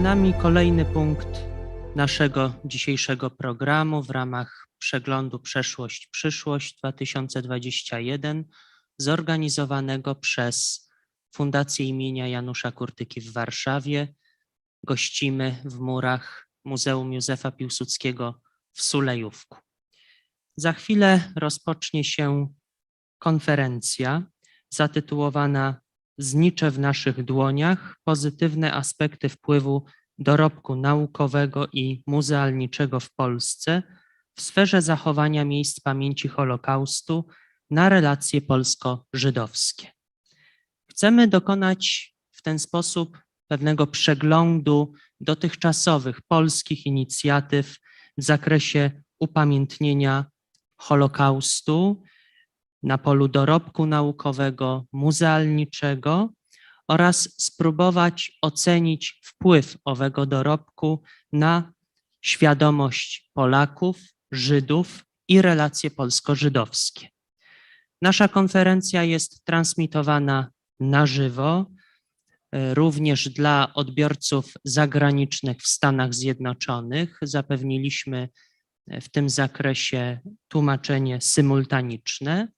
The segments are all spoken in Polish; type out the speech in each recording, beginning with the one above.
nami kolejny punkt naszego dzisiejszego programu w ramach przeglądu Przeszłość-Przyszłość 2021 zorganizowanego przez Fundację imienia Janusza Kurtyki w Warszawie. Gościmy w murach Muzeum Józefa Piłsudskiego w Sulejówku. Za chwilę rozpocznie się konferencja zatytułowana Znicze w naszych dłoniach. Pozytywne aspekty wpływu dorobku naukowego i muzealniczego w Polsce w sferze zachowania miejsc pamięci Holokaustu na relacje polsko-żydowskie. Chcemy dokonać w ten sposób pewnego przeglądu dotychczasowych polskich inicjatyw w zakresie upamiętnienia Holokaustu na polu dorobku naukowego, muzealniczego oraz spróbować ocenić wpływ owego dorobku na świadomość Polaków, Żydów i relacje polsko-żydowskie. Nasza konferencja jest transmitowana na żywo, również dla odbiorców zagranicznych w Stanach Zjednoczonych. Zapewniliśmy w tym zakresie tłumaczenie symultaniczne.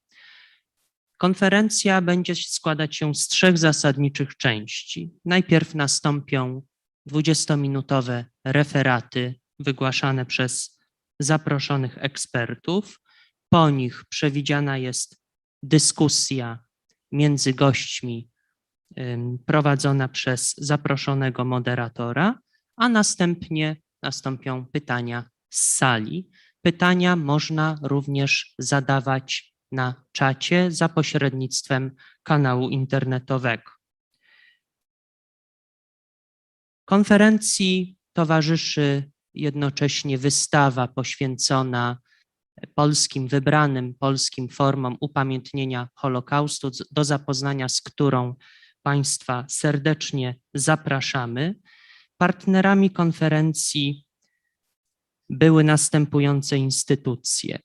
Konferencja będzie składać się z 3 zasadniczych części. Najpierw nastąpią 20-minutowe referaty wygłaszane przez zaproszonych ekspertów. Po nich przewidziana jest dyskusja między gośćmi prowadzona przez zaproszonego moderatora, a następnie nastąpią pytania z sali. Pytania można również zadawać na czacie za pośrednictwem kanału internetowego. Konferencji towarzyszy jednocześnie wystawa poświęcona wybranym polskim formom upamiętnienia Holokaustu, do zapoznania z którą Państwa serdecznie zapraszamy. Partnerami konferencji były następujące instytucje: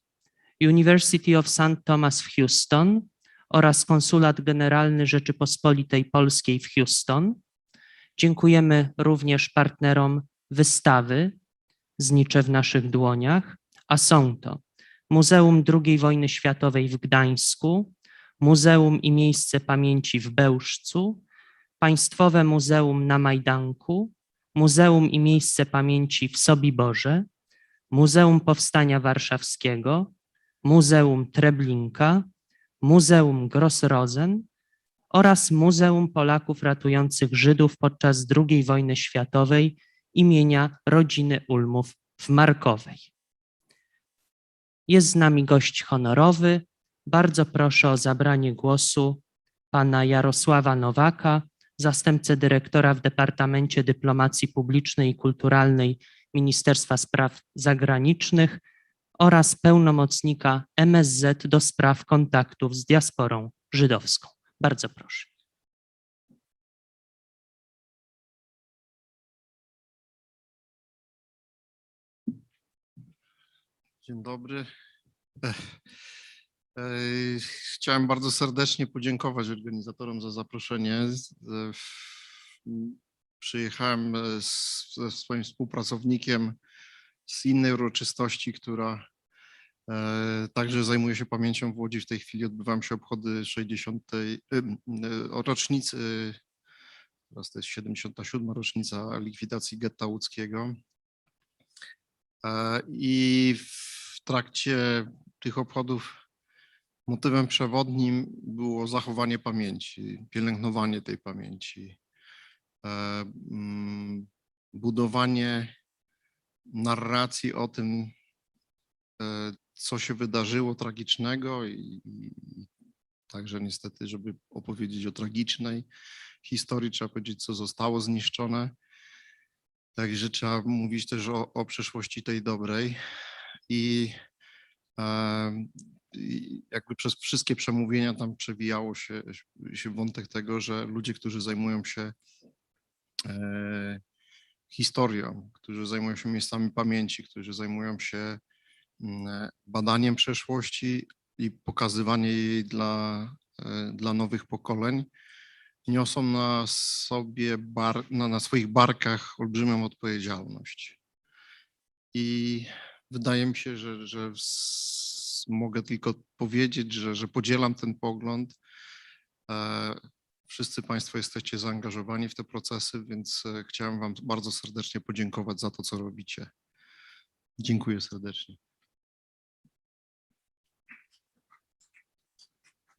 University of St. Thomas w Houston oraz Konsulat Generalny Rzeczypospolitej Polskiej w Houston. Dziękujemy również partnerom wystawy Znicze w naszych dłoniach, a są to Muzeum II Wojny Światowej w Gdańsku, Muzeum i Miejsce Pamięci w Bełżcu, Państwowe Muzeum na Majdanku, Muzeum i Miejsce Pamięci w Sobiborze, Muzeum Powstania Warszawskiego, Muzeum Treblinka, Muzeum Gross-Rosen oraz Muzeum Polaków ratujących Żydów podczas II wojny światowej imienia rodziny Ulmów w Markowej. Jest z nami gość honorowy. Bardzo proszę o zabranie głosu pana Jarosława Nowaka, zastępcę dyrektora w Departamencie Dyplomacji Publicznej i Kulturalnej Ministerstwa Spraw Zagranicznych oraz pełnomocnika MSZ do spraw kontaktów z diasporą żydowską. Bardzo proszę. Dzień dobry. Chciałem bardzo serdecznie podziękować organizatorom za zaproszenie. Przyjechałem ze swoim współpracownikiem z innej uroczystości, która także zajmuje się pamięcią w Łodzi. W tej chwili odbywają się obchody 60. rocznicy, teraz to jest 77. rocznica likwidacji getta łódzkiego. I w trakcie tych obchodów motywem przewodnim było zachowanie pamięci, pielęgnowanie tej pamięci, budowanie narracji o tym, co się wydarzyło tragicznego i także niestety, żeby opowiedzieć o tragicznej historii, trzeba powiedzieć, co zostało zniszczone. Także trzeba mówić też o przeszłości tej dobrej i jakby przez wszystkie przemówienia tam przewijało się wątek tego, że ludzie, którzy zajmują się historią, którzy zajmują się miejscami pamięci, którzy zajmują się badaniem przeszłości i pokazywaniem jej dla nowych pokoleń, niosą na sobie, na swoich barkach olbrzymią odpowiedzialność. I wydaje mi się, że mogę tylko powiedzieć, że podzielam ten pogląd. Wszyscy Państwo jesteście zaangażowani w te procesy, więc chciałem Wam bardzo serdecznie podziękować za to, co robicie. Dziękuję serdecznie.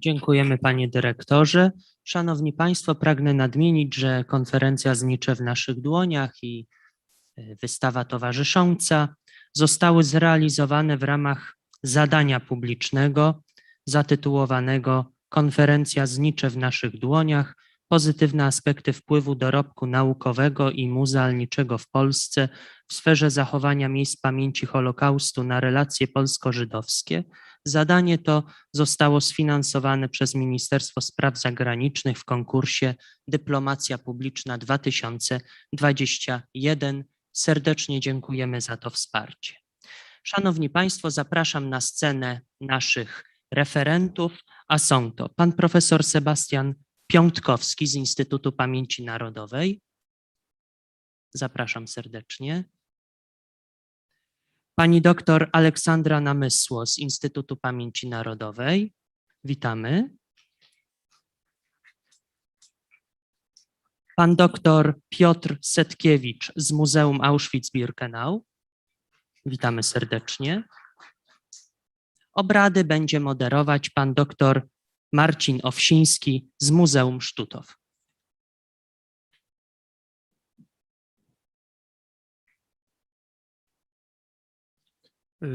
Dziękujemy panie dyrektorze. Szanowni państwo, pragnę nadmienić, że konferencja Znicze w naszych dłoniach i wystawa towarzysząca zostały zrealizowane w ramach zadania publicznego zatytułowanego Konferencja Znicze w naszych dłoniach. Pozytywne aspekty wpływu dorobku naukowego i muzealniczego w Polsce w sferze zachowania miejsc pamięci Holokaustu na relacje polsko-żydowskie. Zadanie to zostało sfinansowane przez Ministerstwo Spraw Zagranicznych w konkursie Dyplomacja Publiczna 2021. Serdecznie dziękujemy za to wsparcie. Szanowni Państwo, zapraszam na scenę naszych referentów, a są to pan profesor Sebastian Piątkowski z Instytutu Pamięci Narodowej. Zapraszam serdecznie. Pani doktor Aleksandra Namysło z Instytutu Pamięci Narodowej. Witamy. Pan doktor Piotr Setkiewicz z Muzeum Auschwitz-Birkenau. Witamy serdecznie. Obrady będzie moderować pan doktor Marcin Owsiński z Muzeum Sztutow.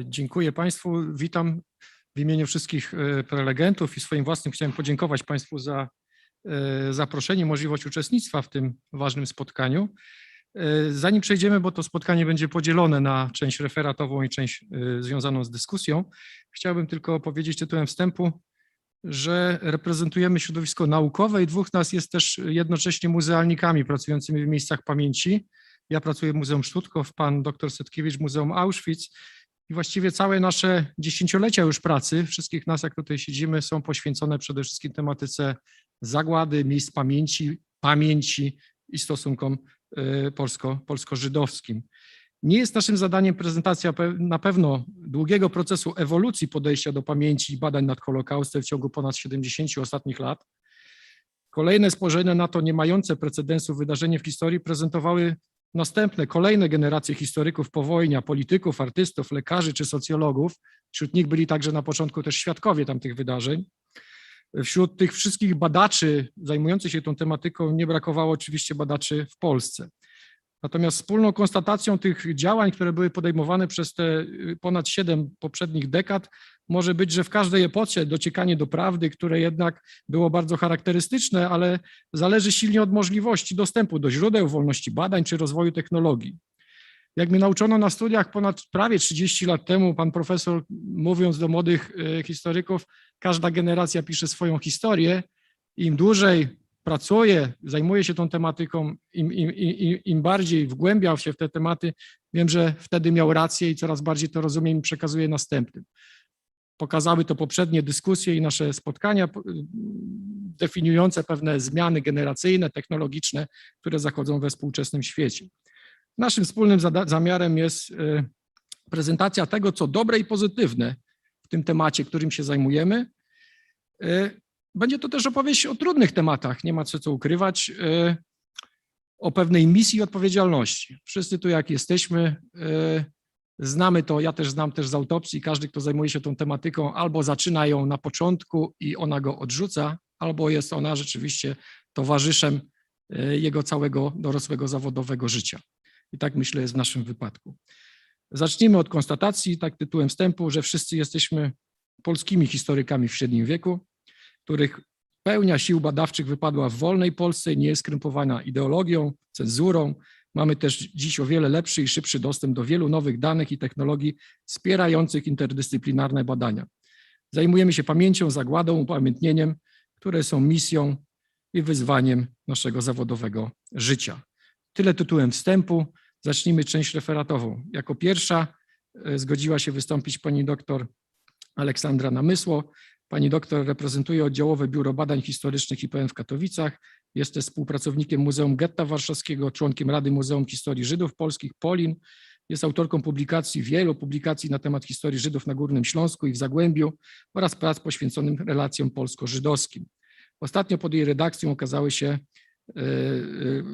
Dziękuję Państwu. Witam w imieniu wszystkich prelegentów i swoim własnym chciałem podziękować Państwu za zaproszenie, możliwość uczestnictwa w tym ważnym spotkaniu. Zanim przejdziemy, bo to spotkanie będzie podzielone na część referatową i część związaną z dyskusją, chciałbym tylko powiedzieć tytułem wstępu, że reprezentujemy środowisko naukowe i dwóch nas jest też jednocześnie muzealnikami pracującymi w miejscach pamięci. Ja pracuję w Muzeum Sztutow, pan dr Setkiewicz w Muzeum Auschwitz i właściwie całe nasze dziesięciolecia już pracy, wszystkich nas, jak tutaj siedzimy, są poświęcone przede wszystkim tematyce zagłady, miejsc pamięci i stosunkom polsko-żydowskim. Nie jest naszym zadaniem prezentacja na pewno długiego procesu ewolucji podejścia do pamięci i badań nad Holokaustem w ciągu ponad 70 ostatnich lat. Kolejne spojrzenie na to nie mające precedensu wydarzenie w historii prezentowały kolejne generacje historyków powojnia, polityków, artystów, lekarzy czy socjologów. Wśród nich byli także na początku też świadkowie tamtych wydarzeń. Wśród tych wszystkich badaczy zajmujących się tą tematyką nie brakowało oczywiście badaczy w Polsce. Natomiast wspólną konstatacją tych działań, które były podejmowane przez te ponad 7 poprzednich dekad, może być, że w każdej epoce dociekanie do prawdy, które jednak było bardzo charakterystyczne, ale zależy silnie od możliwości dostępu do źródeł, wolności badań czy rozwoju technologii. Jak mnie nauczono na studiach ponad prawie 30 lat temu, pan profesor, mówiąc do młodych historyków, każda generacja pisze swoją historię. Im dłużej pracuje, zajmuje się tą tematyką, im bardziej wgłębiał się w te tematy, wiem, że wtedy miał rację i coraz bardziej to rozumiem i przekazuję następnym. Pokazały to poprzednie dyskusje i nasze spotkania definiujące pewne zmiany generacyjne, technologiczne, które zachodzą we współczesnym świecie. Naszym wspólnym zamiarem jest prezentacja tego, co dobre i pozytywne w tym temacie, którym się zajmujemy. Będzie to też opowieść o trudnych tematach, nie ma co ukrywać, o pewnej misji i odpowiedzialności. Wszyscy tu jak jesteśmy, znamy to, ja też znam też z autopsji, każdy, kto zajmuje się tą tematyką, albo zaczyna ją na początku i ona go odrzuca, albo jest ona rzeczywiście towarzyszem jego całego dorosłego zawodowego życia. I tak myślę jest w naszym wypadku. Zacznijmy od konstatacji, tak tytułem wstępu, że wszyscy jesteśmy polskimi historykami w średnim wieku, których pełnia sił badawczych wypadła w wolnej Polsce i nie jest skrępowana ideologią, cenzurą. Mamy też dziś o wiele lepszy i szybszy dostęp do wielu nowych danych i technologii wspierających interdyscyplinarne badania. Zajmujemy się pamięcią, zagładą, upamiętnieniem, które są misją i wyzwaniem naszego zawodowego życia. Tyle tytułem wstępu. Zacznijmy część referatową. Jako pierwsza zgodziła się wystąpić pani doktor Aleksandra Namysło. Pani doktor reprezentuje Oddziałowe Biuro Badań Historycznych IPN w Katowicach. Jest też współpracownikiem Muzeum Getta Warszawskiego, członkiem Rady Muzeum Historii Żydów Polskich POLIN. Jest autorką wielu publikacji na temat historii Żydów na Górnym Śląsku i w Zagłębiu oraz prac poświęconych relacjom polsko-żydowskim. Ostatnio pod jej redakcją ukazały się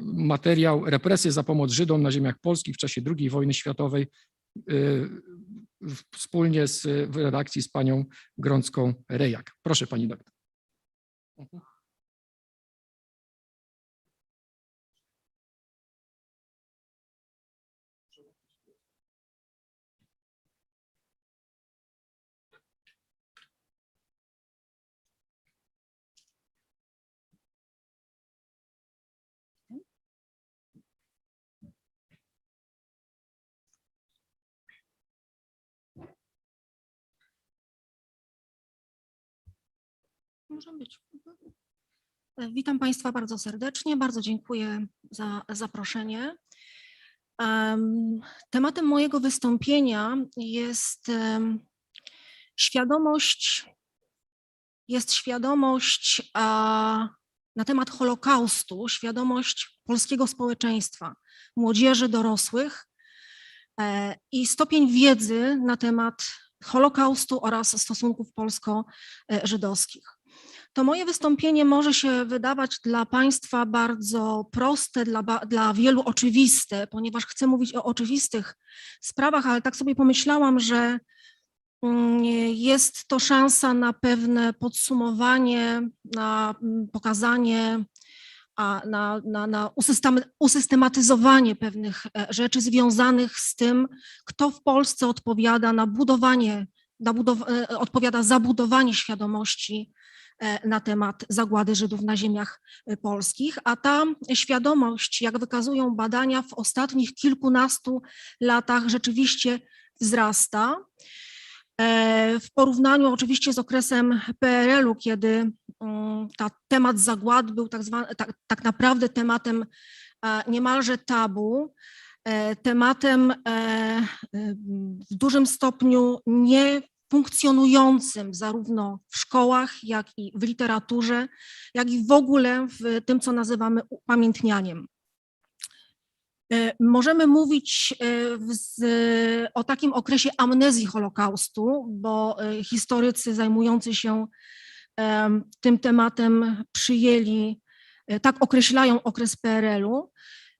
materiał Represje za pomoc Żydom na ziemiach polskich w czasie II wojny światowej wspólnie w redakcji z panią Grącką-Rejak. Proszę pani doktor. Może być. Witam Państwa bardzo serdecznie, bardzo dziękuję za zaproszenie. Tematem mojego wystąpienia jest świadomość na temat Holokaustu, świadomość polskiego społeczeństwa, młodzieży, dorosłych i stopień wiedzy na temat Holokaustu oraz stosunków polsko-żydowskich. To moje wystąpienie może się wydawać dla Państwa bardzo proste, dla wielu oczywiste, ponieważ chcę mówić o oczywistych sprawach, ale tak sobie pomyślałam, że jest to szansa na pewne podsumowanie, na pokazanie, na usystematyzowanie pewnych rzeczy związanych z tym, kto w Polsce odpowiada odpowiada za budowanie świadomości na temat zagłady Żydów na ziemiach polskich, a ta świadomość, jak wykazują badania, w ostatnich kilkunastu latach rzeczywiście wzrasta. W porównaniu oczywiście z okresem PRL-u, kiedy temat zagłady był tak naprawdę tematem niemalże tabu, tematem w dużym stopniu nie funkcjonującym zarówno w szkołach, jak i w literaturze, jak i w ogóle w tym, co nazywamy upamiętnianiem. Możemy mówić o takim okresie amnezji Holokaustu, bo historycy zajmujący się tym tematem przyjęli, tak określają okres PRL-u,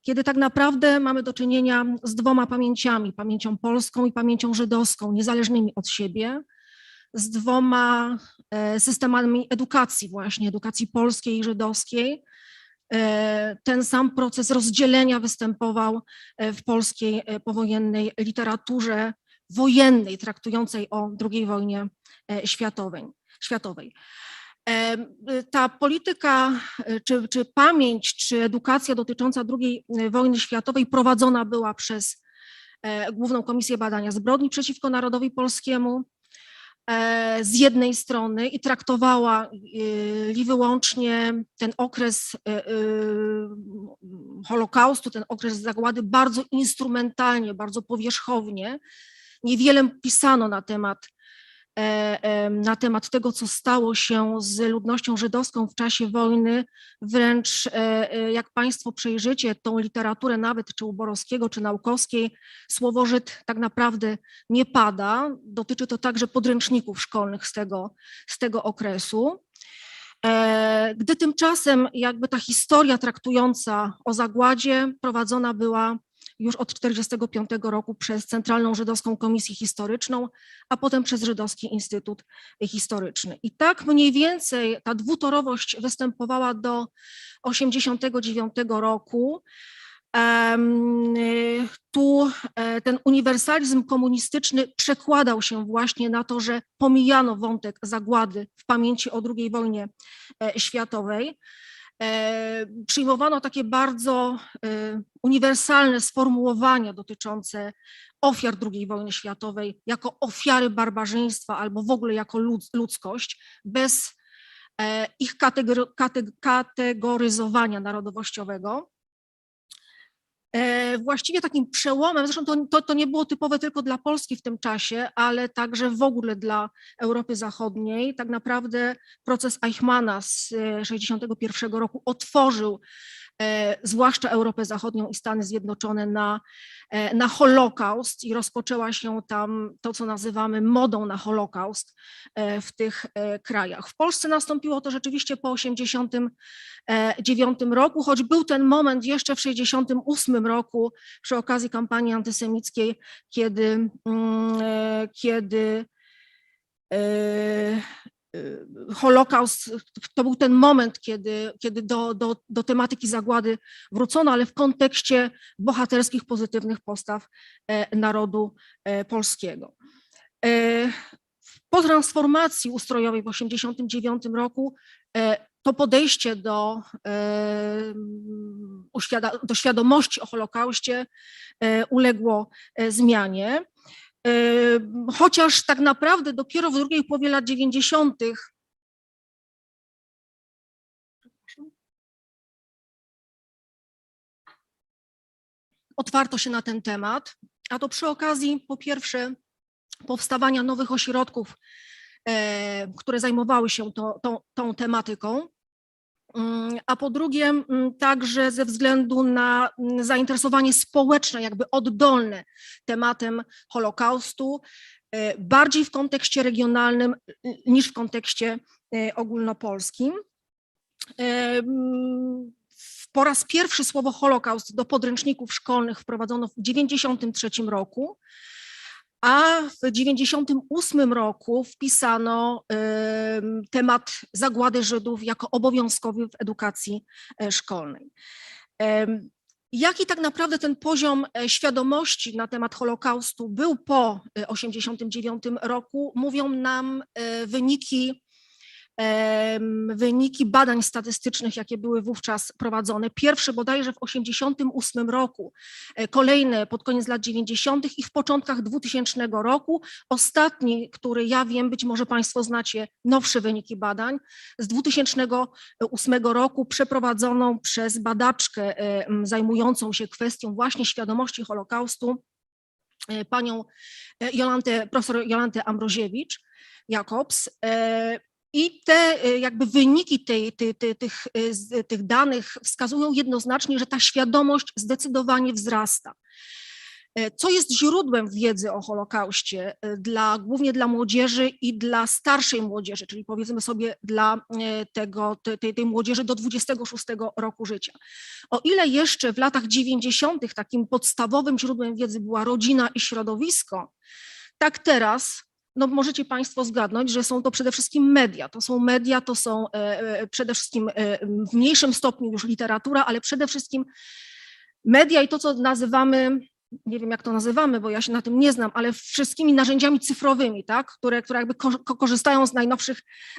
kiedy tak naprawdę mamy do czynienia z dwoma pamięciami, pamięcią polską i pamięcią żydowską, niezależnymi od siebie, z dwoma systemami edukacji właśnie, edukacji polskiej i żydowskiej. Ten sam proces rozdzielenia występował w polskiej powojennej literaturze wojennej, traktującej o II wojnie światowej. Ta polityka, czy pamięć, czy edukacja dotycząca II wojny światowej prowadzona była przez Główną Komisję Badania Zbrodni przeciwko Narodowi Polskiemu z jednej strony i traktowała i wyłącznie ten okres Holokaustu, ten okres zagłady bardzo instrumentalnie, bardzo powierzchownie. Niewiele pisano na temat tego, co stało się z ludnością żydowską w czasie wojny. Wręcz jak Państwo przejrzycie tą literaturę nawet czy u Borowskiego, czy Naukowskiej, słowo Żyd tak naprawdę nie pada. Dotyczy to także podręczników szkolnych z tego okresu. Gdy tymczasem jakby ta historia traktująca o zagładzie prowadzona była już od 1945 roku przez Centralną Żydowską Komisję Historyczną, a potem przez Żydowski Instytut Historyczny. I tak mniej więcej ta dwutorowość występowała do 1989 roku. Tu ten uniwersalizm komunistyczny przekładał się właśnie na to, że pomijano wątek zagłady w pamięci o II wojnie światowej. Przyjmowano takie bardzo uniwersalne sformułowania dotyczące ofiar II wojny światowej jako ofiary barbarzyństwa albo w ogóle jako ludzkość, bez ich kategoryzowania narodowościowego. Właściwie takim przełomem, zresztą to nie było typowe tylko dla Polski w tym czasie, ale także w ogóle dla Europy Zachodniej. Tak naprawdę proces Eichmana z 1961 roku otworzył zwłaszcza Europę Zachodnią i Stany Zjednoczone na Holokaust i rozpoczęła się tam to, co nazywamy modą na Holokaust w tych krajach. W Polsce nastąpiło to rzeczywiście po 1989 roku, choć był ten moment jeszcze w 1968 roku przy okazji kampanii antysemickiej, kiedy Holokaust, to był ten moment, kiedy do tematyki zagłady wrócono, ale w kontekście bohaterskich, pozytywnych postaw narodu polskiego. Po transformacji ustrojowej w 1989 roku to podejście do świadomości o Holokauście uległo zmianie. Chociaż tak naprawdę dopiero w drugiej połowie lat 90. otwarto się na ten temat, a to przy okazji po pierwsze powstawania nowych ośrodków, które zajmowały się tą tematyką, a po drugie także ze względu na zainteresowanie społeczne, jakby oddolne tematem Holokaustu, bardziej w kontekście regionalnym niż w kontekście ogólnopolskim. Po raz pierwszy słowo Holokaust do podręczników szkolnych wprowadzono w 1993 roku, a w 1998 roku wpisano temat zagłady Żydów jako obowiązkowy w edukacji szkolnej. Jaki tak naprawdę ten poziom świadomości na temat Holokaustu był po 1989 roku, mówią nam wyniki badań statystycznych, jakie były wówczas prowadzone. Pierwszy bodajże w 1988 roku, kolejne pod koniec lat 90. i w początkach 2000 roku. Ostatni, który ja wiem, być może Państwo znacie nowsze wyniki badań, z 2008 roku przeprowadzoną przez badaczkę zajmującą się kwestią właśnie świadomości Holokaustu, panią profesor Jolantę Ambroziewicz-Jakobs. I te jakby wyniki tych danych wskazują jednoznacznie, że ta świadomość zdecydowanie wzrasta. Co jest źródłem wiedzy o Holokauście głównie dla młodzieży i dla starszej młodzieży, czyli powiedzmy sobie dla tej młodzieży do 26 roku życia. O ile jeszcze w latach 90. takim podstawowym źródłem wiedzy była rodzina i środowisko, tak teraz no możecie Państwo zgadnąć, że są to przede wszystkim media. To są media, to są przede wszystkim w mniejszym stopniu już literatura, ale przede wszystkim media i to, co nazywamy, nie wiem jak to nazywamy, bo ja się na tym nie znam, ale wszystkimi narzędziami cyfrowymi, tak, które jakby korzystają z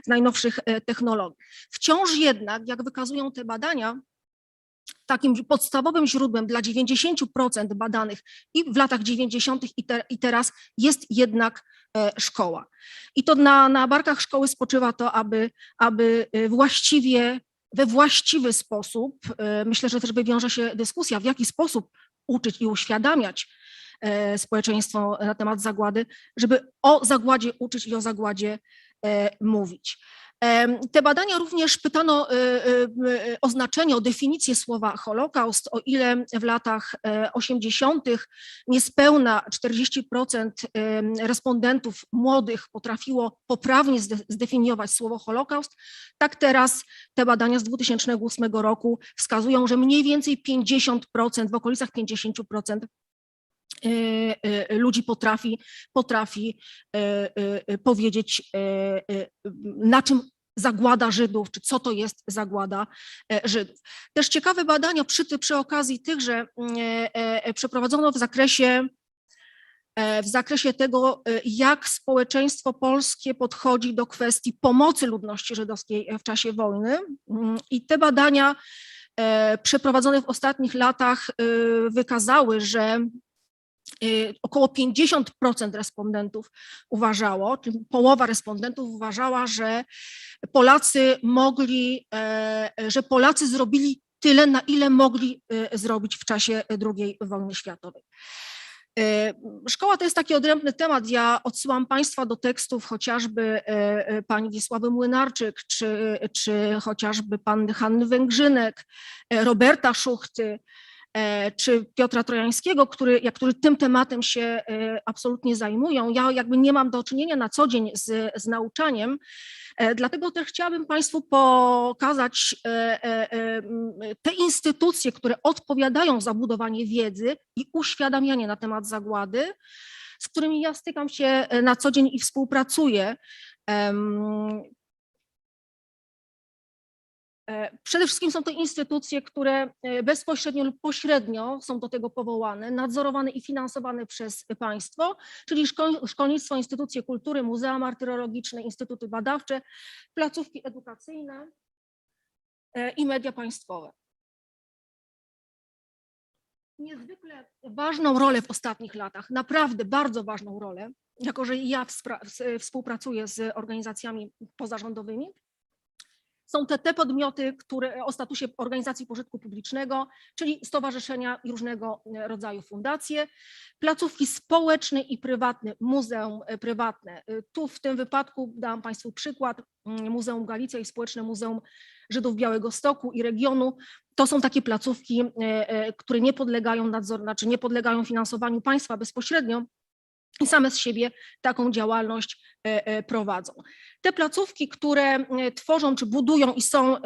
najnowszych technologii. Wciąż jednak, jak wykazują te badania, takim podstawowym źródłem dla 90% badanych i w latach 90. i teraz jest jednak szkoła. I to na barkach szkoły spoczywa to, aby we właściwy sposób, myślę, że też wiąże się dyskusja, w jaki sposób uczyć i uświadamiać społeczeństwo na temat zagłady, żeby o zagładzie uczyć i o zagładzie mówić. Te badania również pytano o znaczenie, o definicję słowa Holokaust, o ile w latach 80. niespełna 40% respondentów młodych potrafiło poprawnie zdefiniować słowo Holokaust, tak teraz te badania z 2008 roku wskazują, że mniej więcej 50%, w okolicach 50% ludzi potrafi powiedzieć, na czym zagłada Żydów, czy co to jest zagłada Żydów. Też ciekawe badania przy okazji tychże przeprowadzono w zakresie tego, jak społeczeństwo polskie podchodzi do kwestii pomocy ludności żydowskiej w czasie wojny. I te badania przeprowadzone w ostatnich latach wykazały, że około 50% respondentów uważało, czyli połowa respondentów uważała, że Polacy zrobili tyle, na ile mogli zrobić w czasie II wojny światowej. Szkoła to jest taki odrębny temat. Ja odsyłam Państwa do tekstów chociażby pani Wiesławy Młynarczyk, czy chociażby panny Hanny Węgrzynek, Roberta Szuchty, czy Piotra Trojańskiego, którzy tym tematem się absolutnie zajmują. Ja jakby nie mam do czynienia na co dzień z nauczaniem, dlatego też chciałabym Państwu pokazać te instytucje, które odpowiadają za budowanie wiedzy i uświadamianie na temat zagłady, z którymi ja stykam się na co dzień i współpracuję. Przede wszystkim są to instytucje, które bezpośrednio lub pośrednio są do tego powołane, nadzorowane i finansowane przez państwo, czyli szkolnictwo, instytucje kultury, muzea martyrologiczne, instytuty badawcze, placówki edukacyjne i media państwowe. Niezwykle ważną rolę w ostatnich latach, naprawdę bardzo ważną rolę, jako że ja współpracuję z organizacjami pozarządowymi, są te podmioty, które o statusie organizacji pożytku publicznego, czyli stowarzyszenia i różnego rodzaju fundacje, placówki społeczne i prywatne, muzeum prywatne. Tu w tym wypadku dałam Państwu przykład, Muzeum Galicja i Społeczne Muzeum Żydów Białegostoku i regionu. To są takie placówki, które nie podlegają znaczy nie podlegają finansowaniu państwa bezpośrednio, i same z siebie taką działalność prowadzą. Te placówki, które tworzą czy budują i są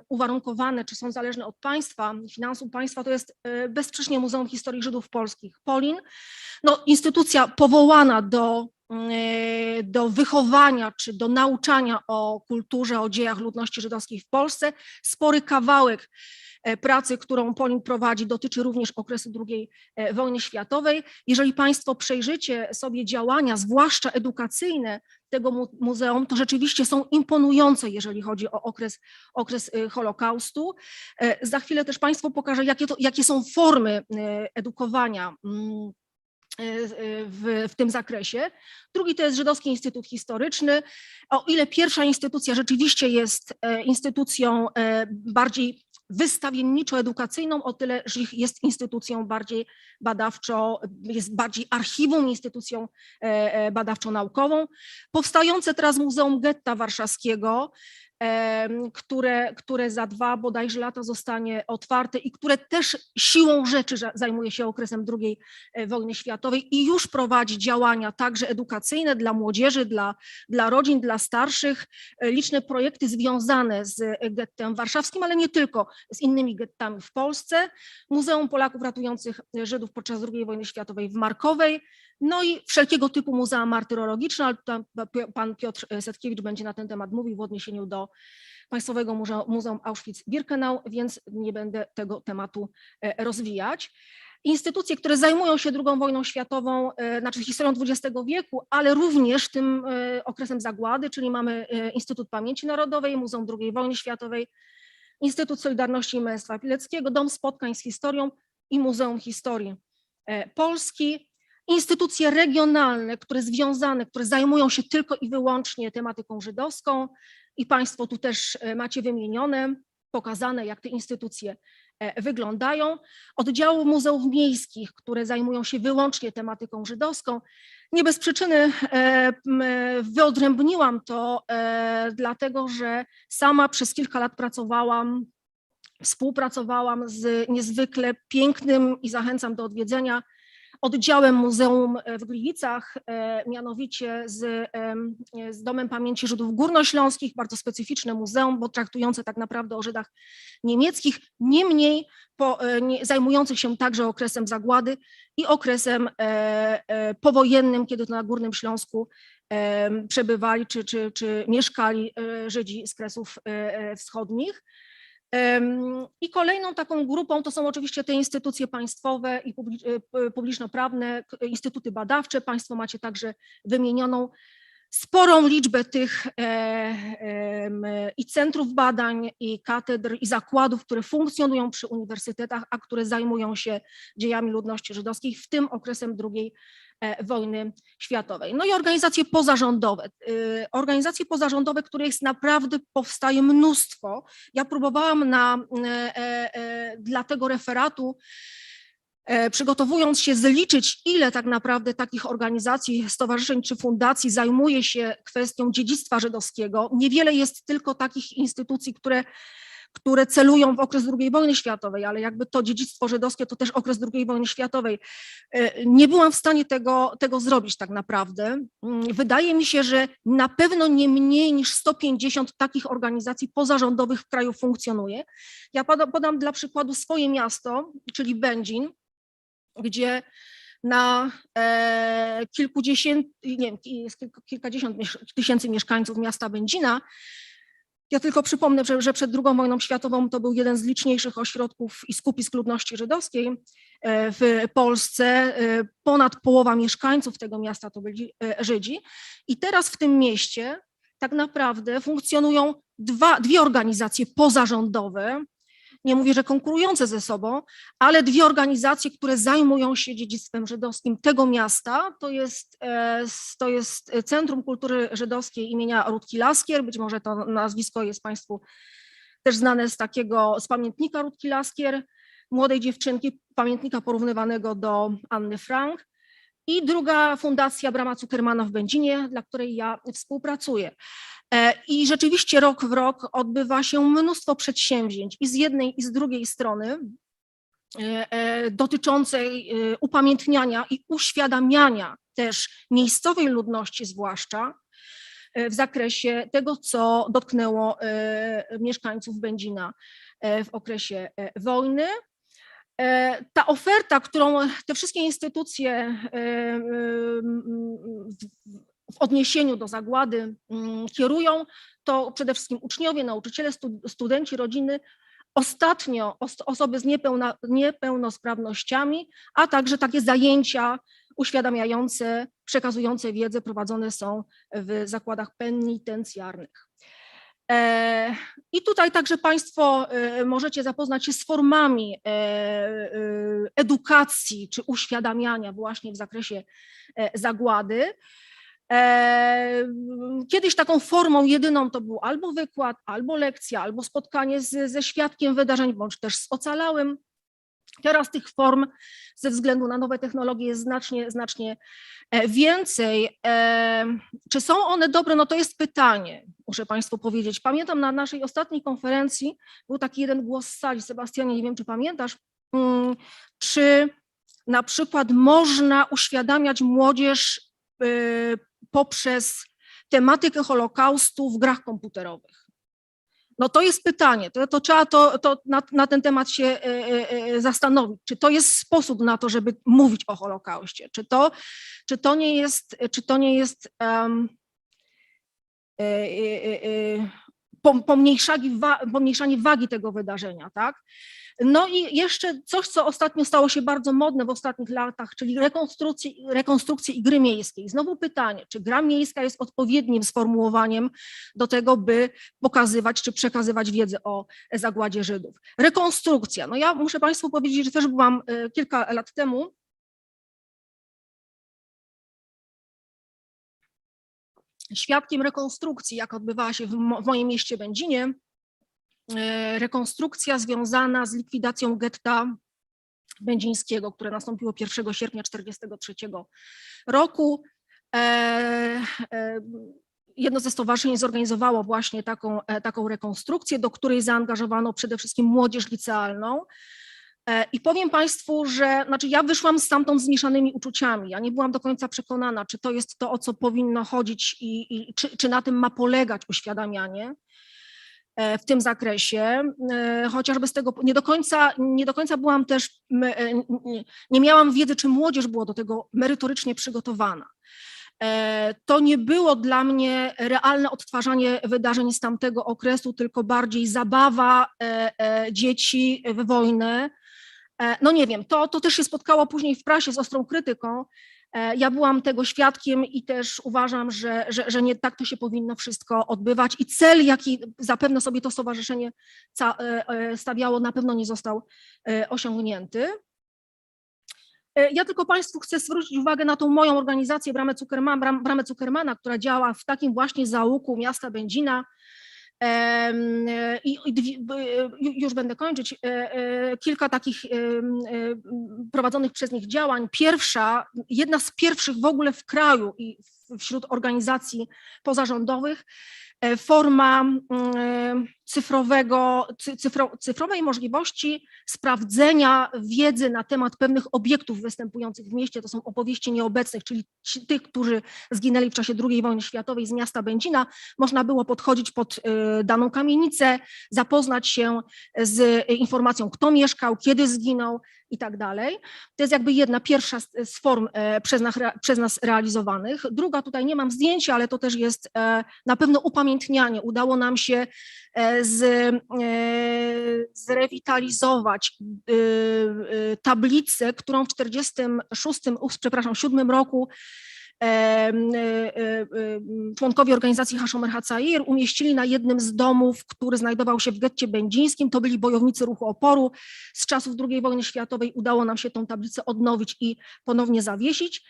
uwarunkowane, czy są zależne od państwa, finansów państwa, to jest bezsprzecznie Muzeum Historii Żydów Polskich Polin, no, instytucja powołana do wychowania czy do nauczania o kulturze, o dziejach ludności żydowskiej w Polsce. Spory kawałek pracy, którą Polin prowadzi, dotyczy również okresu II wojny światowej. Jeżeli Państwo przejrzycie sobie działania, zwłaszcza edukacyjne tego muzeum, to rzeczywiście są imponujące, jeżeli chodzi o okres Holokaustu. Za chwilę też Państwu pokażę, jakie są formy edukowania w tym zakresie. Drugi to jest Żydowski Instytut Historyczny. O ile pierwsza instytucja rzeczywiście jest instytucją bardziej wystawienniczo-edukacyjną, o tyle Żich jest instytucją bardziej jest bardziej archiwum, instytucją badawczo-naukową. Powstające teraz Muzeum Getta Warszawskiego, które za 2 bodajże lata zostanie otwarte i które też siłą rzeczy zajmuje się okresem II wojny światowej i już prowadzi działania także edukacyjne dla młodzieży, dla rodzin, dla starszych, liczne projekty związane z gettem warszawskim, ale nie tylko, z innymi gettami w Polsce. Muzeum Polaków Ratujących Żydów podczas II wojny światowej w Markowej, no i wszelkiego typu muzea martyrologiczne, ale pan Piotr Setkiewicz będzie na ten temat mówił w odniesieniu do Państwowego Muzeum Auschwitz-Birkenau, więc nie będę tego tematu rozwijać. Instytucje, które zajmują się II wojną światową, znaczy historią XX wieku, ale również tym okresem zagłady, czyli mamy Instytut Pamięci Narodowej, Muzeum II wojny światowej, Instytut Solidarności i Męstwa Pileckiego, Dom Spotkań z Historią i Muzeum Historii Polski. Instytucje regionalne, które zajmują się tylko i wyłącznie tematyką żydowską i Państwo tu też macie wymienione, pokazane, jak te instytucje wyglądają. Oddziały muzeów miejskich, które zajmują się wyłącznie tematyką żydowską. Nie bez przyczyny wyodrębniłam to, dlatego że sama przez kilka lat współpracowałam z niezwykle pięknym i zachęcam do odwiedzenia oddziałem Muzeum w Gliwicach, mianowicie z Domem Pamięci Żydów Górnośląskich, bardzo specyficzne muzeum, bo traktujące tak naprawdę o Żydach niemieckich, niemniej zajmujących się także okresem zagłady i okresem powojennym, kiedy to na Górnym Śląsku przebywali czy mieszkali Żydzi z Kresów Wschodnich. I kolejną taką grupą to są oczywiście te instytucje państwowe i publiczno-prawne, instytuty badawcze. Państwo macie także wymienioną sporą liczbę tych i centrów badań, i katedr, i zakładów, które funkcjonują przy uniwersytetach, a które zajmują się dziejami ludności żydowskiej, w tym okresem II wojny światowej. No i organizacje pozarządowe. Organizacje pozarządowe, których naprawdę powstaje mnóstwo. Ja próbowałam dla tego referatu, przygotowując się, zliczyć, ile tak naprawdę takich organizacji, stowarzyszeń czy fundacji zajmuje się kwestią dziedzictwa żydowskiego. Niewiele jest tylko takich instytucji, które celują w okres II wojny światowej, ale jakby to dziedzictwo żydowskie to też okres II wojny światowej. Nie byłam w stanie tego zrobić tak naprawdę. Wydaje mi się, że na pewno nie mniej niż 150 takich organizacji pozarządowych w kraju funkcjonuje. Ja podam dla przykładu swoje miasto, czyli Będzin, gdzie na kilkadziesiąt tysięcy mieszkańców miasta Będzina. Ja tylko przypomnę, że przed II wojną światową to był jeden z liczniejszych ośrodków i skupisk ludności żydowskiej w Polsce. Ponad połowa mieszkańców tego miasta to byli Żydzi. I teraz w tym mieście tak naprawdę funkcjonują dwie organizacje pozarządowe, nie mówię, że konkurujące ze sobą, ale dwie organizacje, które zajmują się dziedzictwem żydowskim tego miasta. To jest Centrum Kultury Żydowskiej imienia Rutki Laskier, być może to nazwisko jest Państwu też znane z pamiętnika Rutki Laskier, młodej dziewczynki, pamiętnika porównywanego do Anny Frank. I druga fundacja Brama Zuckermana w Będzinie, dla której ja współpracuję. I rzeczywiście rok w rok odbywa się mnóstwo przedsięwzięć i z jednej, i z drugiej strony dotyczącej upamiętniania i uświadamiania też miejscowej ludności zwłaszcza w zakresie tego, co dotknęło mieszkańców Będzina w okresie wojny. Ta oferta, którą te wszystkie instytucje w odniesieniu do zagłady kierują, to przede wszystkim uczniowie, nauczyciele, studenci, rodziny, ostatnio osoby z niepełnosprawnościami, a także takie zajęcia uświadamiające, przekazujące wiedzę prowadzone są w zakładach penitencjarnych. I tutaj także Państwo możecie zapoznać się z formami edukacji czy uświadamiania właśnie w zakresie zagłady. Kiedyś taką formą jedyną to był albo wykład, albo lekcja, albo spotkanie ze świadkiem wydarzeń, bądź też z ocalałym. Teraz tych form ze względu na nowe technologie jest znacznie więcej. Czy są one dobre? No to jest pytanie, muszę Państwu powiedzieć. Pamiętam na naszej ostatniej konferencji był taki jeden głos z sali, Sebastianie, nie wiem, czy pamiętasz, czy na przykład można uświadamiać młodzież poprzez tematykę Holokaustu w grach komputerowych. No to jest pytanie, to trzeba na ten temat się zastanowić, czy to jest sposób na to, żeby mówić o Holokauście, czy to nie jest pomniejszanie wagi tego wydarzenia, tak? No i jeszcze coś, co ostatnio stało się bardzo modne w ostatnich latach, czyli rekonstrukcje i gry miejskiej. Znowu pytanie, czy gra miejska jest odpowiednim sformułowaniem do tego, by pokazywać czy przekazywać wiedzę o zagładzie Żydów. Rekonstrukcja. No ja muszę Państwu powiedzieć, że też byłam kilka lat temu świadkiem rekonstrukcji, jak odbywała się w moim mieście Będzinie. Rekonstrukcja związana z likwidacją getta będzińskiego, które nastąpiło 1 sierpnia 1943 roku. Jedno ze stowarzyszeń zorganizowało właśnie taką rekonstrukcję, do której zaangażowano przede wszystkim młodzież licealną. I powiem Państwu, że ja wyszłam stamtąd z mieszanymi uczuciami. Ja nie byłam do końca przekonana, czy to jest to, o co powinno chodzić i czy na tym ma polegać uświadamianie w tym zakresie, chociażby z tego nie do końca byłam też, nie miałam wiedzy, czy młodzież była do tego merytorycznie przygotowana. To nie było dla mnie realne odtwarzanie wydarzeń z tamtego okresu, tylko bardziej zabawa dzieci w wojnę. No nie wiem, to też się spotkało później w prasie z ostrą krytyką, Ja byłam tego świadkiem i też uważam, że nie tak to się powinno wszystko odbywać i cel, jaki zapewne sobie to stowarzyszenie stawiało, na pewno nie został osiągnięty. Ja tylko Państwu chcę zwrócić uwagę na tą moją organizację Bramę Zuckermana, która działa w takim właśnie zaułku miasta Będzina. I już będę kończyć. Kilka takich prowadzonych przez nich działań. Jedna z pierwszych w ogóle w kraju i wśród organizacji pozarządowych, forma cyfrowej możliwości sprawdzenia wiedzy na temat pewnych obiektów występujących w mieście. To są opowieści nieobecnych, czyli tych, którzy zginęli w czasie II wojny światowej z miasta Będzina. Można było podchodzić pod daną kamienicę, zapoznać się z informacją, kto mieszkał, kiedy zginął i tak dalej. To jest jakby pierwsza z form przez nas realizowanych. Druga, tutaj nie mam zdjęcia, ale to też jest na pewno upamiętnianie. Udało nam się zrewitalizować tablicę, którą w 1947 roku członkowie organizacji Hashomer Hatzair umieścili na jednym z domów, który znajdował się w getcie będzińskim. To byli bojownicy ruchu oporu. Z czasów II wojny światowej udało nam się tą tablicę odnowić i ponownie zawiesić.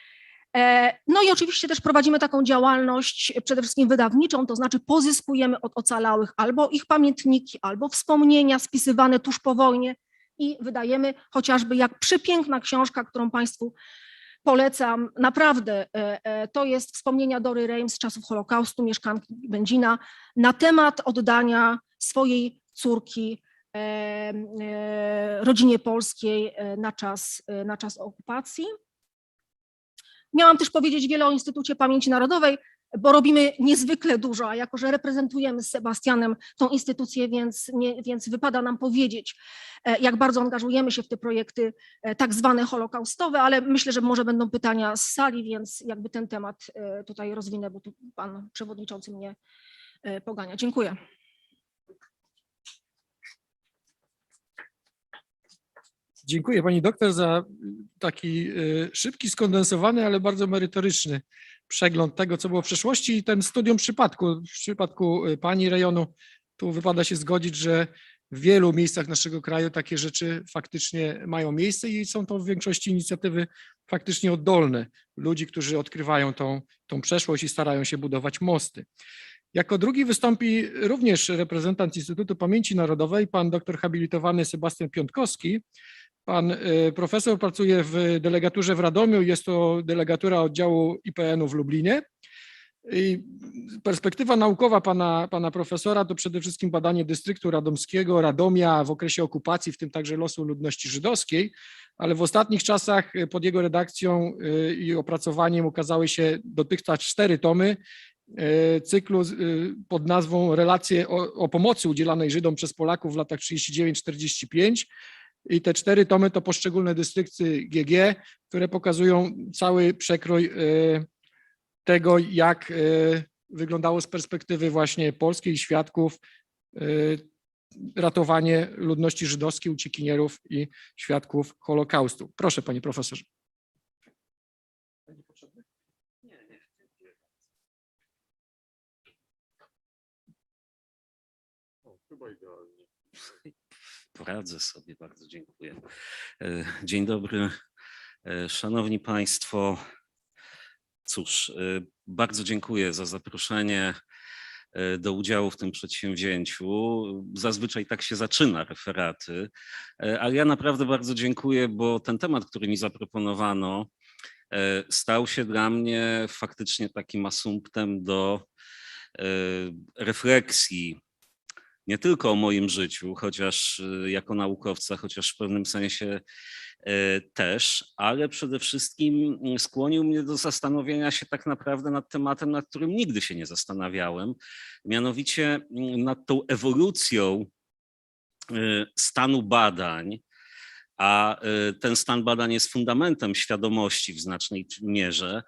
No i oczywiście też prowadzimy taką działalność przede wszystkim wydawniczą, to znaczy pozyskujemy od ocalałych albo ich pamiętniki, albo wspomnienia spisywane tuż po wojnie i wydajemy chociażby jak przepiękna książka, którą Państwu polecam. Naprawdę to jest wspomnienia Dory Reim z czasów Holokaustu, mieszkanki Będzina, na temat oddania swojej córki rodzinie polskiej na czas okupacji. Miałam też powiedzieć wiele o Instytucie Pamięci Narodowej, bo robimy niezwykle dużo, a jako że reprezentujemy z Sebastianem tą instytucję, więc wypada nam powiedzieć, jak bardzo angażujemy się w te projekty tak zwane holokaustowe, ale myślę, że może będą pytania z sali, więc jakby ten temat tutaj rozwinę, bo tu pan przewodniczący mnie pogania. Dziękuję. Dziękuję pani doktor za taki szybki, skondensowany, ale bardzo merytoryczny przegląd tego, co było w przeszłości i ten studium przypadku. W przypadku pani rejonu tu wypada się zgodzić, że w wielu miejscach naszego kraju takie rzeczy faktycznie mają miejsce i są to w większości inicjatywy faktycznie oddolne. Ludzi, którzy odkrywają tą przeszłość i starają się budować mosty. Jako drugi wystąpi również reprezentant Instytutu Pamięci Narodowej, pan doktor habilitowany Sebastian Piątkowski. Pan profesor pracuje w delegaturze w Radomiu, jest to delegatura oddziału IPN-u w Lublinie. I perspektywa naukowa pana profesora to przede wszystkim badanie dystryktu radomskiego, Radomia w okresie okupacji, w tym także losu ludności żydowskiej, ale w ostatnich czasach pod jego redakcją i opracowaniem ukazały się dotychczas 4 tomy cyklu pod nazwą Relacje o pomocy udzielanej Żydom przez Polaków w latach 39-45. I te 4 tomy to poszczególne dystrykty GG, które pokazują cały przekrój tego, jak wyglądało z perspektywy właśnie polskiej świadków ratowanie ludności żydowskiej, uciekinierów i świadków Holokaustu. Proszę, panie profesorze. Poradzę sobie, bardzo dziękuję. Dzień dobry, szanowni państwo. Cóż, bardzo dziękuję za zaproszenie do udziału w tym przedsięwzięciu. Zazwyczaj tak się zaczyna referaty, ale ja naprawdę bardzo dziękuję, bo ten temat, który mi zaproponowano, stał się dla mnie faktycznie takim asumptem do refleksji nie tylko o moim życiu, chociaż jako naukowca, chociaż w pewnym sensie też, ale przede wszystkim skłonił mnie do zastanowienia się tak naprawdę nad tematem, nad którym nigdy się nie zastanawiałem, mianowicie nad tą ewolucją stanu badań, a ten stan badań jest fundamentem świadomości w znacznej mierze,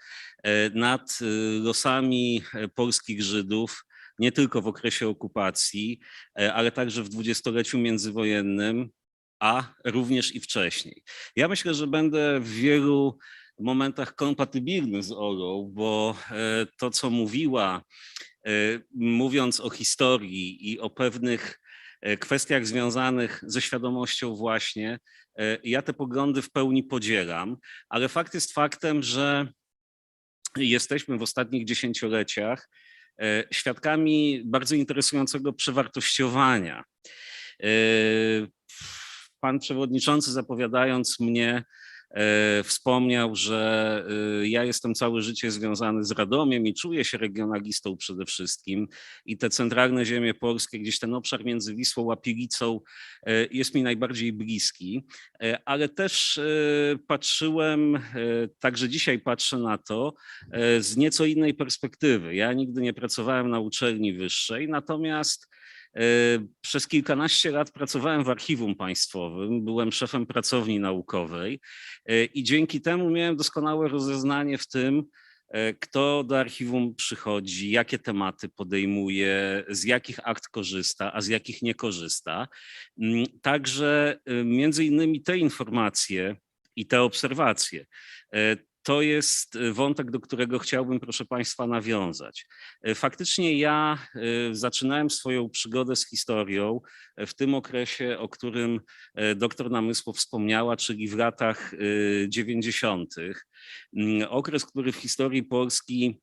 nad losami polskich Żydów, nie tylko w okresie okupacji, ale także w dwudziestoleciu międzywojennym, a również i wcześniej. Ja myślę, że będę w wielu momentach kompatybilny z Olą, bo to, co mówiła, mówiąc o historii i o pewnych kwestiach związanych ze świadomością właśnie, ja te poglądy w pełni podzielam, ale fakt jest faktem, że jesteśmy w ostatnich dziesięcioleciach świadkami bardzo interesującego przewartościowania. Pan przewodniczący, zapowiadając mnie, wspomniał, że ja jestem całe życie związany z Radomiem i czuję się regionalistą przede wszystkim i te centralne ziemie polskie, gdzieś ten obszar między Wisłą a Pilicą jest mi najbardziej bliski, ale też patrzyłem, także dzisiaj patrzę na to z nieco innej perspektywy. Ja nigdy nie pracowałem na uczelni wyższej, natomiast przez kilkanaście lat pracowałem w archiwum państwowym, byłem szefem pracowni naukowej i dzięki temu miałem doskonałe rozeznanie w tym, kto do archiwum przychodzi, jakie tematy podejmuje, z jakich akt korzysta, a z jakich nie korzysta. Także między innymi te informacje i te obserwacje to jest wątek, do którego chciałbym, proszę Państwa, nawiązać. Faktycznie ja zaczynałem swoją przygodę z historią w tym okresie, o którym doktor Namysłow wspomniała, czyli w latach 90. Okres, który w historii Polski,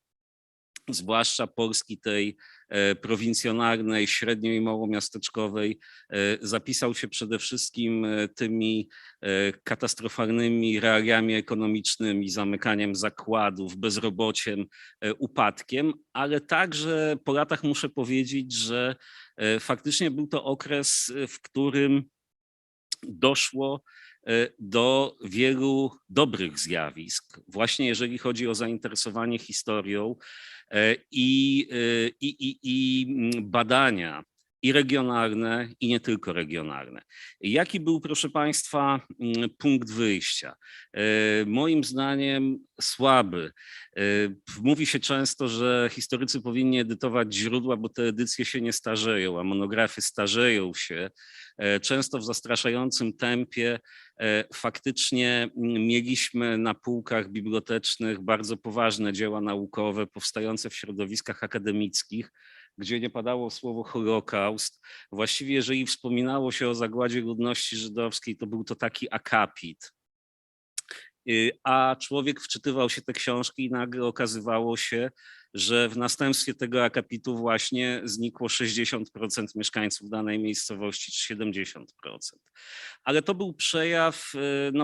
zwłaszcza Polski tej prowincjonalnej, średnio i małomiasteczkowej, zapisał się przede wszystkim tymi katastrofalnymi realiami ekonomicznymi, zamykaniem zakładów, bezrobociem, upadkiem, ale także po latach muszę powiedzieć, że faktycznie był to okres, w którym doszło do wielu dobrych zjawisk, właśnie jeżeli chodzi o zainteresowanie historią i badania i regionalne, i nie tylko regionalne. Jaki był, proszę Państwa, punkt wyjścia? Moim zdaniem słaby. Mówi się często, że historycy powinni edytować źródła, bo te edycje się nie starzeją, a monografie starzeją się. Często w zastraszającym tempie. Faktycznie mieliśmy na półkach bibliotecznych bardzo poważne dzieła naukowe powstające w środowiskach akademickich, gdzie nie padało słowo Holokaust. Właściwie jeżeli wspominało się o zagładzie ludności żydowskiej, to był to taki akapit. A człowiek wczytywał się te książki i nagle okazywało się, że w następstwie tego akapitu właśnie znikło 60% mieszkańców danej miejscowości, czy 70%. Ale to był przejaw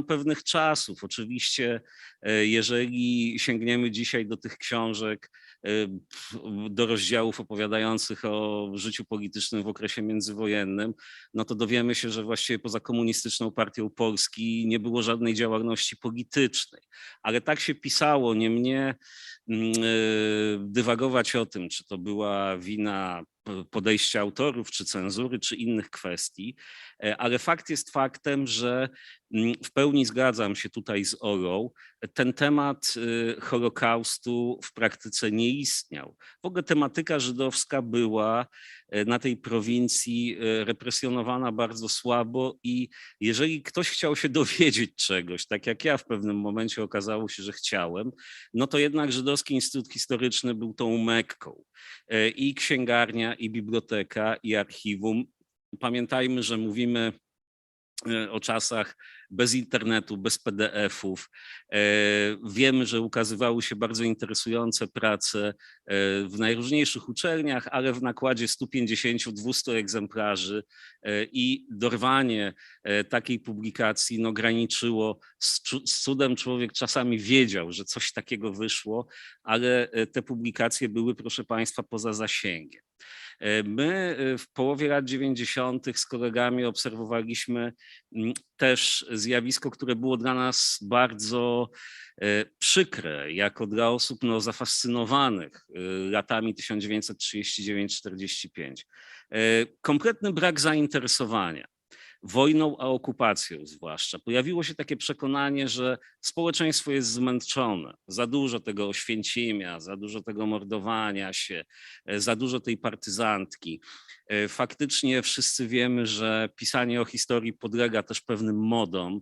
pewnych czasów. Oczywiście, jeżeli sięgniemy dzisiaj do tych książek, do rozdziałów opowiadających o życiu politycznym w okresie międzywojennym, no to dowiemy się, że właściwie poza Komunistyczną Partią Polski nie było żadnej działalności politycznej. Ale tak się pisało, nie mnie dywagować o tym, czy to była wina podejścia autorów, czy cenzury, czy innych kwestii, ale fakt jest faktem, że w pełni zgadzam się tutaj z Olą. Ten temat Holokaustu w praktyce nie istniał. W ogóle tematyka żydowska była na tej prowincji represjonowana bardzo słabo i jeżeli ktoś chciał się dowiedzieć czegoś, tak jak ja w pewnym momencie okazało się, że chciałem, no to jednak Żydowski Instytut Historyczny był tą Mekką. I księgarnia, i biblioteka, i archiwum. Pamiętajmy, że mówimy o czasach bez internetu, bez PDF-ów. Wiemy, że ukazywały się bardzo interesujące prace w najróżniejszych uczelniach, ale w nakładzie 150-200 egzemplarzy i dorwanie takiej publikacji graniczyło z cudem. Człowiek czasami wiedział, że coś takiego wyszło, ale te publikacje były, proszę Państwa, poza zasięgiem. My w połowie lat 90. z kolegami obserwowaliśmy też zjawisko, które było dla nas bardzo przykre, jako dla osób zafascynowanych latami 1939-45. Kompletny brak zainteresowania wojną, a okupacją zwłaszcza. Pojawiło się takie przekonanie, że społeczeństwo jest zmęczone, za dużo tego Oświęcimia, za dużo tego mordowania się, za dużo tej partyzantki. Faktycznie wszyscy wiemy, że pisanie o historii podlega też pewnym modom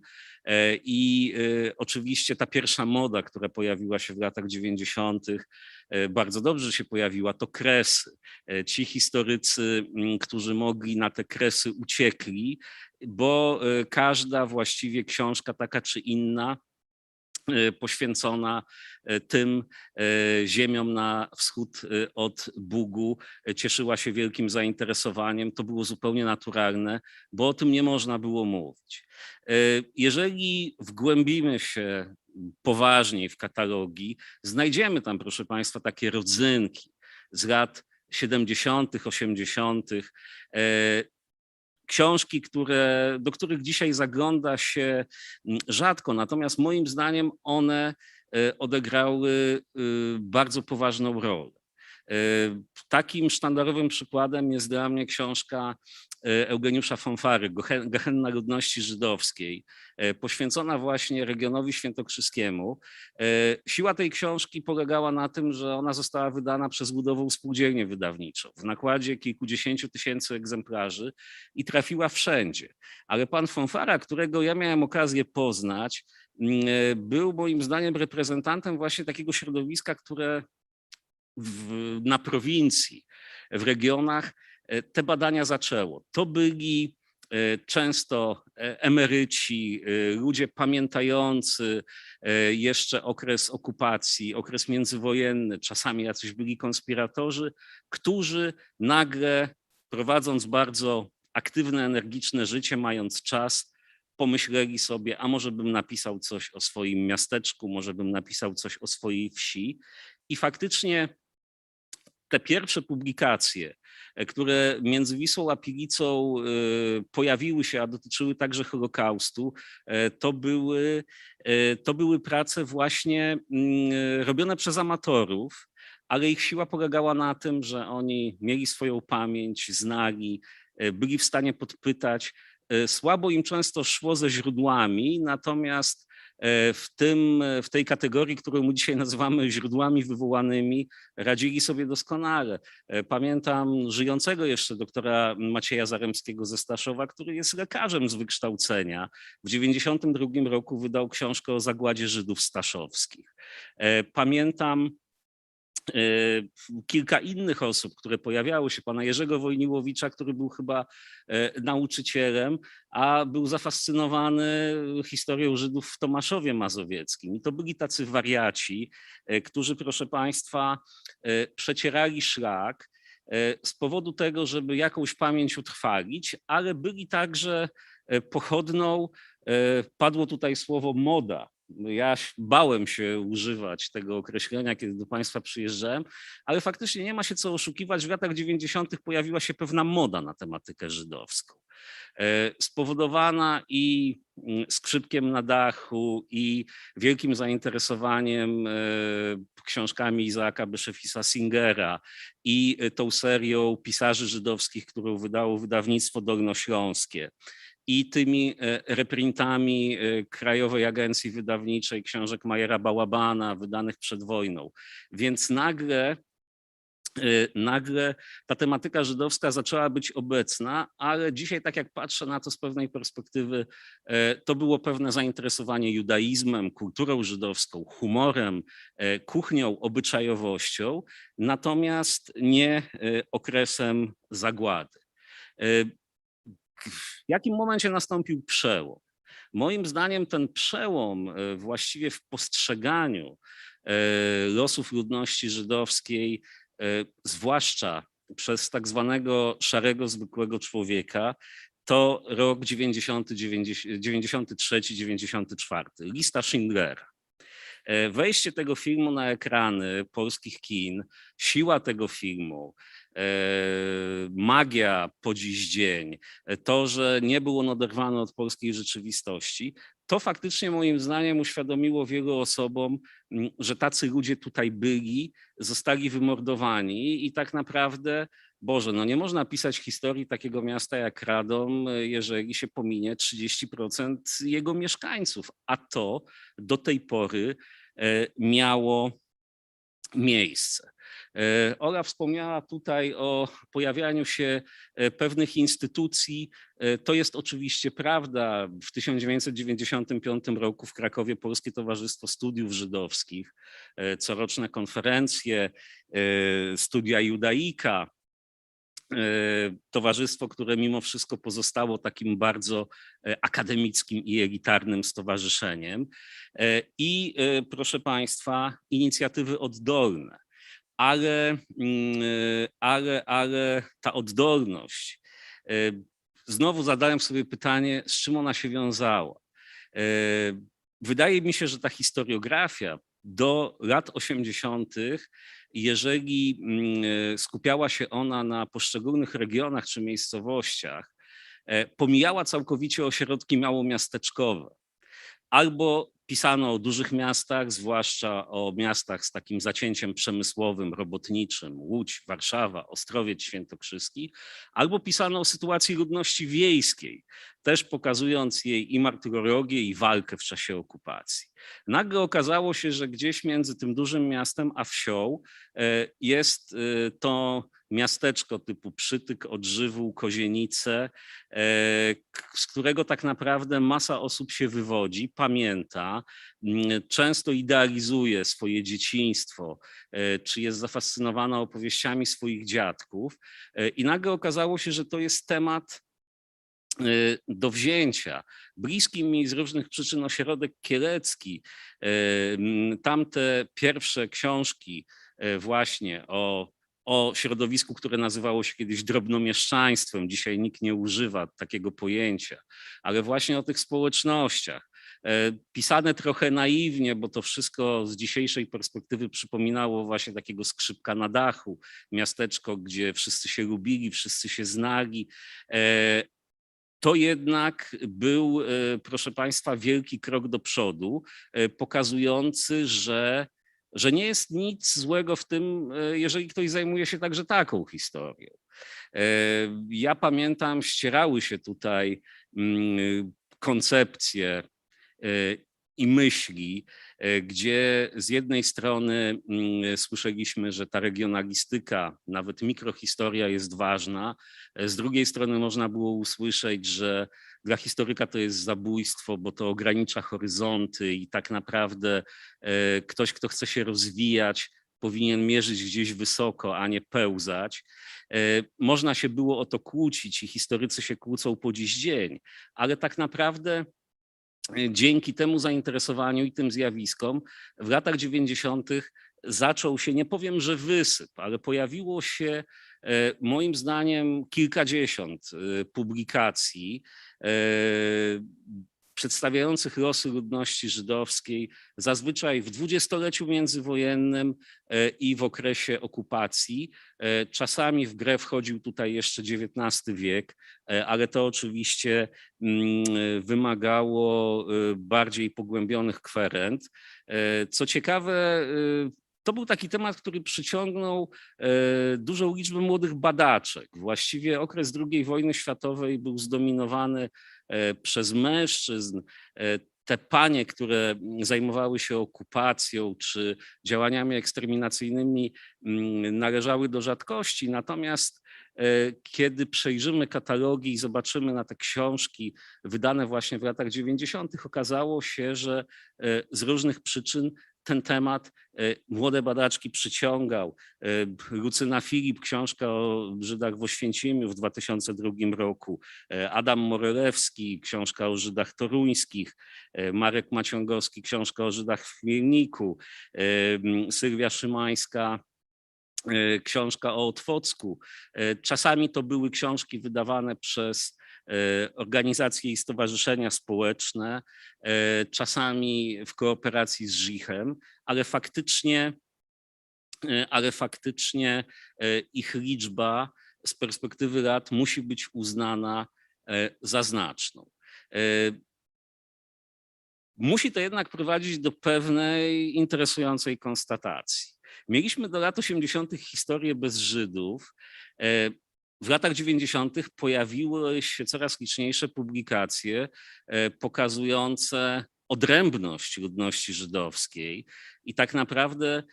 I oczywiście ta pierwsza moda, która pojawiła się w latach 90., bardzo dobrze się pojawiła, to kresy. Ci historycy, którzy mogli na te kresy uciekli, bo każda właściwie książka taka czy inna poświęcona tym ziemiom na wschód od Bugu cieszyła się wielkim zainteresowaniem. To było zupełnie naturalne, bo o tym nie można było mówić. Jeżeli wgłębimy się poważniej w katalogi, znajdziemy tam, proszę Państwa, takie rodzynki z lat 70., 80., książki, do których dzisiaj zagląda się rzadko, natomiast moim zdaniem one odegrały bardzo poważną rolę. Takim sztandarowym przykładem jest dla mnie książka Eugeniusza Fonfary, Gehenna ludności żydowskiej, poświęcona właśnie regionowi świętokrzyskiemu. Siła tej książki polegała na tym, że ona została wydana przez Ludową Spółdzielnię Wydawniczą w nakładzie kilkudziesięciu tysięcy egzemplarzy i trafiła wszędzie. Ale pan Fonfara, którego ja miałem okazję poznać, był moim zdaniem reprezentantem właśnie takiego środowiska, które na prowincji, w regionach te badania zaczęło. To byli często emeryci, ludzie pamiętający jeszcze okres okupacji, okres międzywojenny, czasami jacyś byli konspiratorzy, którzy nagle, prowadząc bardzo aktywne, energiczne życie, mając czas, pomyśleli sobie, a może bym napisał coś o swoim miasteczku, może bym napisał coś o swojej wsi. I faktycznie te pierwsze publikacje, które między Wisłą a Pilicą pojawiły się, a dotyczyły także Holokaustu, to były prace właśnie robione przez amatorów, ale ich siła polegała na tym, że oni mieli swoją pamięć, znali, byli w stanie podpytać. Słabo im często szło ze źródłami, natomiast w tej kategorii, którą my dzisiaj nazywamy źródłami wywołanymi, radzili sobie doskonale. Pamiętam żyjącego jeszcze doktora Macieja Zaremskiego ze Staszowa, który jest lekarzem z wykształcenia. W 1992 roku wydał książkę o zagładzie Żydów staszowskich. Pamiętam kilka innych osób, które pojawiały się, pana Jerzego Wojniłowicza, który był chyba nauczycielem, a był zafascynowany historią Żydów w Tomaszowie Mazowieckim. I to byli tacy wariaci, którzy, proszę Państwa, przecierali szlak z powodu tego, żeby jakąś pamięć utrwalić, ale byli także pochodną, padło tutaj słowo moda. Ja bałem się używać tego określenia, kiedy do Państwa przyjeżdżałem, ale faktycznie nie ma się co oszukiwać. W latach 90. pojawiła się pewna moda na tematykę żydowską. Spowodowana i skrzypkiem na dachu, i wielkim zainteresowaniem książkami Izaaka Beszefisa Singera i tą serią pisarzy żydowskich, którą wydało wydawnictwo Dolnośląskie, i tymi reprintami Krajowej Agencji Wydawniczej książek Majera Bałabana wydanych przed wojną. Więc nagle ta tematyka żydowska zaczęła być obecna, ale dzisiaj, tak jak patrzę na to z pewnej perspektywy, to było pewne zainteresowanie judaizmem, kulturą żydowską, humorem, kuchnią, obyczajowością, natomiast nie okresem zagłady. W jakim momencie nastąpił przełom? Moim zdaniem ten przełom właściwie w postrzeganiu losów ludności żydowskiej, zwłaszcza przez tak zwanego szarego, zwykłego człowieka, to rok 93-94, lista Schindlera. Wejście tego filmu na ekrany polskich kin, siła tego filmu, magia po dziś dzień, to, że nie był on oderwany od polskiej rzeczywistości, to faktycznie moim zdaniem uświadomiło wielu osobom, że tacy ludzie tutaj byli, zostali wymordowani i tak naprawdę, Boże, no nie można pisać historii takiego miasta jak Radom, jeżeli się pominie 30% jego mieszkańców, a to do tej pory miało miejsce. Ola wspomniała tutaj o pojawianiu się pewnych instytucji. To jest oczywiście prawda. W 1995 roku w Krakowie Polskie Towarzystwo Studiów Żydowskich, coroczne konferencje, studia Judaika, towarzystwo, które mimo wszystko pozostało takim bardzo akademickim i elitarnym stowarzyszeniem. I proszę Państwa, inicjatywy oddolne. Ale ta oddolność, znowu zadałem sobie pytanie, z czym ona się wiązała. Wydaje mi się, że ta historiografia do lat 80., jeżeli skupiała się ona na poszczególnych regionach czy miejscowościach, pomijała całkowicie ośrodki małomiasteczkowe. Albo pisano o dużych miastach, zwłaszcza o miastach z takim zacięciem przemysłowym, robotniczym, Łódź, Warszawa, Ostrowiec Świętokrzyski, albo pisano o sytuacji ludności wiejskiej, też pokazując jej i martyrologię, i walkę w czasie okupacji. Nagle okazało się, że gdzieś między tym dużym miastem a wsią jest to miasteczko typu Przytyk, Odżywół, Kozienice, z którego tak naprawdę masa osób się wywodzi, pamięta, często idealizuje swoje dzieciństwo, czy jest zafascynowana opowieściami swoich dziadków. I nagle okazało się, że to jest temat do wzięcia. Bliski mi z różnych przyczyn ośrodek kielecki, tamte pierwsze książki właśnie o środowisku, które nazywało się kiedyś drobnomieszczaństwem, dzisiaj nikt nie używa takiego pojęcia, ale właśnie o tych społecznościach. Pisane trochę naiwnie, bo to wszystko z dzisiejszej perspektywy przypominało właśnie takiego Skrzypka na dachu, miasteczko, gdzie wszyscy się lubili, wszyscy się znali. To jednak był, proszę Państwa, wielki krok do przodu, pokazujący, że nie jest nic złego w tym, jeżeli ktoś zajmuje się także taką historią. Ja pamiętam, ścierały się tutaj koncepcje i myśli, gdzie z jednej strony słyszeliśmy, że ta regionalistyka, nawet mikrohistoria jest ważna, z drugiej strony można było usłyszeć, że dla historyka to jest zabójstwo, bo to ogranicza horyzonty i tak naprawdę ktoś, kto chce się rozwijać, powinien mierzyć gdzieś wysoko, a nie pełzać. Można się było o to kłócić i historycy się kłócą po dziś dzień, ale tak naprawdę dzięki temu zainteresowaniu i tym zjawiskom w latach 90. zaczął się, nie powiem, że wysyp, ale pojawiło się moim zdaniem kilkadziesiąt publikacji przedstawiających losy ludności żydowskiej, zazwyczaj w dwudziestoleciu międzywojennym i w okresie okupacji. Czasami w grę wchodził tutaj jeszcze XIX wiek, ale to oczywiście wymagało bardziej pogłębionych kwerend. Co ciekawe, to był taki temat, który przyciągnął dużą liczbę młodych badaczek. Właściwie okres II wojny światowej był zdominowany przez mężczyzn. Te panie, które zajmowały się okupacją czy działaniami eksterminacyjnymi, należały do rzadkości. Natomiast kiedy przejrzymy katalogi i zobaczymy na te książki wydane właśnie w latach 90., okazało się, że z różnych przyczyn ten temat młode badaczki przyciągał. Lucyna Filip, książka o Żydach w Oświęcimiu w 2002 roku, Adam Morelewski, książka o Żydach toruńskich, Marek Maciągowski, książka o Żydach w Chmielniku, Sylwia Szymańska, książka o Otwocku. Czasami to były książki wydawane przez organizacje i stowarzyszenia społeczne, czasami w kooperacji z Żichem, ale faktycznie ich liczba z perspektywy lat musi być uznana za znaczną. Musi to jednak prowadzić do pewnej interesującej konstatacji. Mieliśmy do lat 80. historię bez Żydów. W latach 90. pojawiły się coraz liczniejsze publikacje pokazujące odrębność ludności żydowskiej i tak naprawdę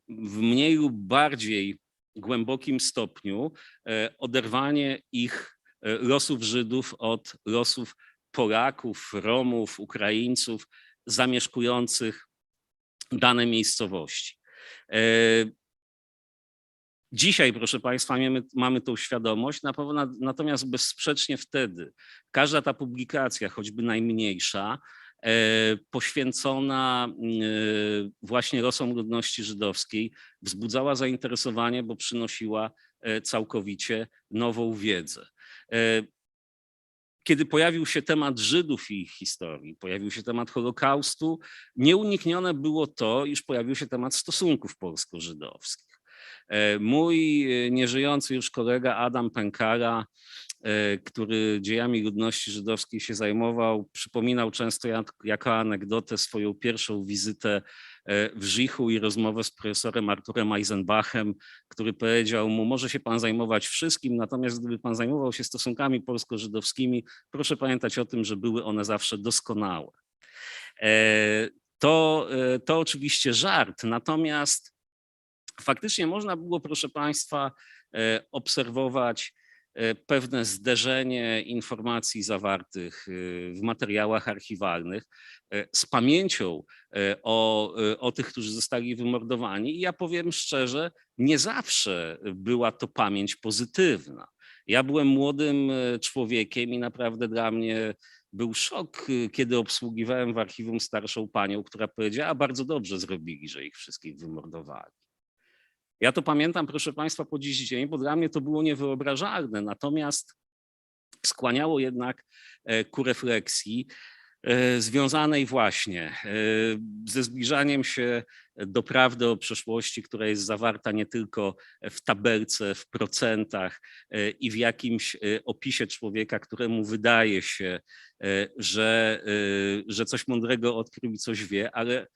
w mniej lub bardziej głębokim stopniu oderwanie ich losów Żydów od losów Polaków, Romów, Ukraińców zamieszkujących dane miejscowości. Dzisiaj, proszę Państwa, mamy tą świadomość, natomiast bezsprzecznie wtedy każda ta publikacja, choćby najmniejsza, poświęcona właśnie losom ludności żydowskiej, wzbudzała zainteresowanie, bo przynosiła całkowicie nową wiedzę. Kiedy pojawił się temat Żydów i ich historii, pojawił się temat Holokaustu, nieuniknione było to, iż pojawił się temat stosunków polsko-żydowskich. Mój nieżyjący już kolega Adam Pękara, który dziejami ludności żydowskiej się zajmował, przypominał często jako anegdotę swoją pierwszą wizytę w Żichu i rozmowę z profesorem Arturem Eisenbachem, który powiedział mu: może się pan zajmować wszystkim, natomiast gdyby pan zajmował się stosunkami polsko-żydowskimi, proszę pamiętać o tym, że były one zawsze doskonałe. To oczywiście żart, natomiast faktycznie można było, proszę Państwa, obserwować pewne zderzenie informacji zawartych w materiałach archiwalnych z pamięcią o tych, którzy zostali wymordowani. I ja powiem szczerze, nie zawsze była to pamięć pozytywna. Ja byłem młodym człowiekiem i naprawdę dla mnie był szok, kiedy obsługiwałem w archiwum starszą panią, która powiedziała: bardzo dobrze zrobili, że ich wszystkich wymordowali. Ja to pamiętam, proszę Państwa, po dziś dzień, bo dla mnie to było niewyobrażalne, natomiast skłaniało jednak ku refleksji związanej właśnie ze zbliżaniem się do prawdy o przeszłości, która jest zawarta nie tylko w tabelce, w procentach i w jakimś opisie człowieka, któremu wydaje się, że coś mądrego odkrył i coś wie, ale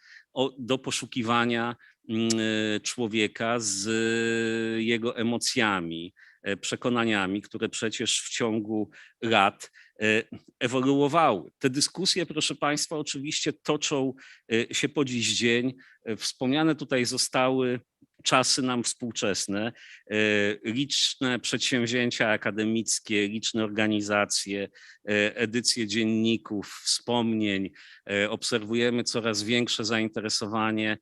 do poszukiwania człowieka z jego emocjami, przekonaniami, które przecież w ciągu lat ewoluowały. Te dyskusje, proszę Państwa, oczywiście toczą się po dziś dzień. Wspomniane tutaj zostały czasy nam współczesne, liczne przedsięwzięcia akademickie, liczne organizacje, edycje dzienników, wspomnień. Obserwujemy coraz większe zainteresowanie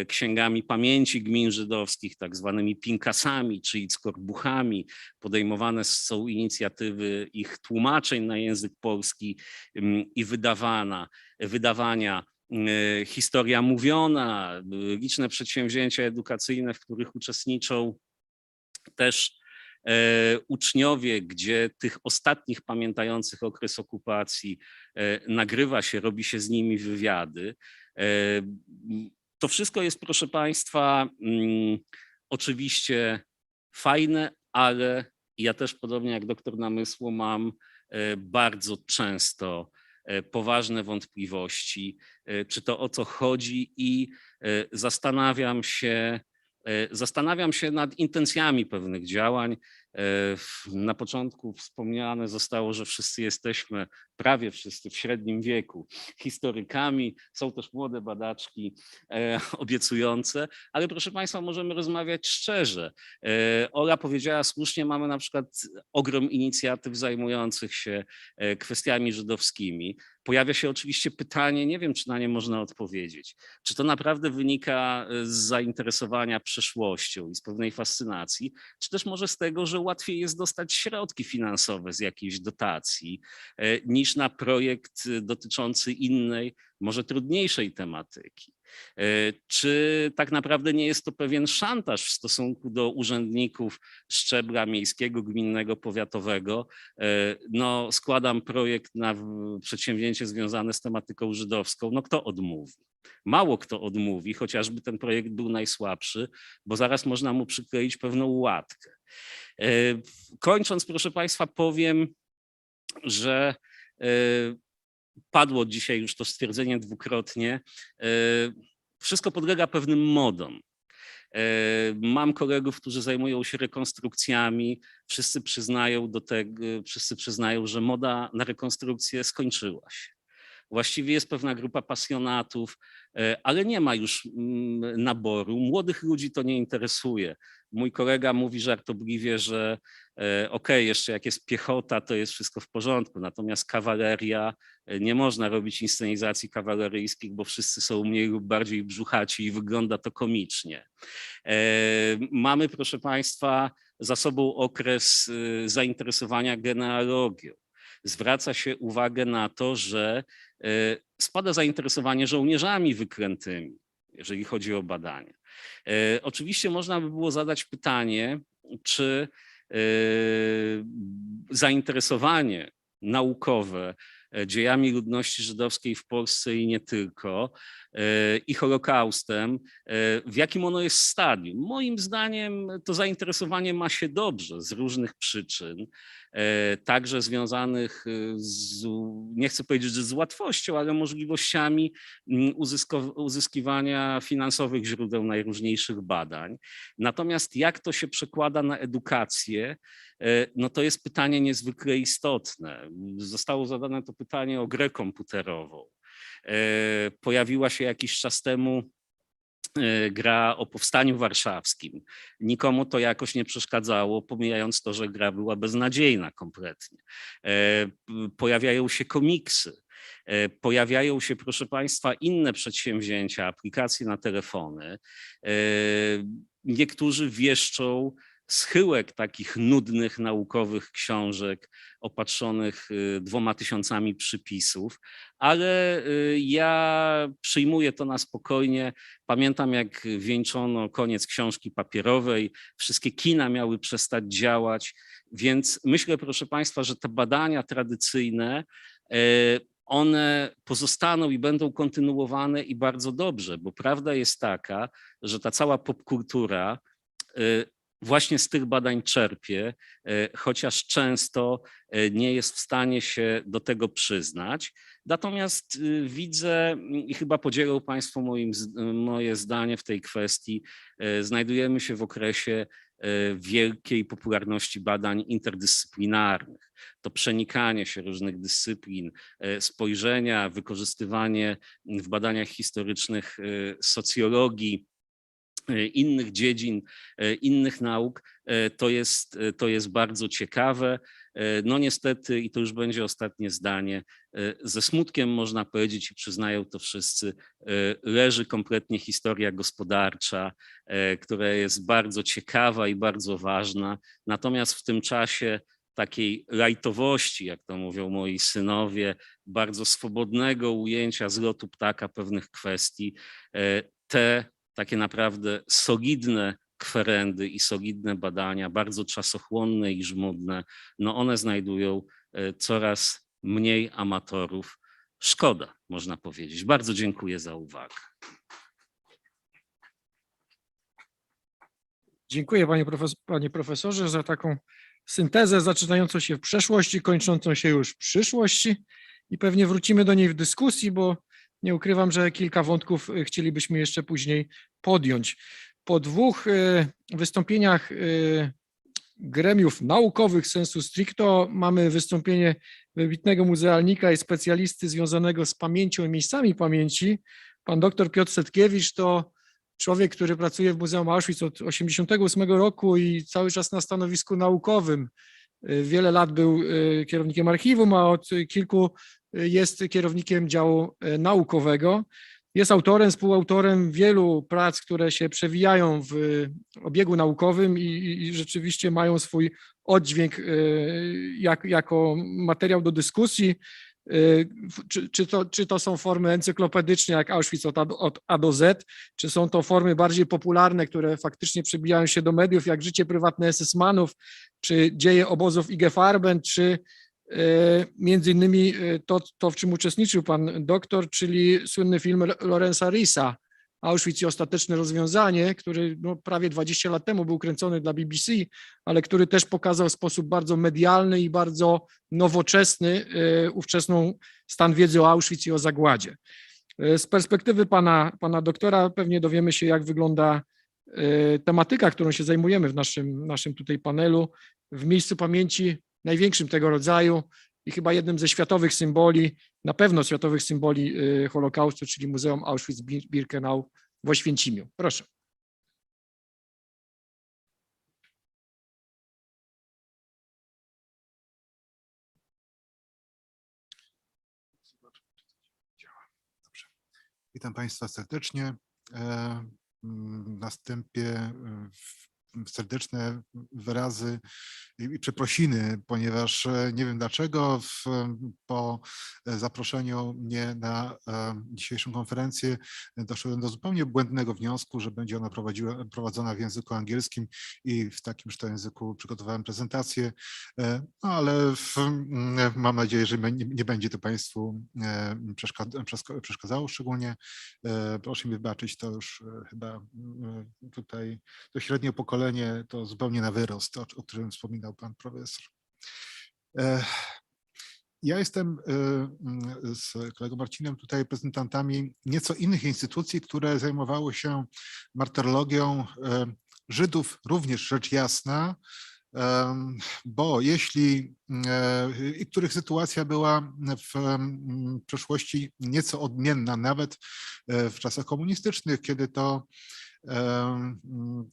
księgami pamięci gmin żydowskich, tak zwanymi pinkasami, czyli skorbuchami. Podejmowane są inicjatywy ich tłumaczeń na język polski i wydawania. Historia mówiona, liczne przedsięwzięcia edukacyjne, w których uczestniczą też uczniowie, gdzie tych ostatnich pamiętających okres okupacji nagrywa się, robi się z nimi wywiady. To wszystko jest, proszę Państwa, oczywiście fajne, ale ja też, podobnie jak doktor Namysło, mam bardzo często poważne wątpliwości, czy to o co chodzi, i zastanawiam się nad intencjami pewnych działań. Na początku wspomniane zostało, że wszyscy jesteśmy, prawie wszyscy, w średnim wieku historykami. Są też młode badaczki obiecujące, ale proszę Państwa, możemy rozmawiać szczerze. Ola powiedziała słusznie, mamy na przykład ogrom inicjatyw zajmujących się kwestiami żydowskimi. Pojawia się oczywiście pytanie, nie wiem, czy na nie można odpowiedzieć, czy to naprawdę wynika z zainteresowania przeszłością i z pewnej fascynacji, czy też może z tego, że łatwiej jest dostać środki finansowe z jakiejś dotacji niż na projekt dotyczący innej, może trudniejszej tematyki. Czy tak naprawdę nie jest to pewien szantaż w stosunku do urzędników szczebla miejskiego, gminnego, powiatowego? No, składam projekt na przedsięwzięcie związane z tematyką żydowską. No, kto odmówi? Mało kto odmówi, chociażby ten projekt był najsłabszy, bo zaraz można mu przykleić pewną łatkę. Kończąc, proszę Państwa, powiem, że padło dzisiaj już to stwierdzenie dwukrotnie, wszystko podlega pewnym modom. Mam kolegów, którzy zajmują się rekonstrukcjami, wszyscy przyznają, że moda na rekonstrukcję skończyła się. Właściwie jest pewna grupa pasjonatów, ale nie ma już naboru. Młodych ludzi to nie interesuje. Mój kolega mówi żartobliwie, że okej, jeszcze jak jest piechota, to jest wszystko w porządku, natomiast kawaleria, nie można robić inscenizacji kawaleryjskich, bo wszyscy są mniej lub bardziej brzuchaci i wygląda to komicznie. Mamy, proszę Państwa, za sobą okres zainteresowania genealogią. Zwraca się uwagę na to, że spada zainteresowanie żołnierzami wyklętymi, jeżeli chodzi o badania. Oczywiście można by było zadać pytanie, czy zainteresowanie naukowe dziejami ludności żydowskiej w Polsce i nie tylko, i Holokaustem, w jakim ono jest stadium. Moim zdaniem to zainteresowanie ma się dobrze z różnych przyczyn, także związanych z, nie chcę powiedzieć, że z łatwością, ale możliwościami uzyskiwania finansowych źródeł najróżniejszych badań. Natomiast jak to się przekłada na edukację, no to jest pytanie niezwykle istotne. Zostało zadane to pytanie o grę komputerową. Pojawiła się jakiś czas temu gra o Powstaniu Warszawskim. Nikomu to jakoś nie przeszkadzało, pomijając to, że gra była beznadziejna kompletnie. Pojawiają się komiksy, pojawiają się, proszę Państwa, inne przedsięwzięcia, aplikacje na telefony. Niektórzy wieszczą schyłek takich nudnych, naukowych książek opatrzonych 2000 przypisów, ale ja przyjmuję to na spokojnie. Pamiętam, jak wieńczono koniec książki papierowej, wszystkie kina miały przestać działać, więc myślę, proszę Państwa, że te badania tradycyjne, one pozostaną i będą kontynuowane i bardzo dobrze, bo prawda jest taka, że ta cała popkultura właśnie z tych badań czerpie, chociaż często nie jest w stanie się do tego przyznać. Natomiast widzę i chyba podzielą Państwo moje zdanie w tej kwestii, znajdujemy się w okresie wielkiej popularności badań interdyscyplinarnych. To przenikanie się różnych dyscyplin, spojrzenia, wykorzystywanie w badaniach historycznych socjologii, innych dziedzin, innych nauk, to jest bardzo ciekawe. No niestety, i to już będzie ostatnie zdanie, ze smutkiem można powiedzieć i przyznają to wszyscy, leży kompletnie historia gospodarcza, która jest bardzo ciekawa i bardzo ważna. Natomiast w tym czasie takiej lajtowości, jak to mówią moi synowie, bardzo swobodnego ujęcia z lotu ptaka pewnych kwestii, te takie naprawdę solidne kwerendy i solidne badania, bardzo czasochłonne i żmudne, no one znajdują coraz mniej amatorów. Szkoda, można powiedzieć. Bardzo dziękuję za uwagę. Dziękuję panie profesorze za taką syntezę zaczynającą się w przeszłości, kończącą się już w przyszłości i pewnie wrócimy do niej w dyskusji, bo nie ukrywam, że kilka wątków chcielibyśmy jeszcze później podjąć. Po dwóch wystąpieniach gremiów naukowych sensu stricto mamy wystąpienie wybitnego muzealnika i specjalisty związanego z pamięcią i miejscami pamięci. Pan dr Piotr Setkiewicz to człowiek, który pracuje w Muzeum Auschwitz od 1988 roku i cały czas na stanowisku naukowym. Wiele lat był kierownikiem archiwum, a od kilku jest kierownikiem działu naukowego. Jest autorem, współautorem wielu prac, które się przewijają w obiegu naukowym i rzeczywiście mają swój oddźwięk jako materiał do dyskusji. Czy to są formy encyklopedyczne jak Auschwitz od A do Z, czy są to formy bardziej popularne, które faktycznie przebijają się do mediów, jak życie prywatne SS-manów, czy dzieje obozów IG Farben, czy między innymi to, w czym uczestniczył pan doktor, czyli słynny film Lorenza Risa, Auschwitz i ostateczne rozwiązanie, który prawie 20 lat temu był kręcony dla BBC, ale który też pokazał w sposób bardzo medialny i bardzo nowoczesny ówczesną stan wiedzy o Auschwitz i o zagładzie. Z perspektywy pana doktora pewnie dowiemy się, jak wygląda tematyka, którą się zajmujemy w naszym tutaj panelu, w miejscu pamięci największym tego rodzaju i chyba jednym ze światowych symboli, na pewno światowych symboli Holokaustu, czyli Muzeum Auschwitz-Birkenau w Oświęcimiu. Proszę. Witam Państwa serdecznie. Na wstępie serdeczne wyrazy i przeprosiny, ponieważ nie wiem dlaczego po zaproszeniu mnie na dzisiejszą konferencję doszedłem do zupełnie błędnego wniosku, że będzie ona prowadzona w języku angielskim i w takimż to języku przygotowałem prezentację, no ale mam nadzieję, że nie będzie to Państwu przeszkadzało, szczególnie proszę mi wybaczyć, to już chyba tutaj to średnie pokolenie to zupełnie na wyrost, o którym wspominał pan profesor. Ja jestem z kolegą Marcinem tutaj reprezentantami nieco innych instytucji, które zajmowały się martyrologią Żydów, również rzecz jasna, bo jeśli i których sytuacja była w przeszłości nieco odmienna, nawet w czasach komunistycznych, kiedy to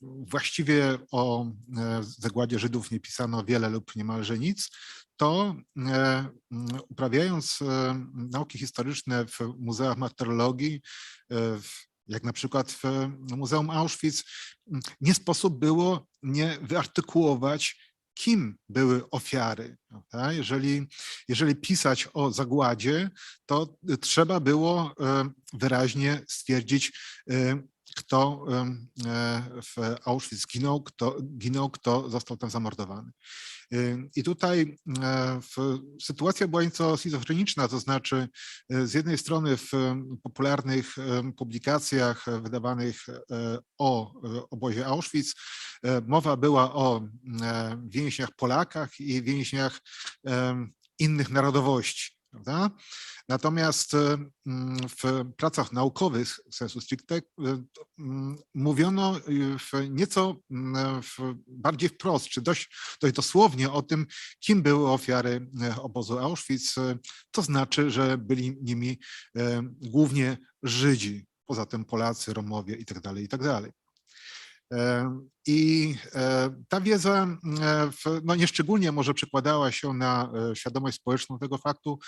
właściwie o zagładzie Żydów nie pisano wiele lub niemalże nic, to uprawiając nauki historyczne w muzeach martyrologii, jak na przykład w Muzeum Auschwitz, nie sposób było nie wyartykułować, kim były ofiary. Prawda? Jeżeli pisać o zagładzie, to trzeba było wyraźnie stwierdzić, kto w Auschwitz ginął, kto został tam zamordowany. I tutaj sytuacja była nieco schizofreniczna, to znaczy z jednej strony w popularnych publikacjach wydawanych o obozie Auschwitz mowa była o więźniach Polakach i więźniach innych narodowości. Prawda? Natomiast w pracach naukowych sensu stricte mówiono nieco bardziej wprost, czy dość dosłownie o tym, kim były ofiary obozu Auschwitz, to znaczy, że byli nimi głównie Żydzi, poza tym Polacy, Romowie itd., itd. I ta wiedza no nieszczególnie może przekładała się na świadomość społeczną tego faktu,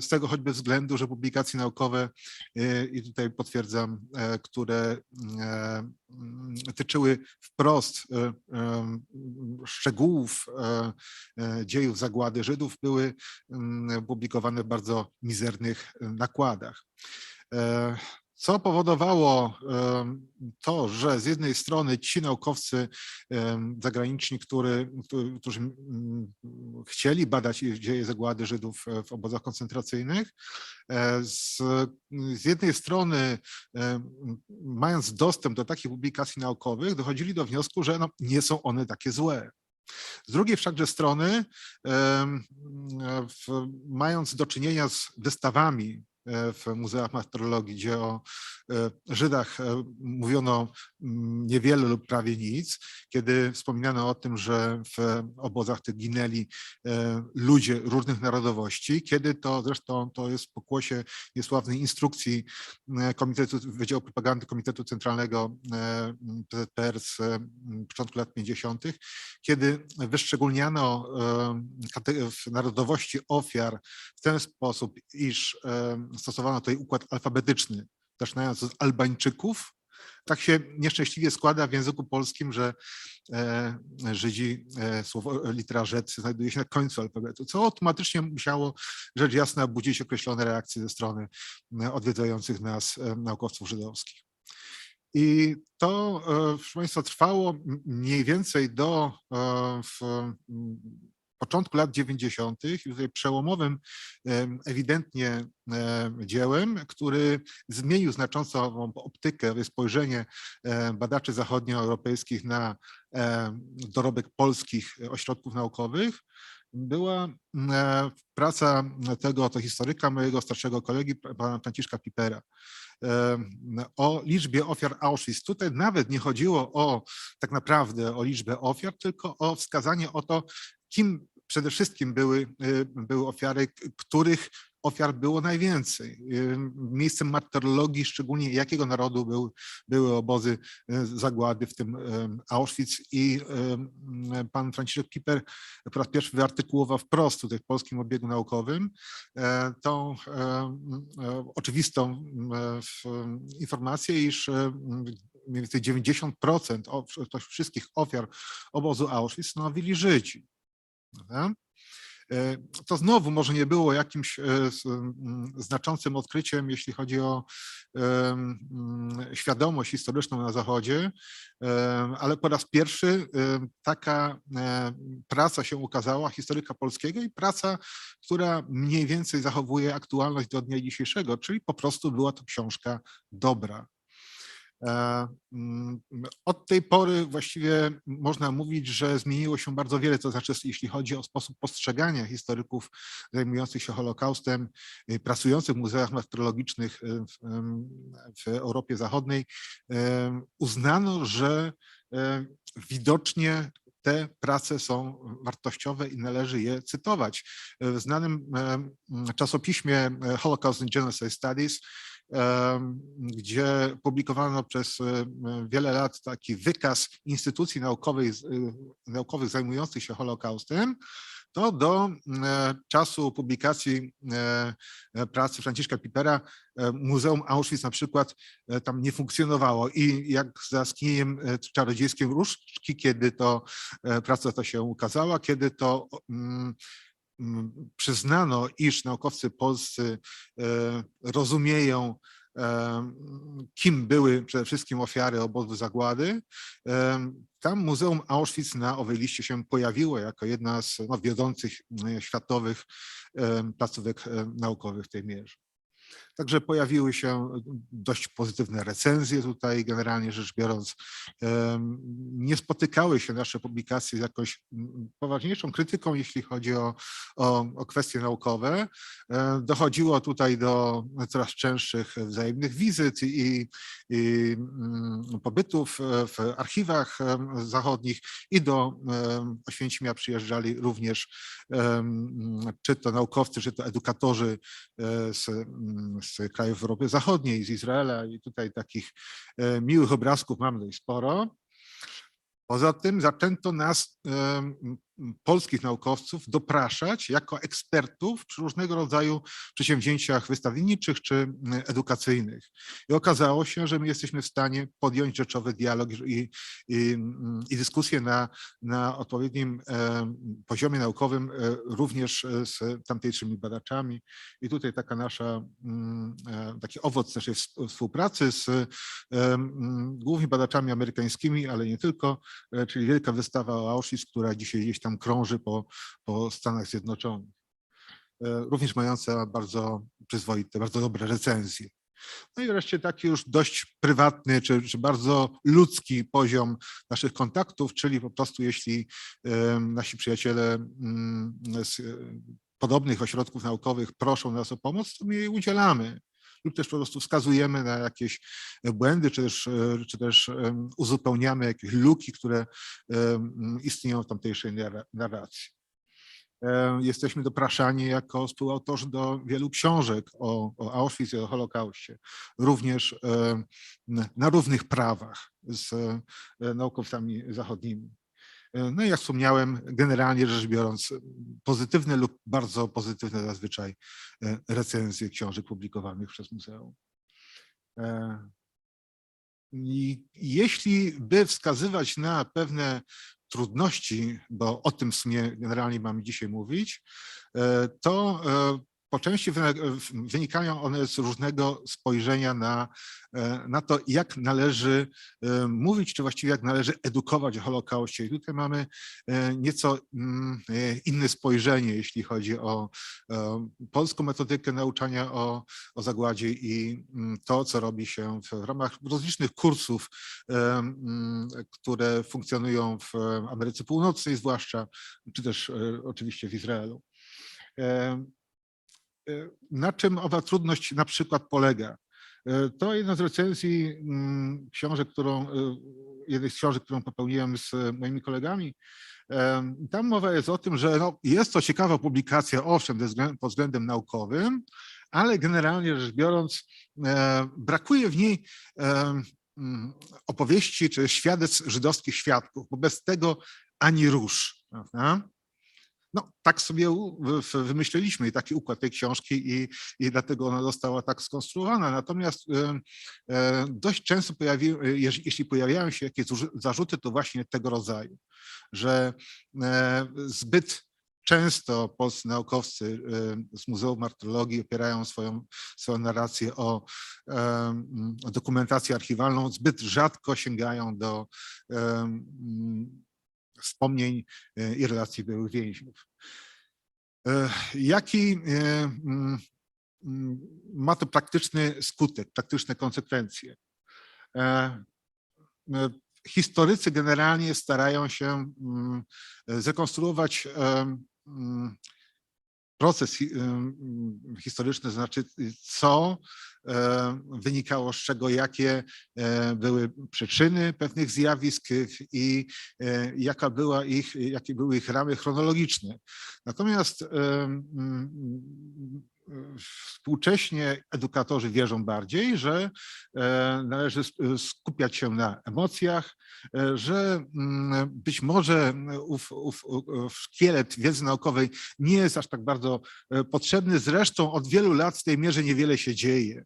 z tego choćby względu, że publikacje naukowe, i tutaj potwierdzam, które tyczyły wprost szczegółów dziejów zagłady Żydów, były publikowane w bardzo mizernych nakładach. Co powodowało to, że z jednej strony ci naukowcy zagraniczni, którzy chcieli badać dzieje zagłady Żydów w obozach koncentracyjnych, z jednej strony mając dostęp do takich publikacji naukowych, dochodzili do wniosku, że no, nie są one takie złe. Z drugiej wszakże strony, mając do czynienia z wystawami w muzeach martyrologii, gdzie o Żydach mówiono niewiele lub prawie nic, kiedy wspominano o tym, że w obozach tych ginęli ludzie różnych narodowości, kiedy to zresztą to jest w pokłosie niesławnej instrukcji Wydziału Propagandy Komitetu Centralnego PZPR z początku lat 50., kiedy wyszczególniano narodowości ofiar w ten sposób, iż stosowano tutaj układ alfabetyczny, zaczynając od Albańczyków. Tak się nieszczęśliwie składa w języku polskim, że Żydzi, słowo litera Z znajduje się na końcu alfabetu, co automatycznie musiało, rzecz jasna, budzić określone reakcje ze strony odwiedzających nas naukowców żydowskich. I to, proszę Państwa, trwało mniej więcej do początku lat 90. i tutaj przełomowym ewidentnie dziełem, który zmienił znacząco optykę, spojrzenie badaczy zachodnioeuropejskich na dorobek polskich ośrodków naukowych, była praca tego oto historyka, mojego starszego kolegi, pana Franciszka Pipera, o liczbie ofiar Auschwitz. Tutaj nawet nie chodziło tak naprawdę o liczbę ofiar, tylko o wskazanie o to, kim przede wszystkim były ofiary, których ofiar było najwięcej. Miejscem martyrologii, szczególnie jakiego narodu były obozy zagłady, w tym Auschwitz, i pan Franciszek Piper po raz pierwszy wyartykułował wprost tutaj w polskim obiegu naukowym tą oczywistą informację, iż mniej więcej 90% wszystkich ofiar obozu Auschwitz stanowili Żydzi. Prawda? To znowu może nie było jakimś znaczącym odkryciem, jeśli chodzi o świadomość historyczną na Zachodzie, ale po raz pierwszy taka praca się ukazała, historyka polskiego, i praca, która mniej więcej zachowuje aktualność do dnia dzisiejszego, czyli po prostu była to książka dobra. Od tej pory właściwie można mówić, że zmieniło się bardzo wiele, to znaczy jeśli chodzi o sposób postrzegania historyków zajmujących się Holokaustem, pracujących w muzeach martyrologicznych w Europie Zachodniej. Uznano, że widocznie te prace są wartościowe i należy je cytować. W znanym czasopiśmie Holocaust and Genocide Studies, gdzie publikowano przez wiele lat taki wykaz instytucji naukowych zajmujących się Holokaustem, to do czasu publikacji pracy Franciszka Pipera Muzeum Auschwitz na przykład tam nie funkcjonowało, i jak za skinieniem czarodziejskim różdżki, kiedy to praca ta się ukazała, kiedy to przyznano, iż naukowcy polscy rozumieją, kim były przede wszystkim ofiary obozu zagłady, tam Muzeum Auschwitz na owej liście się pojawiło jako jedna z wiodących światowych placówek naukowych w tej mierze. Także pojawiły się dość pozytywne recenzje tutaj, generalnie rzecz biorąc. Nie spotykały się nasze publikacje z jakąś poważniejszą krytyką, jeśli chodzi o kwestie naukowe. Dochodziło tutaj do coraz częstszych wzajemnych wizyt i pobytów w archiwach zachodnich, i do Oświęcimia przyjeżdżali również czy to naukowcy, czy to edukatorzy z krajów Europy Zachodniej, z Izraela, i tutaj takich miłych obrazków mamy dość sporo. Poza tym zaczęto nas, polskich naukowców, dopraszać jako ekspertów przy różnego rodzaju przedsięwzięciach wystawniczych czy edukacyjnych. I okazało się, że my jesteśmy w stanie podjąć rzeczowy dialog i dyskusję na odpowiednim poziomie naukowym również z tamtejszymi badaczami. I tutaj taka nasza, taki owoc naszej współpracy z głównie badaczami amerykańskimi, ale nie tylko, czyli wielka wystawa o Auschwitz, która dzisiaj gdzieś tam krąży po Stanach Zjednoczonych. Również mająca bardzo przyzwoite, bardzo dobre recenzje. No i wreszcie taki już dość prywatny, czy bardzo ludzki poziom naszych kontaktów, czyli po prostu jeśli nasi przyjaciele z podobnych ośrodków naukowych proszą nas o pomoc, to my jej udzielamy. Lub też po prostu wskazujemy na jakieś błędy, czy też uzupełniamy jakieś luki, które istnieją w tamtejszej narracji. Jesteśmy dopraszani jako współautorzy do wielu książek o Auschwitz i o Holokauście, również na równych prawach z naukowcami zachodnimi. No i jak wspomniałem, generalnie rzecz biorąc, pozytywne lub bardzo pozytywne zazwyczaj recenzje książek publikowanych przez muzeum. I jeśli by wskazywać na pewne trudności, bo o tym w sumie generalnie mamy dzisiaj mówić, to po części wynikają one z różnego spojrzenia na to, jak należy mówić, czy właściwie jak należy edukować o Holokauście. I tutaj mamy nieco inne spojrzenie, jeśli chodzi o polską metodykę nauczania o zagładzie i to, co robi się w ramach rozlicznych kursów, które funkcjonują w Ameryce Północnej zwłaszcza, czy też oczywiście w Izraelu. Na czym owa trudność na przykład polega? To jedna z recenzji książek, jednej z książek, którą popełniłem z moimi kolegami. Tam mowa jest o tym, że no, jest to ciekawa publikacja, owszem, pod względem naukowym, ale generalnie rzecz biorąc brakuje w niej opowieści czy świadectw żydowskich świadków, bo bez tego ani rusz. Prawda? No, tak sobie wymyśliliśmy i taki układ tej książki i dlatego ona została tak skonstruowana. Natomiast dość często jeśli pojawiają się jakieś zarzuty, to właśnie tego rodzaju, że zbyt często polscy naukowcy z Muzeum Martyrologii opierają swoją narrację o dokumentację archiwalną, zbyt rzadko sięgają do wspomnień i relacji byłych więźniów. Jaki ma to praktyczny skutek, praktyczne konsekwencje? Historycy generalnie starają się zrekonstruować proces historyczny, znaczy co wynikało z czego, jakie były przyczyny pewnych zjawisk i jakie były ich ramy chronologiczne. Natomiast współcześnie edukatorzy wierzą bardziej, że należy skupiać się na emocjach, że być może szkielet wiedzy naukowej nie jest aż tak bardzo potrzebny. Zresztą od wielu lat w tej mierze niewiele się dzieje.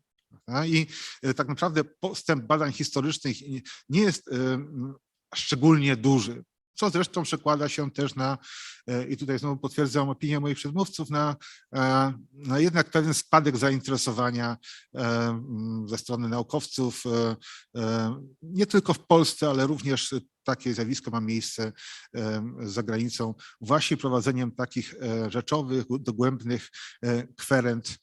I tak naprawdę postęp badań historycznych nie jest szczególnie duży, co zresztą przekłada się też na, i tutaj znowu potwierdzam opinię moich przedmówców, na jednak pewien spadek zainteresowania ze strony naukowców, nie tylko w Polsce, ale również takie zjawisko ma miejsce za granicą, właśnie prowadzeniem takich rzeczowych, dogłębnych kwerent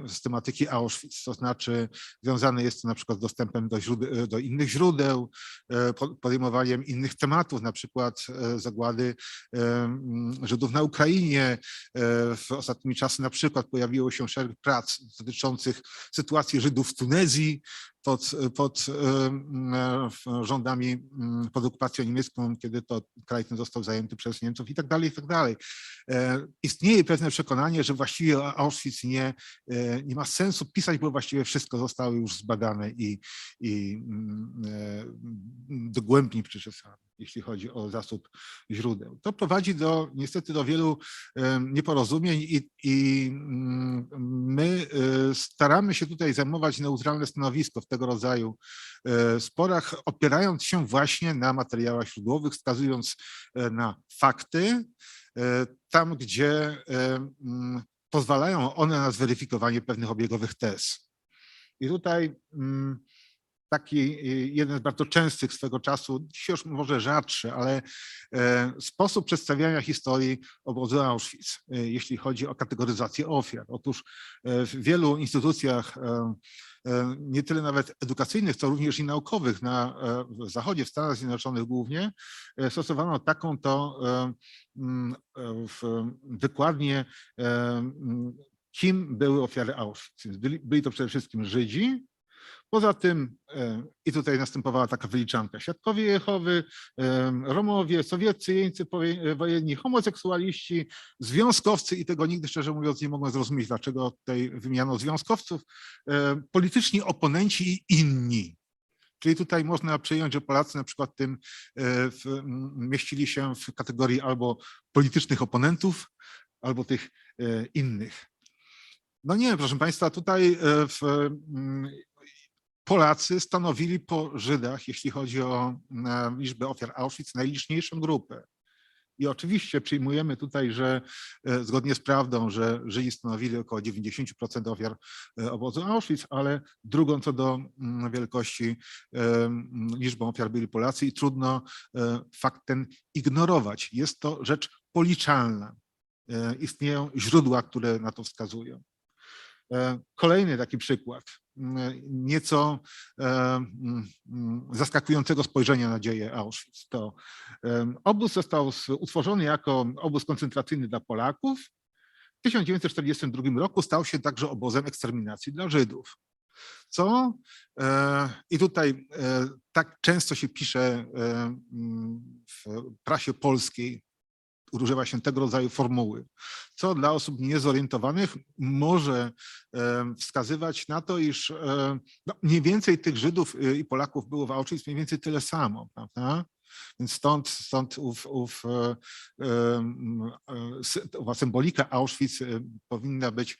z tematyki Auschwitz, to znaczy związane jest to na przykład z dostępem do innych źródeł, podejmowaniem innych tematów, na przykład zagłady Żydów na Ukrainie. W ostatnimi czasy na przykład pojawiło się szereg prac dotyczących sytuacji Żydów w Tunezji pod rządami, pod okupacją niemiecką, kiedy to kraj ten został zajęty przez Niemców i tak dalej, i tak dalej. Istnieje pewne przekonanie, że właściwie o Auschwitz nie ma sensu pisać, bo właściwie wszystko zostało już zbadane i dogłębnie przeczesane, jeśli chodzi o zasób źródeł. To prowadzi niestety do wielu nieporozumień i my staramy się tutaj zajmować neutralne stanowisko w tego rodzaju sporach, opierając się właśnie na materiałach źródłowych, wskazując na fakty, tam gdzie pozwalają one na zweryfikowanie pewnych obiegowych tez. I tutaj taki jeden z bardzo częstych swego czasu, dzisiaj już może rzadszy, ale sposób przedstawiania historii obozu Auschwitz, jeśli chodzi o kategoryzację ofiar. Otóż w wielu instytucjach, nie tyle nawet edukacyjnych, co również i naukowych na Zachodzie, w Stanach Zjednoczonych głównie, stosowano taką to wykładnię, kim były ofiary Auschwitz. Byli to przede wszystkim Żydzi. Poza tym, i tutaj następowała taka wyliczanka, świadkowie Jehowy, Romowie, sowieccy jeńcy wojenni, homoseksualiści, związkowcy, i tego nigdy szczerze mówiąc nie mogłem zrozumieć, dlaczego tutaj wymieniano związkowców, polityczni oponenci i inni. Czyli tutaj można przyjąć, że Polacy na przykład tym mieścili się w kategorii albo politycznych oponentów, albo tych innych. No nie, proszę Państwa, tutaj Polacy stanowili po Żydach, jeśli chodzi o liczbę ofiar Auschwitz, najliczniejszą grupę. I oczywiście przyjmujemy tutaj, że zgodnie z prawdą, że Żydzi stanowili około 90% ofiar obozu Auschwitz, ale drugą co do wielkości liczbą ofiar byli Polacy i trudno fakt ten ignorować. Jest to rzecz policzalna. Istnieją źródła, które na to wskazują. Kolejny taki przykład nieco zaskakującego spojrzenia na dzieje Auschwitz. To obóz został utworzony jako obóz koncentracyjny dla Polaków. W 1942 roku stał się także obozem eksterminacji dla Żydów. I tutaj tak często się pisze w prasie polskiej, używa się tego rodzaju formuły, co dla osób niezorientowanych może wskazywać na to, iż no, mniej więcej tych Żydów i Polaków było w Auschwitz mniej więcej tyle samo, prawda? Więc stąd owa symbolika Auschwitz powinna być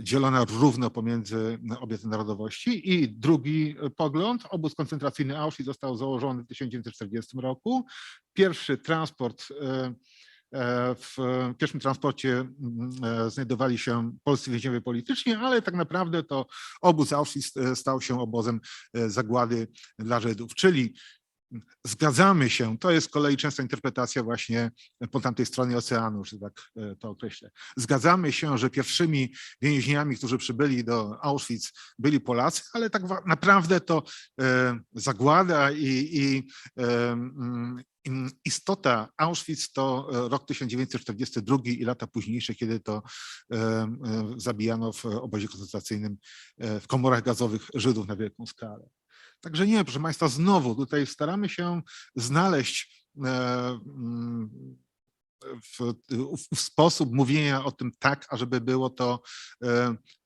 dzielona równo pomiędzy obie te narodowości. I drugi pogląd, obóz koncentracyjny Auschwitz został założony w 1940 roku. Pierwszy transport, w pierwszym transporcie znajdowali się polscy więźniowie polityczni, ale tak naprawdę to obóz Auschwitz stał się obozem zagłady dla Żydów, czyli zgadzamy się, to jest z kolei częsta interpretacja właśnie po tamtej stronie oceanu, że tak to określę. Zgadzamy się, że pierwszymi więźniami, którzy przybyli do Auschwitz, byli Polacy, ale tak naprawdę to zagłada i istota Auschwitz to rok 1942 i lata późniejsze, kiedy to zabijano w obozie koncentracyjnym w komorach gazowych Żydów na wielką skalę. Także nie, proszę Państwa, znowu tutaj staramy się znaleźć sposób mówienia o tym tak, ażeby było to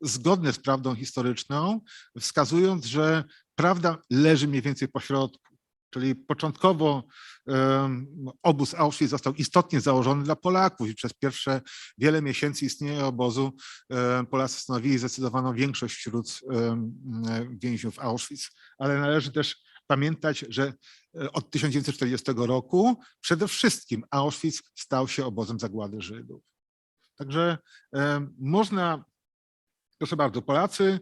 zgodne z prawdą historyczną, wskazując, że prawda leży mniej więcej po środku. Czyli początkowo obóz Auschwitz został istotnie założony dla Polaków i przez pierwsze wiele miesięcy istnienia obozu Polacy stanowili zdecydowaną większość wśród więźniów Auschwitz. Ale należy też pamiętać, że od 1940 roku przede wszystkim Auschwitz stał się obozem zagłady Żydów. Także można. Proszę bardzo, Polacy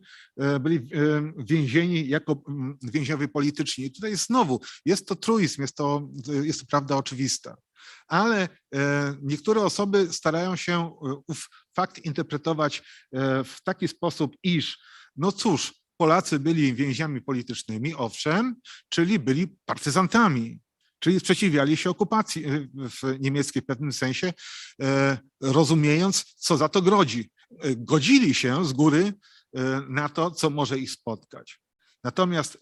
byli więzieni jako więźniowie polityczni. I tutaj znowu jest to truizm, jest to prawda oczywista. Ale niektóre osoby starają się ów fakt interpretować w taki sposób, iż no cóż, Polacy byli więźniami politycznymi, owszem, czyli byli partyzantami, czyli sprzeciwiali się okupacji niemieckiej w pewnym sensie, rozumiejąc, co za to grodzi. Godzili się z góry na to, co może ich spotkać. Natomiast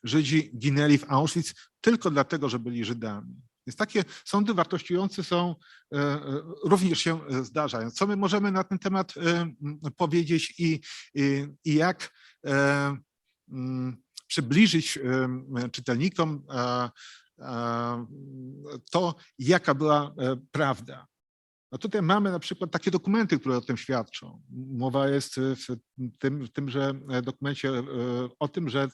Żydzi ginęli w Auschwitz tylko dlatego, że byli Żydami. Więc takie sądy wartościujące również się zdarzają. Co my możemy na ten temat powiedzieć i jak przybliżyć czytelnikom to, jaka była prawda. No tutaj mamy na przykład takie dokumenty, które o tym świadczą. Mowa jest w tymże dokumencie o tym, że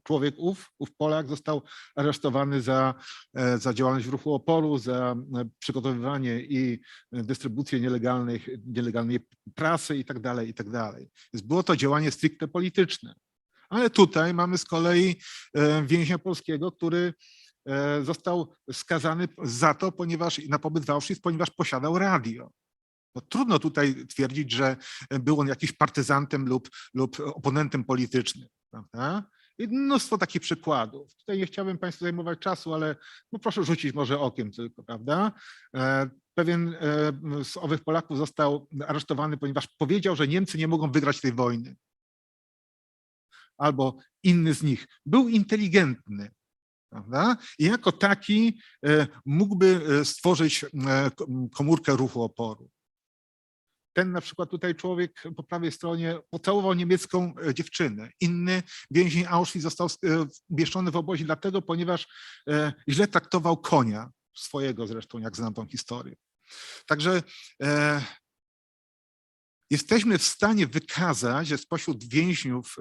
człowiek ów Polak został aresztowany za działalność w ruchu oporu, za przygotowywanie i dystrybucję nielegalnej prasy i tak dalej, i tak dalej. Więc było to działanie stricte polityczne. Ale tutaj mamy z kolei więźnia polskiego, który został skazany za to, na pobyt w Auschwitz, ponieważ posiadał radio. No, trudno tutaj twierdzić, że był on jakiś partyzantem lub oponentem politycznym, prawda? I mnóstwo takich przykładów. Tutaj nie chciałbym Państwu zajmować czasu, ale no proszę rzucić może okiem tylko, prawda? Pewien z owych Polaków został aresztowany, ponieważ powiedział, że Niemcy nie mogą wygrać tej wojny. Albo inny z nich był inteligentny, prawda? I jako taki mógłby stworzyć komórkę ruchu oporu. Ten na przykład tutaj człowiek po prawej stronie pocałował niemiecką dziewczynę. Inny więzień Auschwitz został umieszczony w obozie dlatego, ponieważ źle traktował konia, swojego zresztą, jak znam tą historię. Także jesteśmy w stanie wykazać, że spośród więźniów,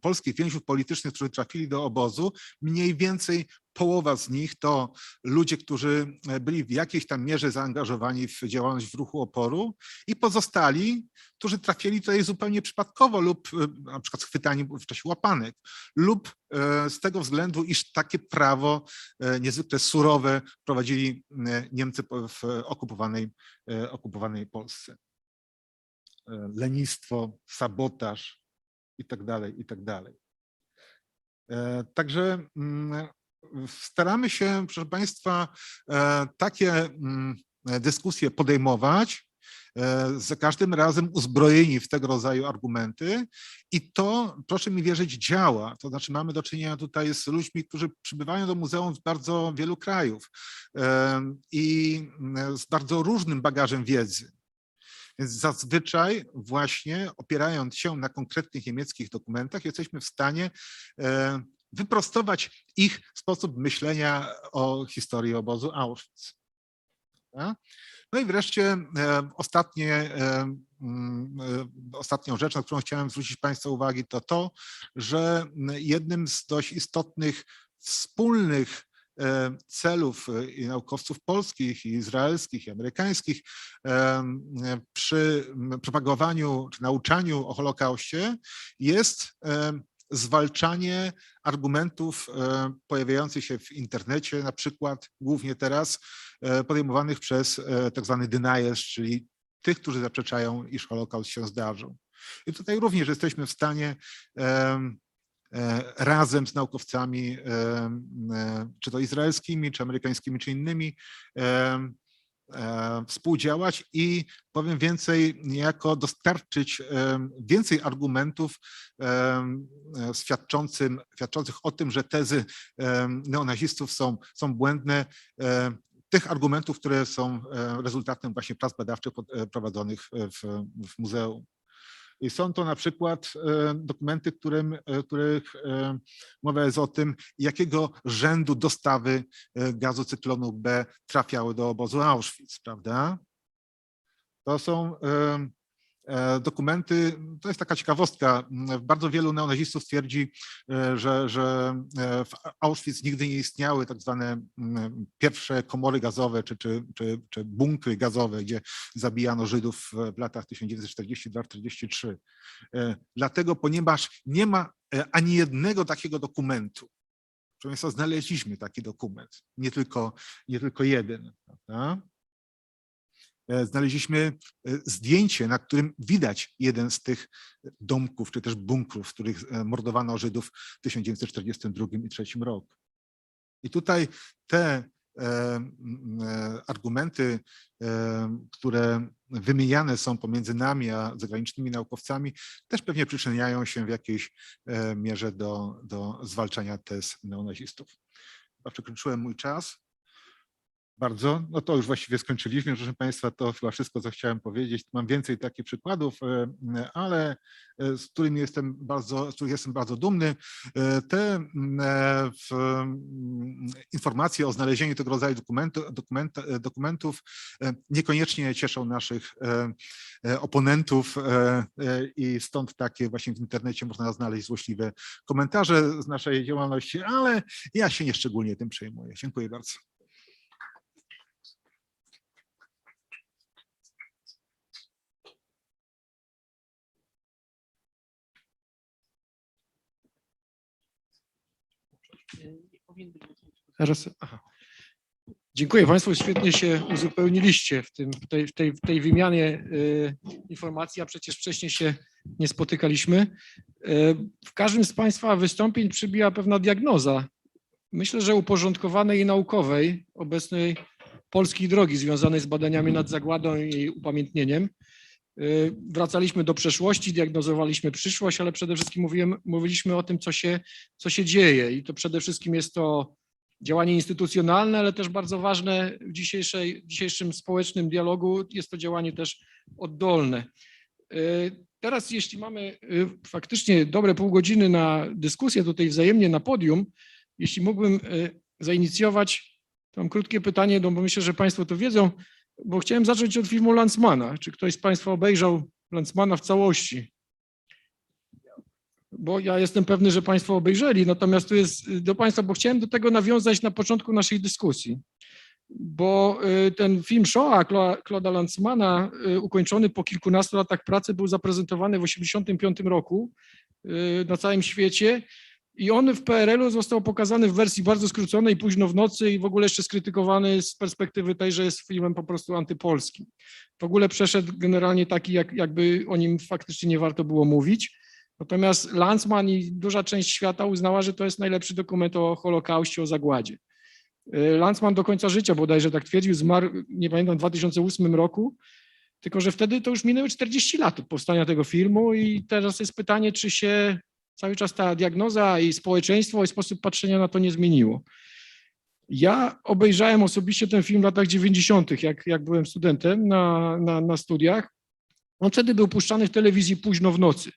polskich więźniów politycznych, którzy trafili do obozu, mniej więcej połowa z nich to ludzie, którzy byli w jakiejś tam mierze zaangażowani w działalność w ruchu oporu i pozostali, którzy trafili tutaj zupełnie przypadkowo lub na przykład schwytani w czasie łapanek lub z tego względu, iż takie prawo niezwykle surowe prowadzili Niemcy w okupowanej Polsce. Lenistwo, sabotaż i tak dalej, i tak dalej. Także staramy się, proszę Państwa, takie dyskusje podejmować za każdym razem uzbrojeni w tego rodzaju argumenty i to, proszę mi wierzyć, działa. To znaczy mamy do czynienia tutaj z ludźmi, którzy przybywają do muzeum z bardzo wielu krajów i z bardzo różnym bagażem wiedzy. Więc zazwyczaj właśnie opierając się na konkretnych niemieckich dokumentach jesteśmy w stanie wyprostować ich sposób myślenia o historii obozu Auschwitz. No i wreszcie ostatnią rzecz, na którą chciałem zwrócić Państwa uwagę, to to, że jednym z dość istotnych wspólnych celów i naukowców polskich, i izraelskich, i amerykańskich przy propagowaniu czy nauczaniu o Holokauście jest zwalczanie argumentów pojawiających się w internecie, na przykład głównie teraz podejmowanych przez tak zwany deniers, czyli tych, którzy zaprzeczają, iż Holokaust się zdarzył. I tutaj również jesteśmy w stanie razem z naukowcami, czy to izraelskimi, czy amerykańskimi, czy innymi, współdziałać i powiem więcej, niejako dostarczyć więcej argumentów świadczących o tym, że tezy neonazistów są błędne, tych argumentów, które są rezultatem właśnie prac badawczych prowadzonych w muzeum. I są to na przykład dokumenty, których mowa jest o tym, jakiego rzędu dostawy gazu cyklonu B trafiały do obozu Auschwitz, prawda? To są dokumenty, to jest taka ciekawostka, bardzo wielu neonazistów twierdzi, że w Auschwitz nigdy nie istniały tak zwane pierwsze komory gazowe czy bunkry gazowe, gdzie zabijano Żydów w latach 1942-1943. Dlatego, ponieważ nie ma ani jednego takiego dokumentu. Proszę Państwa, znaleźliśmy taki dokument, nie tylko jeden, prawda? Znaleźliśmy zdjęcie, na którym widać jeden z tych domków, czy też bunkrów, w których mordowano Żydów w 1942 i 1943 roku. I tutaj te argumenty, które wymieniane są pomiędzy nami a zagranicznymi naukowcami, też pewnie przyczyniają się w jakiejś mierze do zwalczania tez neonazistów. Chyba przekroczyłem mój czas. Bardzo, no to już właściwie skończyliśmy, proszę Państwa, to chyba wszystko, co chciałem powiedzieć. Mam więcej takich przykładów, ale z których jestem bardzo dumny. Te informacje o znalezieniu tego rodzaju dokumentów niekoniecznie cieszą naszych oponentów i stąd takie właśnie w internecie można znaleźć złośliwe komentarze z naszej działalności, ale ja się nieszczególnie tym przejmuję. Dziękuję bardzo. Teraz, dziękuję Państwu, świetnie się uzupełniliście w tej wymianie informacji, a przecież wcześniej się nie spotykaliśmy. W każdym z Państwa wystąpień przybija pewna diagnoza. Myślę, że uporządkowanej i naukowej obecnej polskiej drogi związanej z badaniami nad zagładą i upamiętnieniem. Wracaliśmy do przeszłości, diagnozowaliśmy przyszłość, ale przede wszystkim mówiliśmy o tym, co się dzieje i to przede wszystkim jest to działanie instytucjonalne, ale też bardzo ważne w dzisiejszym społecznym dialogu jest to działanie też oddolne. Teraz jeśli mamy faktycznie dobre pół godziny na dyskusję tutaj wzajemnie na podium, jeśli mógłbym zainicjować, to mam krótkie pytanie, no bo myślę, że Państwo to wiedzą, bo chciałem zacząć od filmu Lanzmana. Czy ktoś z Państwa obejrzał Lanzmana w całości? Bo ja jestem pewny, że Państwo obejrzeli, natomiast tu jest do Państwa, bo chciałem do tego nawiązać na początku naszej dyskusji. Bo ten film Shoah Claude'a Lanzmana, ukończony po kilkunastu latach pracy, był zaprezentowany w 1985 roku na całym świecie i on w PRL-u został pokazany w wersji bardzo skróconej, późno w nocy i w ogóle jeszcze skrytykowany z perspektywy tej, że jest filmem po prostu antypolskim. W ogóle przeszedł generalnie taki, jakby o nim faktycznie nie warto było mówić. Natomiast Lanzman i duża część świata uznała, że to jest najlepszy dokument o Holokauście, o zagładzie. Lanzman do końca życia bodajże tak twierdził, zmarł, nie pamiętam, w 2008 roku. W Tylko że wtedy to już minęły 40 lat od powstania tego filmu i teraz jest pytanie, czy się cały czas ta diagnoza i społeczeństwo i sposób patrzenia na to nie zmieniło. Ja obejrzałem osobiście ten film w latach 90., jak byłem studentem na studiach. On wtedy był puszczany w telewizji późno w nocy.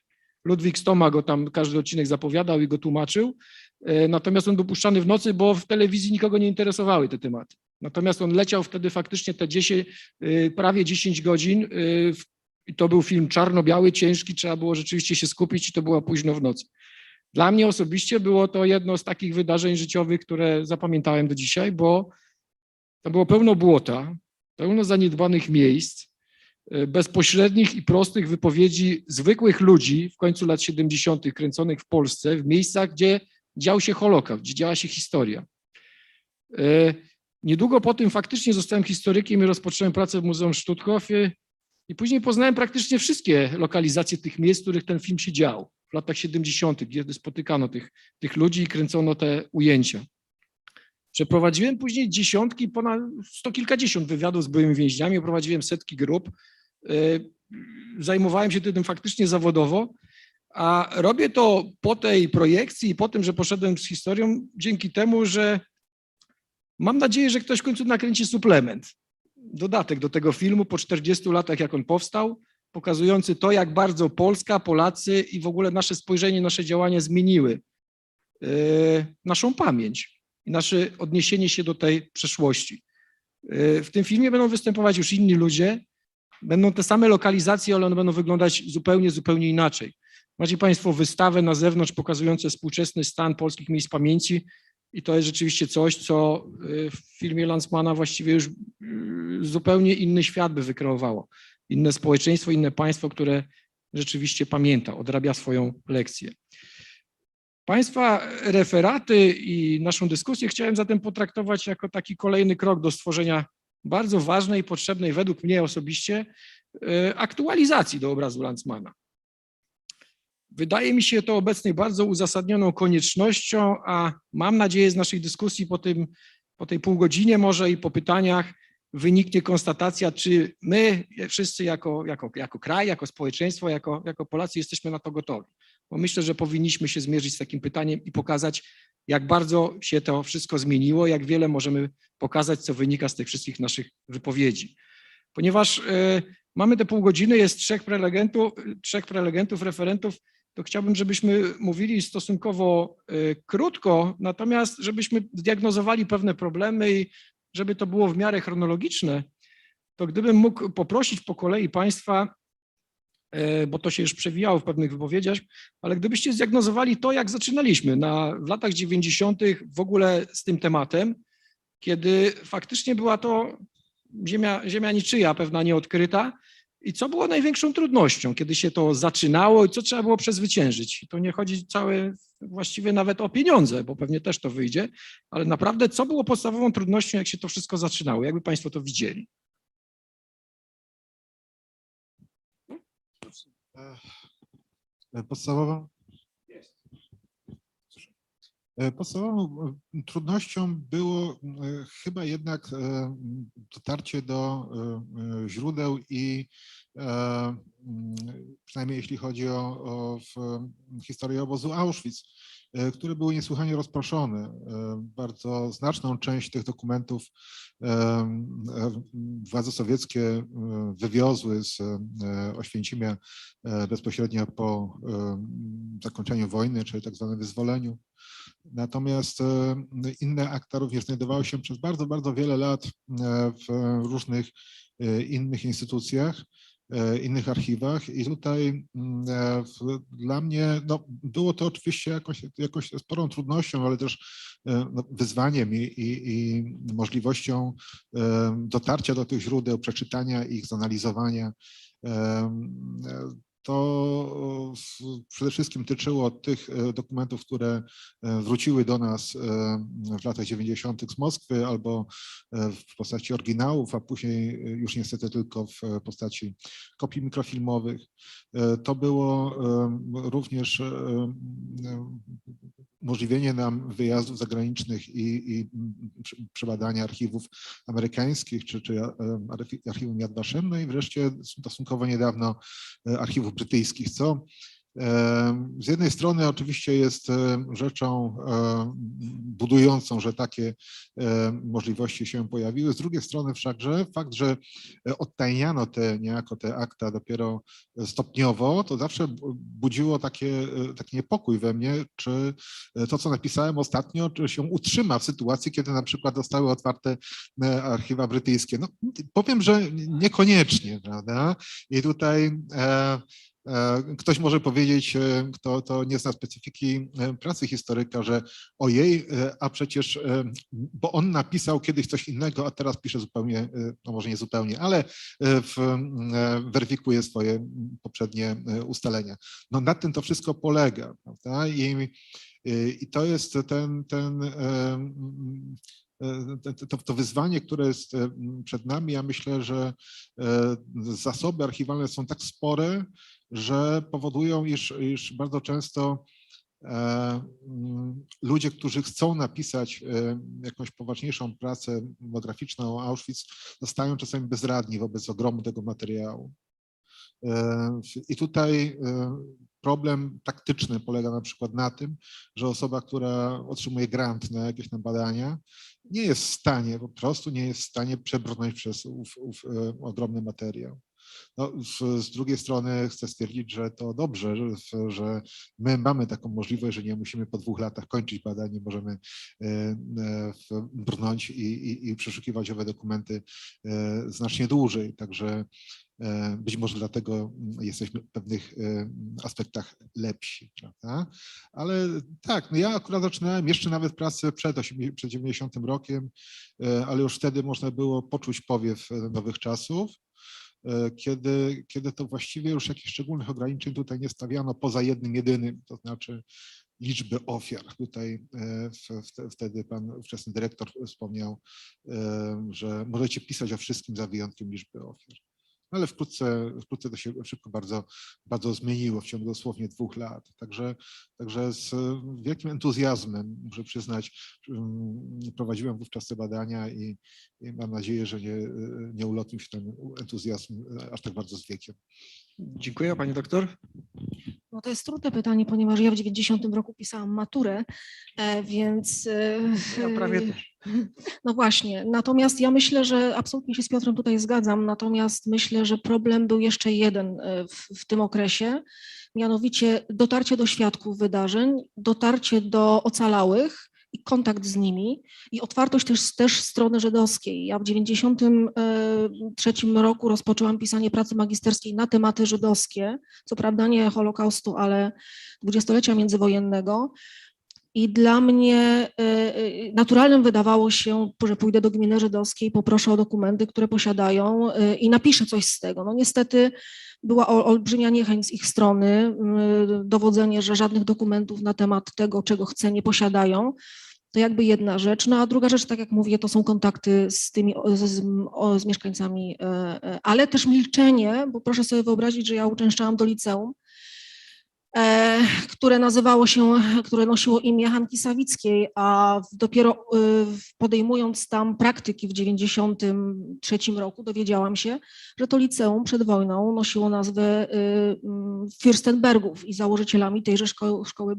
Ludwik Stoma go tam każdy odcinek zapowiadał i go tłumaczył. Natomiast on był puszczany w nocy, bo w telewizji nikogo nie interesowały te tematy. Natomiast on leciał wtedy faktycznie te prawie 10 godzin. I to był film czarno-biały, ciężki, trzeba było rzeczywiście się skupić i to było późno w nocy. Dla mnie osobiście było to jedno z takich wydarzeń życiowych, które zapamiętałem do dzisiaj, bo to było pełno błota, pełno zaniedbanych miejsc, bezpośrednich i prostych wypowiedzi zwykłych ludzi w końcu lat 70. kręconych w Polsce, w miejscach, gdzie dział się Holokaust, gdzie działa się historia. Niedługo po tym faktycznie zostałem historykiem i rozpocząłem pracę w Muzeum Stutthof i później poznałem praktycznie wszystkie lokalizacje tych miejsc, w których ten film się dział w latach 70., gdzie spotykano tych ludzi i kręcono te ujęcia. Przeprowadziłem później dziesiątki, ponad kilkadziesiąt wywiadów z byłymi więźniami, prowadziłem setki grup. Zajmowałem się tym faktycznie zawodowo, a robię to po tej projekcji i po tym, że poszedłem z historią, dzięki temu, że mam nadzieję, że ktoś w końcu nakręci suplement, dodatek do tego filmu po 40 latach, jak on powstał, pokazujący to, jak bardzo Polska, Polacy i w ogóle nasze spojrzenie, nasze działania zmieniły naszą pamięć i nasze odniesienie się do tej przeszłości. W tym filmie będą występować już inni ludzie, będą te same lokalizacje, ale one będą wyglądać zupełnie inaczej. Macie Państwo wystawę na zewnątrz pokazującą współczesny stan polskich miejsc pamięci i to jest rzeczywiście coś, co w filmie Landsmana właściwie już zupełnie inny świat by wykreowało. Inne społeczeństwo, inne państwo, które rzeczywiście pamięta, odrabia swoją lekcję. Państwa referaty i naszą dyskusję chciałem zatem potraktować jako taki kolejny krok do stworzenia bardzo ważnej i potrzebnej według mnie osobiście aktualizacji do obrazu Landsmana. Wydaje mi się to obecnie bardzo uzasadnioną koniecznością, a mam nadzieję z naszej dyskusji po tej półgodzinie może i po pytaniach wyniknie konstatacja, czy my wszyscy jako kraj, jako społeczeństwo, jako Polacy jesteśmy na to gotowi. Bo myślę, że powinniśmy się zmierzyć z takim pytaniem i pokazać, jak bardzo się to wszystko zmieniło, jak wiele możemy pokazać, co wynika z tych wszystkich naszych wypowiedzi. Ponieważ mamy te pół godziny, jest trzech prelegentów, referentów, to chciałbym, żebyśmy mówili stosunkowo krótko, natomiast żebyśmy zdiagnozowali pewne problemy i żeby to było w miarę chronologiczne, to gdybym mógł poprosić po kolei Państwa, bo to się już przewijało w pewnych wypowiedziach, ale gdybyście zdiagnozowali to, jak zaczynaliśmy w latach 90. w ogóle z tym tematem, kiedy faktycznie była to ziemia niczyja, pewna nieodkryta i co było największą trudnością, kiedy się to zaczynało i co trzeba było przezwyciężyć. I to nie chodzi właściwie nawet o pieniądze, bo pewnie też to wyjdzie, ale naprawdę co było podstawową trudnością, jak się to wszystko zaczynało? Jakby Państwo to widzieli? Podstawową trudnością było chyba jednak dotarcie do źródeł i przynajmniej jeśli chodzi o historię obozu Auschwitz, które były niesłychanie rozproszone. Bardzo znaczną część tych dokumentów władze sowieckie wywiozły z Oświęcimia bezpośrednio po zakończeniu wojny, czyli tak zwanym wyzwoleniu. Natomiast inne akta również znajdowały się przez bardzo, bardzo wiele lat w różnych innych instytucjach, innych archiwach i tutaj dla mnie było to oczywiście jakoś sporą trudnością, ale też wyzwaniem i możliwością dotarcia do tych źródeł, przeczytania ich, zanalizowania. To przede wszystkim tyczyło tych dokumentów, które wróciły do nas w latach 90. z Moskwy albo w postaci oryginałów, a później już niestety tylko w postaci kopii mikrofilmowych. To było również umożliwienie nam wyjazdów zagranicznych i przebadania archiwów amerykańskich czy archiwum Yad Vashem, no i wreszcie stosunkowo niedawno archiwów brytyjskich, co z jednej strony oczywiście jest rzeczą budującą, że takie możliwości się pojawiły, z drugiej strony wszakże fakt, że odtajniano niejako te akta dopiero stopniowo, to zawsze budziło taki niepokój we mnie, czy to, co napisałem ostatnio, czy się utrzyma w sytuacji, kiedy na przykład zostały otwarte archiwa brytyjskie. No, powiem, że niekoniecznie, prawda? I tutaj ktoś może powiedzieć, kto to nie zna specyfiki pracy historyka, że ojej, a przecież, bo on napisał kiedyś coś innego, a teraz pisze zupełnie, no może nie zupełnie, ale weryfikuje swoje poprzednie ustalenia. No na tym to wszystko polega, prawda? I to jest to wyzwanie, które jest przed nami. Ja myślę, że zasoby archiwalne są tak spore, że powodują, iż bardzo często ludzie, którzy chcą napisać jakąś poważniejszą pracę monograficzną o Auschwitz, zostają czasami bezradni wobec ogromu tego materiału. I tutaj problem taktyczny polega na przykład na tym, że osoba, która otrzymuje grant na jakieś tam badania, nie jest w stanie, po prostu nie jest w stanie przebrnąć przez ów ogromny materiał. No, z drugiej strony chcę stwierdzić, że to dobrze, że my mamy taką możliwość, że nie musimy po 2 latach kończyć badań, możemy brnąć i przeszukiwać owe dokumenty znacznie dłużej. Także być może dlatego jesteśmy w pewnych aspektach lepsi, prawda? Ale tak, no ja akurat zaczynałem jeszcze nawet pracę przed 90 rokiem, ale już wtedy można było poczuć powiew nowych czasów, kiedy to właściwie już jakichś szczególnych ograniczeń tutaj nie stawiano poza jednym jedynym, to znaczy liczby ofiar. Tutaj wtedy pan ówczesny dyrektor wspomniał, że możecie pisać o wszystkim za wyjątkiem liczby ofiar. Ale wkrótce to się szybko bardzo zmieniło w ciągu dosłownie 2 lat. Także z wielkim entuzjazmem, muszę przyznać, prowadziłem wówczas te badania i mam nadzieję, że nie ulotnił się ten entuzjazm aż tak bardzo z wiekiem. Dziękuję, pani doktor. No to jest trudne pytanie, ponieważ ja w 90 roku pisałam maturę, więc... Ja prawie też. No właśnie, natomiast ja myślę, że absolutnie się z Piotrem tutaj zgadzam, natomiast myślę, że problem był jeszcze jeden w tym okresie, mianowicie dotarcie do świadków wydarzeń, dotarcie do ocalałych i kontakt z nimi i otwartość też strony żydowskiej. Ja w 93 roku rozpoczęłam pisanie pracy magisterskiej na tematy żydowskie, co prawda nie Holokaustu, ale dwudziestolecia międzywojennego. I dla mnie naturalnym wydawało się, że pójdę do gminy żydowskiej, poproszę o dokumenty, które posiadają i napiszę coś z tego. No niestety była olbrzymia niechęć z ich strony, dowodzenie, że żadnych dokumentów na temat tego, czego chcę, nie posiadają. To jakby jedna rzecz. No a druga rzecz, tak jak mówię, to są kontakty z mieszkańcami, ale też milczenie, bo proszę sobie wyobrazić, że ja uczęszczałam do liceum, które nosiło imię Hanki Sawickiej, a dopiero podejmując tam praktyki w 93 roku dowiedziałam się, że to liceum przed wojną nosiło nazwę Fürstenbergów i założycielami tejże szkoły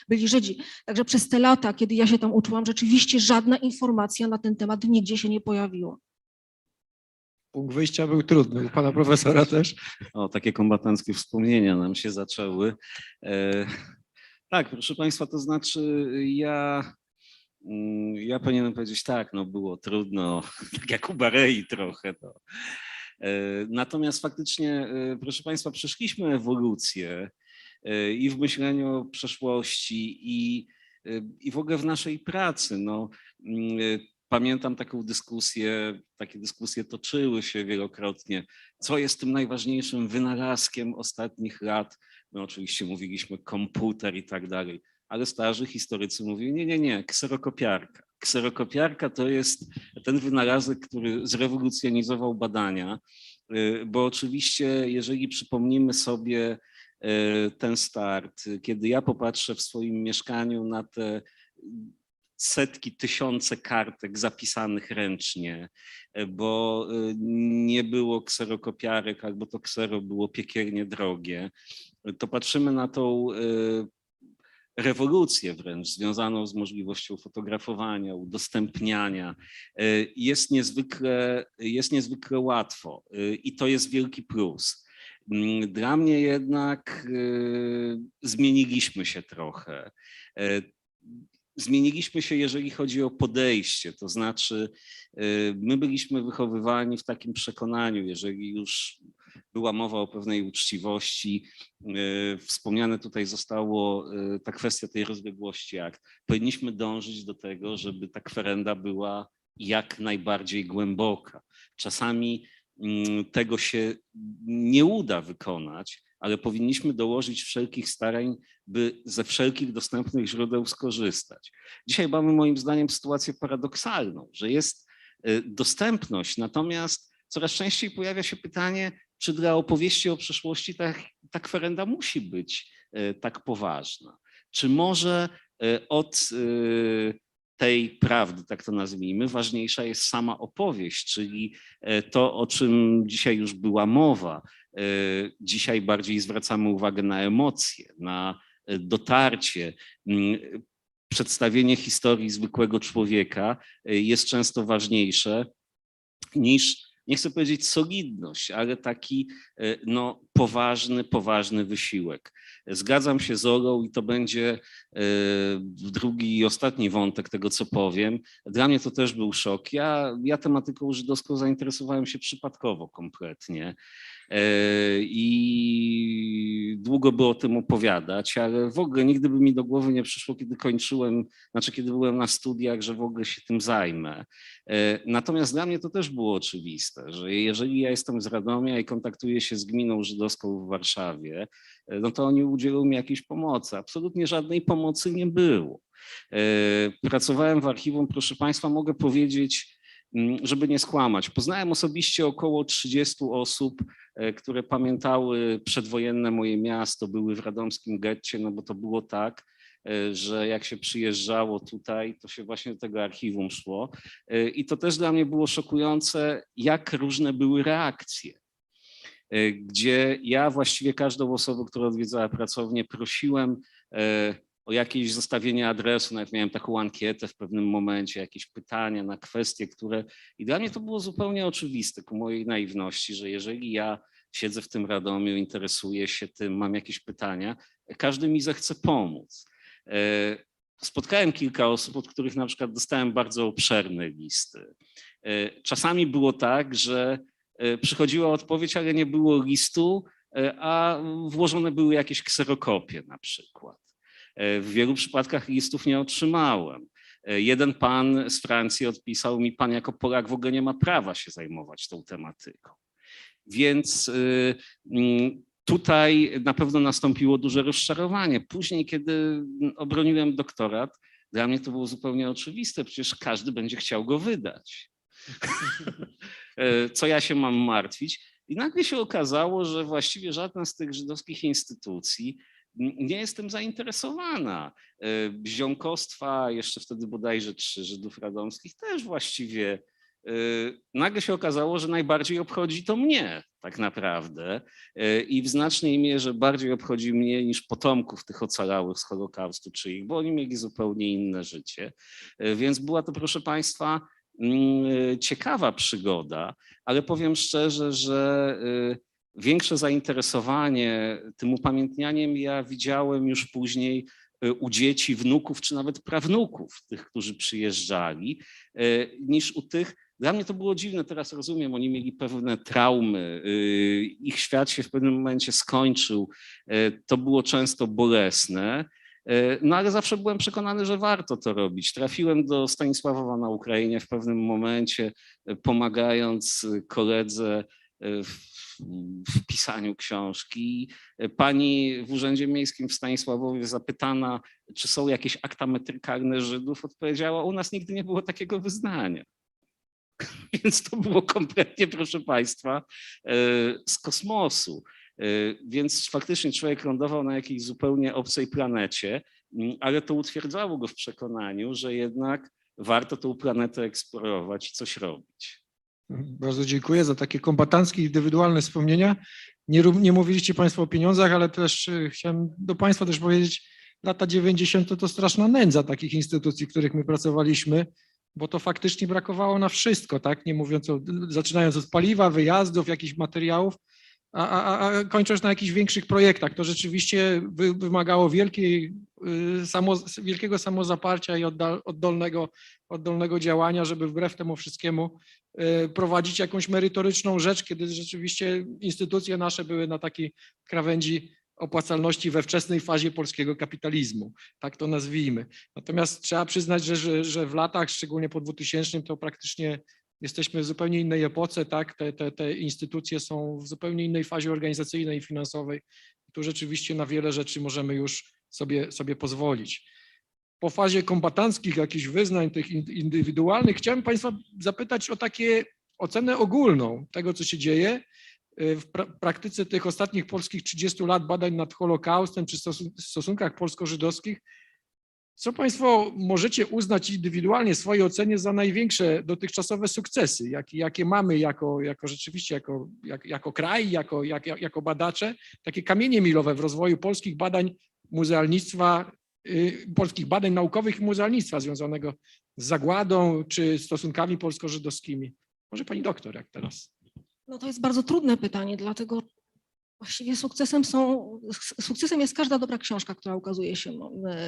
byli Żydzi. Także przez te lata, kiedy ja się tam uczyłam, rzeczywiście żadna informacja na ten temat nigdzie się nie pojawiła. Punkt wyjścia był trudny, u pana profesora też. O, takie kombatanckie wspomnienia nam się zaczęły. Tak, proszę państwa, to znaczy ja powinienem powiedzieć tak, no było trudno, tak jak u Barei trochę. To. Natomiast faktycznie, proszę państwa, przeszliśmy ewolucję i w myśleniu o przeszłości i w ogóle w naszej pracy. No, pamiętam taką dyskusję, takie dyskusje toczyły się wielokrotnie, co jest tym najważniejszym wynalazkiem ostatnich lat. My oczywiście mówiliśmy komputer i tak dalej, ale starzy historycy mówili nie, kserokopiarka. Kserokopiarka to jest ten wynalazek, który zrewolucjonizował badania, bo oczywiście jeżeli przypomnimy sobie ten start, kiedy ja popatrzę w swoim mieszkaniu na te setki, tysiące kartek zapisanych ręcznie, bo nie było kserokopiarek albo to ksero było piekielnie drogie, to patrzymy na tą rewolucję wręcz związaną z możliwością fotografowania, udostępniania. Jest niezwykle łatwo i to jest wielki plus. Dla mnie jednak zmieniliśmy się trochę. Zmieniliśmy się, jeżeli chodzi o podejście, to znaczy my byliśmy wychowywani w takim przekonaniu, jeżeli już była mowa o pewnej uczciwości, wspomniane tutaj zostało ta kwestia tej rozległości akt. Powinniśmy dążyć do tego, żeby ta kwerenda była jak najbardziej głęboka. Czasami tego się nie uda wykonać, ale powinniśmy dołożyć wszelkich starań, by ze wszelkich dostępnych źródeł skorzystać. Dzisiaj mamy moim zdaniem sytuację paradoksalną, że jest dostępność, natomiast coraz częściej pojawia się pytanie, czy dla opowieści o przeszłości ta kwerenda musi być tak poważna? Czy może od tej prawdy, tak to nazwijmy, ważniejsza jest sama opowieść, czyli to, o czym dzisiaj już była mowa. Dzisiaj bardziej zwracamy uwagę na emocje, na dotarcie. Przedstawienie historii zwykłego człowieka jest często ważniejsze niż, nie chcę powiedzieć solidność, ale taki poważny wysiłek. Zgadzam się z Olą i to będzie drugi i ostatni wątek tego, co powiem. Dla mnie to też był szok. Ja tematyką żydowską zainteresowałem się przypadkowo kompletnie i długo by o tym opowiadać, ale w ogóle nigdy by mi do głowy nie przyszło, kiedy byłem na studiach, że w ogóle się tym zajmę. Natomiast dla mnie to też było oczywiste, że jeżeli ja jestem z Radomia i kontaktuję się z gminą żydowską w Warszawie, no to oni udzielą mi jakiejś pomocy. Absolutnie żadnej pomocy nie było. Pracowałem w archiwum, proszę Państwa, mogę powiedzieć, żeby nie skłamać. Poznałem osobiście około 30 osób, które pamiętały przedwojenne moje miasto, były w radomskim getcie, no bo to było tak, że jak się przyjeżdżało tutaj, to się właśnie do tego archiwum szło. I to też dla mnie było szokujące, jak różne były reakcje. Gdzie ja właściwie każdą osobę, która odwiedzała pracownię, prosiłem o jakieś zostawienie adresu, nawet miałem taką ankietę w pewnym momencie, jakieś pytania na kwestie, które... I dla mnie to było zupełnie oczywiste ku mojej naiwności, że jeżeli ja siedzę w tym Radomiu, interesuję się tym, mam jakieś pytania, każdy mi zechce pomóc. Spotkałem kilka osób, od których na przykład dostałem bardzo obszerne listy. Czasami było tak, że przychodziła odpowiedź, ale nie było listu, a włożone były jakieś kserokopie na przykład. W wielu przypadkach listów nie otrzymałem. Jeden pan z Francji odpisał mi, pan jako Polak w ogóle nie ma prawa się zajmować tą tematyką. Więc tutaj na pewno nastąpiło duże rozczarowanie. Później, kiedy obroniłem doktorat, dla mnie to było zupełnie oczywiste, przecież każdy będzie chciał go wydać. Co ja się mam martwić? I nagle się okazało, że właściwie żadna z tych żydowskich instytucji nie jestem zainteresowana. Ziomkostwa, jeszcze wtedy bodajże 3 Żydów radomskich, też właściwie nagle się okazało, że najbardziej obchodzi to mnie tak naprawdę i w znacznej mierze bardziej obchodzi mnie niż potomków tych ocalałych z Holokaustu czy ich, bo oni mieli zupełnie inne życie. Więc była to, proszę Państwa, ciekawa przygoda, ale powiem szczerze, że większe zainteresowanie tym upamiętnianiem ja widziałem już później u dzieci, wnuków czy nawet prawnuków tych, którzy przyjeżdżali, niż u tych. Dla mnie to było dziwne, teraz rozumiem, oni mieli pewne traumy, ich świat się w pewnym momencie skończył, to było często bolesne, no ale zawsze byłem przekonany, że warto to robić. Trafiłem do Stanisławowa na Ukrainie w pewnym momencie, pomagając koledze w pisaniu książki. Pani w Urzędzie Miejskim w Stanisławowie zapytana, czy są jakieś akta metrykalne Żydów, odpowiedziała, u nas nigdy nie było takiego wyznania. Więc to było kompletnie, proszę Państwa, z kosmosu. Więc faktycznie człowiek lądował na jakiejś zupełnie obcej planecie, ale to utwierdzało go w przekonaniu, że jednak warto tą planetę eksplorować i coś robić. Bardzo dziękuję za takie kombatanckie, indywidualne wspomnienia. Nie mówiliście Państwo o pieniądzach, ale też chciałem do Państwa też powiedzieć, lata 90. to straszna nędza takich instytucji, w których my pracowaliśmy, bo to faktycznie brakowało na wszystko, tak? Nie mówiąc zaczynając od paliwa, wyjazdów, jakichś materiałów, a kończąc na jakichś większych projektach. To rzeczywiście wymagało wielkiego samozaparcia i oddolnego działania, żeby wbrew temu wszystkiemu prowadzić jakąś merytoryczną rzecz, kiedy rzeczywiście instytucje nasze były na takiej krawędzi opłacalności we wczesnej fazie polskiego kapitalizmu, tak to nazwijmy. Natomiast trzeba przyznać, że w latach, szczególnie po 2000, to praktycznie jesteśmy w zupełnie innej epoce, tak? Te instytucje są w zupełnie innej fazie organizacyjnej i finansowej. Tu rzeczywiście na wiele rzeczy możemy już sobie pozwolić. Po fazie kombatanckich jakichś wyznań tych indywidualnych chciałem Państwa zapytać o takie ocenę ogólną tego, co się dzieje w praktyce tych ostatnich polskich 30 lat badań nad Holokaustem czy stosunkach polsko-żydowskich. Co Państwo możecie uznać indywidualnie w swojej ocenie za największe dotychczasowe sukcesy, jakie mamy rzeczywiście jako kraj, jako badacze, takie kamienie milowe w rozwoju polskich badań muzealnictwa, polskich badań naukowych i muzealnictwa związanego z zagładą czy stosunkami polsko-żydowskimi? Może pani doktor, jak teraz? No to jest bardzo trudne pytanie, dlatego właściwie sukcesem jest każda dobra książka, która ukazuje się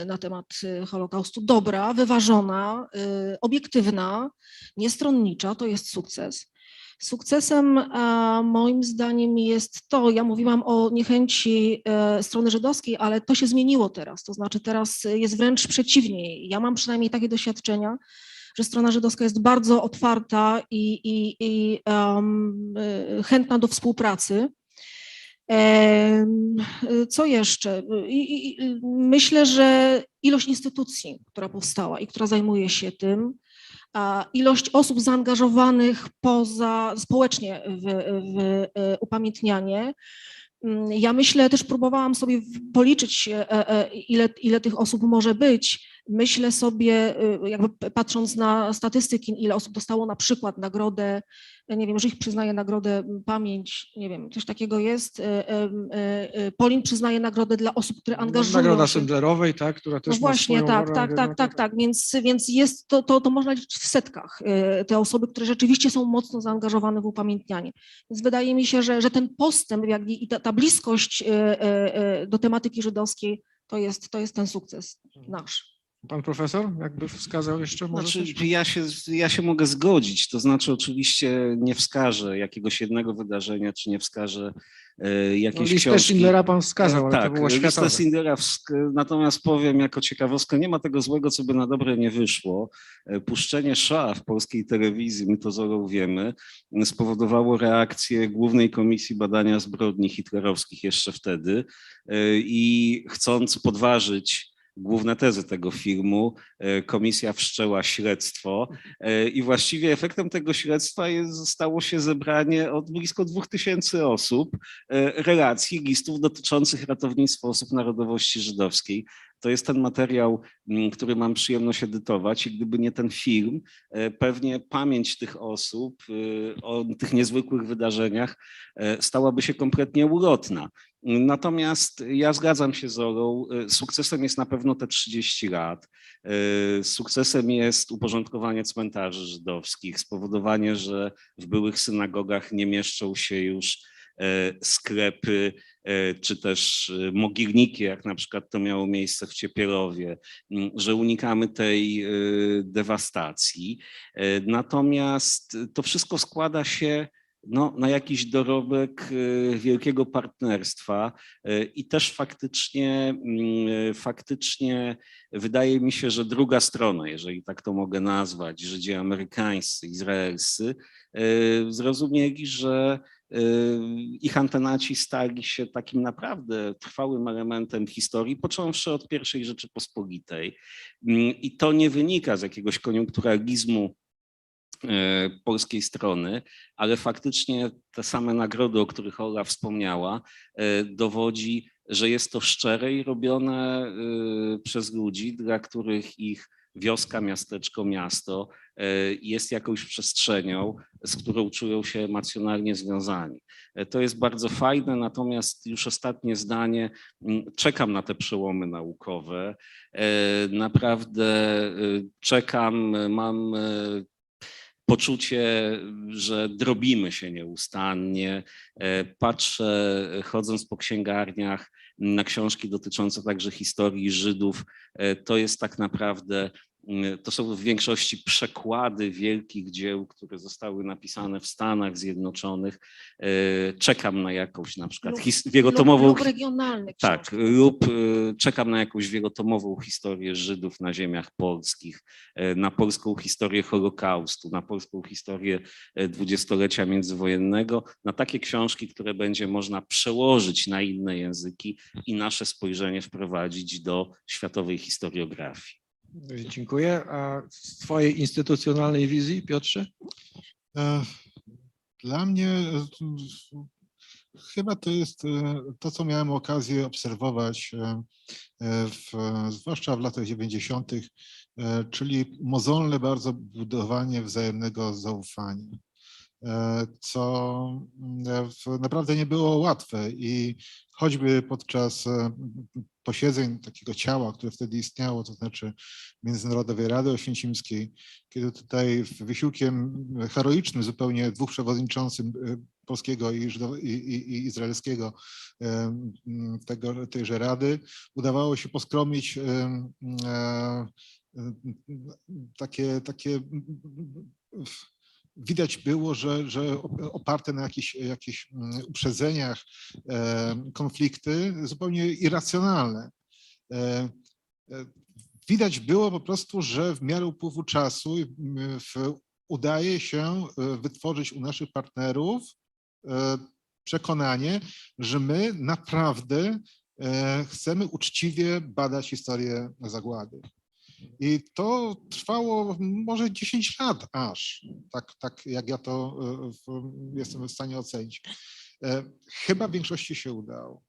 na temat Holokaustu. Dobra, wyważona, obiektywna, niestronnicza, to jest sukces. Sukcesem moim zdaniem jest to, ja mówiłam o niechęci strony żydowskiej, ale to się zmieniło teraz, to znaczy teraz jest wręcz przeciwnie. Ja mam przynajmniej takie doświadczenia, że strona żydowska jest bardzo otwarta i chętna do współpracy. Co jeszcze? Myślę, że ilość instytucji, która powstała i która zajmuje się tym, ilość osób zaangażowanych społecznie w upamiętnianie. Ja myślę, też próbowałam sobie policzyć, ile tych osób może być. Myślę sobie, jakby patrząc na statystyki, ile osób dostało na przykład nagrodę, nie wiem, że ich przyznaje nagrodę Pamięć, nie wiem, coś takiego jest. Polin przyznaje nagrodę dla osób, które angażują Nagroda się. Sendlerowej, tak, która też No właśnie, ma swoją tak. Więc jest to można liczyć w setkach te osoby, które rzeczywiście są mocno zaangażowane w upamiętnianie. Więc wydaje mi się, że ten postęp i ta bliskość do tematyki żydowskiej to jest ten sukces nasz. Pan profesor, jakby wskazał jeszcze może Znaczy, coś? ja się mogę zgodzić, to znaczy oczywiście nie wskażę jakiegoś jednego wydarzenia, czy nie wskażę jakiejś Listę książki. Schindlera pan wskazał, ale to Tak, było listę światowe. Schindlera, natomiast powiem jako ciekawostkę, nie ma tego złego, co by na dobre nie wyszło. Puszczenie Shoah w polskiej telewizji, my to z Olą wiemy, spowodowało reakcję Głównej Komisji Badania Zbrodni Hitlerowskich jeszcze wtedy i chcąc podważyć główne tezy tego filmu, komisja wszczęła śledztwo i właściwie efektem tego śledztwa stało się zebranie od blisko 2000 osób relacji, listów dotyczących ratownictwa osób narodowości żydowskiej. To jest ten materiał, który mam przyjemność edytować i gdyby nie ten film, pewnie pamięć tych osób o tych niezwykłych wydarzeniach stałaby się kompletnie ulotna. Natomiast ja zgadzam się z Olą, sukcesem jest na pewno te 30 lat. Sukcesem jest uporządkowanie cmentarzy żydowskich, spowodowanie, że w byłych synagogach nie mieszczą się już sklepy, czy też mogilniki, jak na przykład to miało miejsce w Ciepielowie, że unikamy tej dewastacji. Natomiast to wszystko składa się na jakiś dorobek wielkiego partnerstwa i też faktycznie wydaje mi się, że druga strona, jeżeli tak to mogę nazwać, Żydzi amerykańscy, izraelscy, zrozumieli, że ich antenaci stali się takim naprawdę trwałym elementem historii, począwszy od I Rzeczypospolitej. I to nie wynika z jakiegoś koniunkturalizmu polskiej strony, ale faktycznie te same nagrody, o których Ola wspomniała, dowodzi, że jest to szczere i robione przez ludzi, dla których ich wioska, miasteczko, miasto jest jakąś przestrzenią, z którą czują się emocjonalnie związani. To jest bardzo fajne, natomiast już ostatnie zdanie, czekam na te przełomy naukowe, naprawdę czekam, mam poczucie, że drobimy się nieustannie. Patrzę, chodząc po księgarniach, na książki dotyczące także historii Żydów. To jest tak naprawdę, to są w większości przekłady wielkich dzieł, które zostały napisane w Stanach Zjednoczonych. Czekam na jakąś na przykład wielotomową... lub regionalne Tak, książki. lub czekam na jakąś wielotomową historię Żydów na ziemiach polskich, na polską historię Holokaustu, na polską historię dwudziestolecia międzywojennego, na takie książki, które będzie można przełożyć na inne języki i nasze spojrzenie wprowadzić do światowej historiografii. Dziękuję. A z twojej instytucjonalnej wizji, Piotrze? Dla mnie chyba to jest to, co miałem okazję obserwować, zwłaszcza w latach 90., czyli mozolne bardzo budowanie wzajemnego zaufania, co naprawdę nie było łatwe i choćby podczas posiedzeń takiego ciała, które wtedy istniało, to znaczy Międzynarodowej Rady Oświęcimskiej, kiedy tutaj wysiłkiem heroicznym zupełnie dwóch przewodniczących polskiego i izraelskiego tejże rady udawało się poskromić takie widać było, że oparte na jakichś uprzedzeniach konflikty zupełnie irracjonalne. Widać było po prostu, że w miarę upływu czasu udaje się wytworzyć u naszych partnerów przekonanie, że my naprawdę chcemy uczciwie badać historię zagłady. I to trwało może 10 lat aż, tak jak ja to jestem w stanie ocenić. Chyba w większości się udało.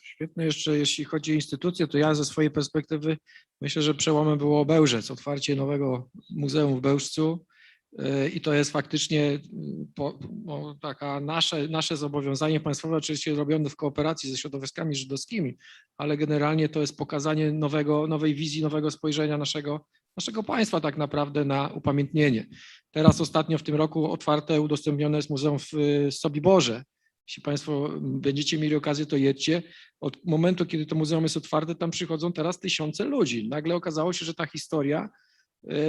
Świetne. Jeszcze jeśli chodzi o instytucje, to ja ze swojej perspektywy myślę, że przełomem było Bełżec, otwarcie nowego muzeum w Bełżcu i to jest faktycznie taka nasze zobowiązanie państwowe, oczywiście robione w kooperacji ze środowiskami żydowskimi, ale generalnie to jest pokazanie nowej wizji, nowego spojrzenia naszego państwa tak naprawdę na upamiętnienie. Teraz ostatnio w tym roku otwarte, udostępnione jest muzeum w Sobiborze. Jeśli Państwo będziecie mieli okazję, to jedźcie. Od momentu, kiedy to muzeum jest otwarte, tam przychodzą teraz tysiące ludzi. Nagle okazało się, że ta historia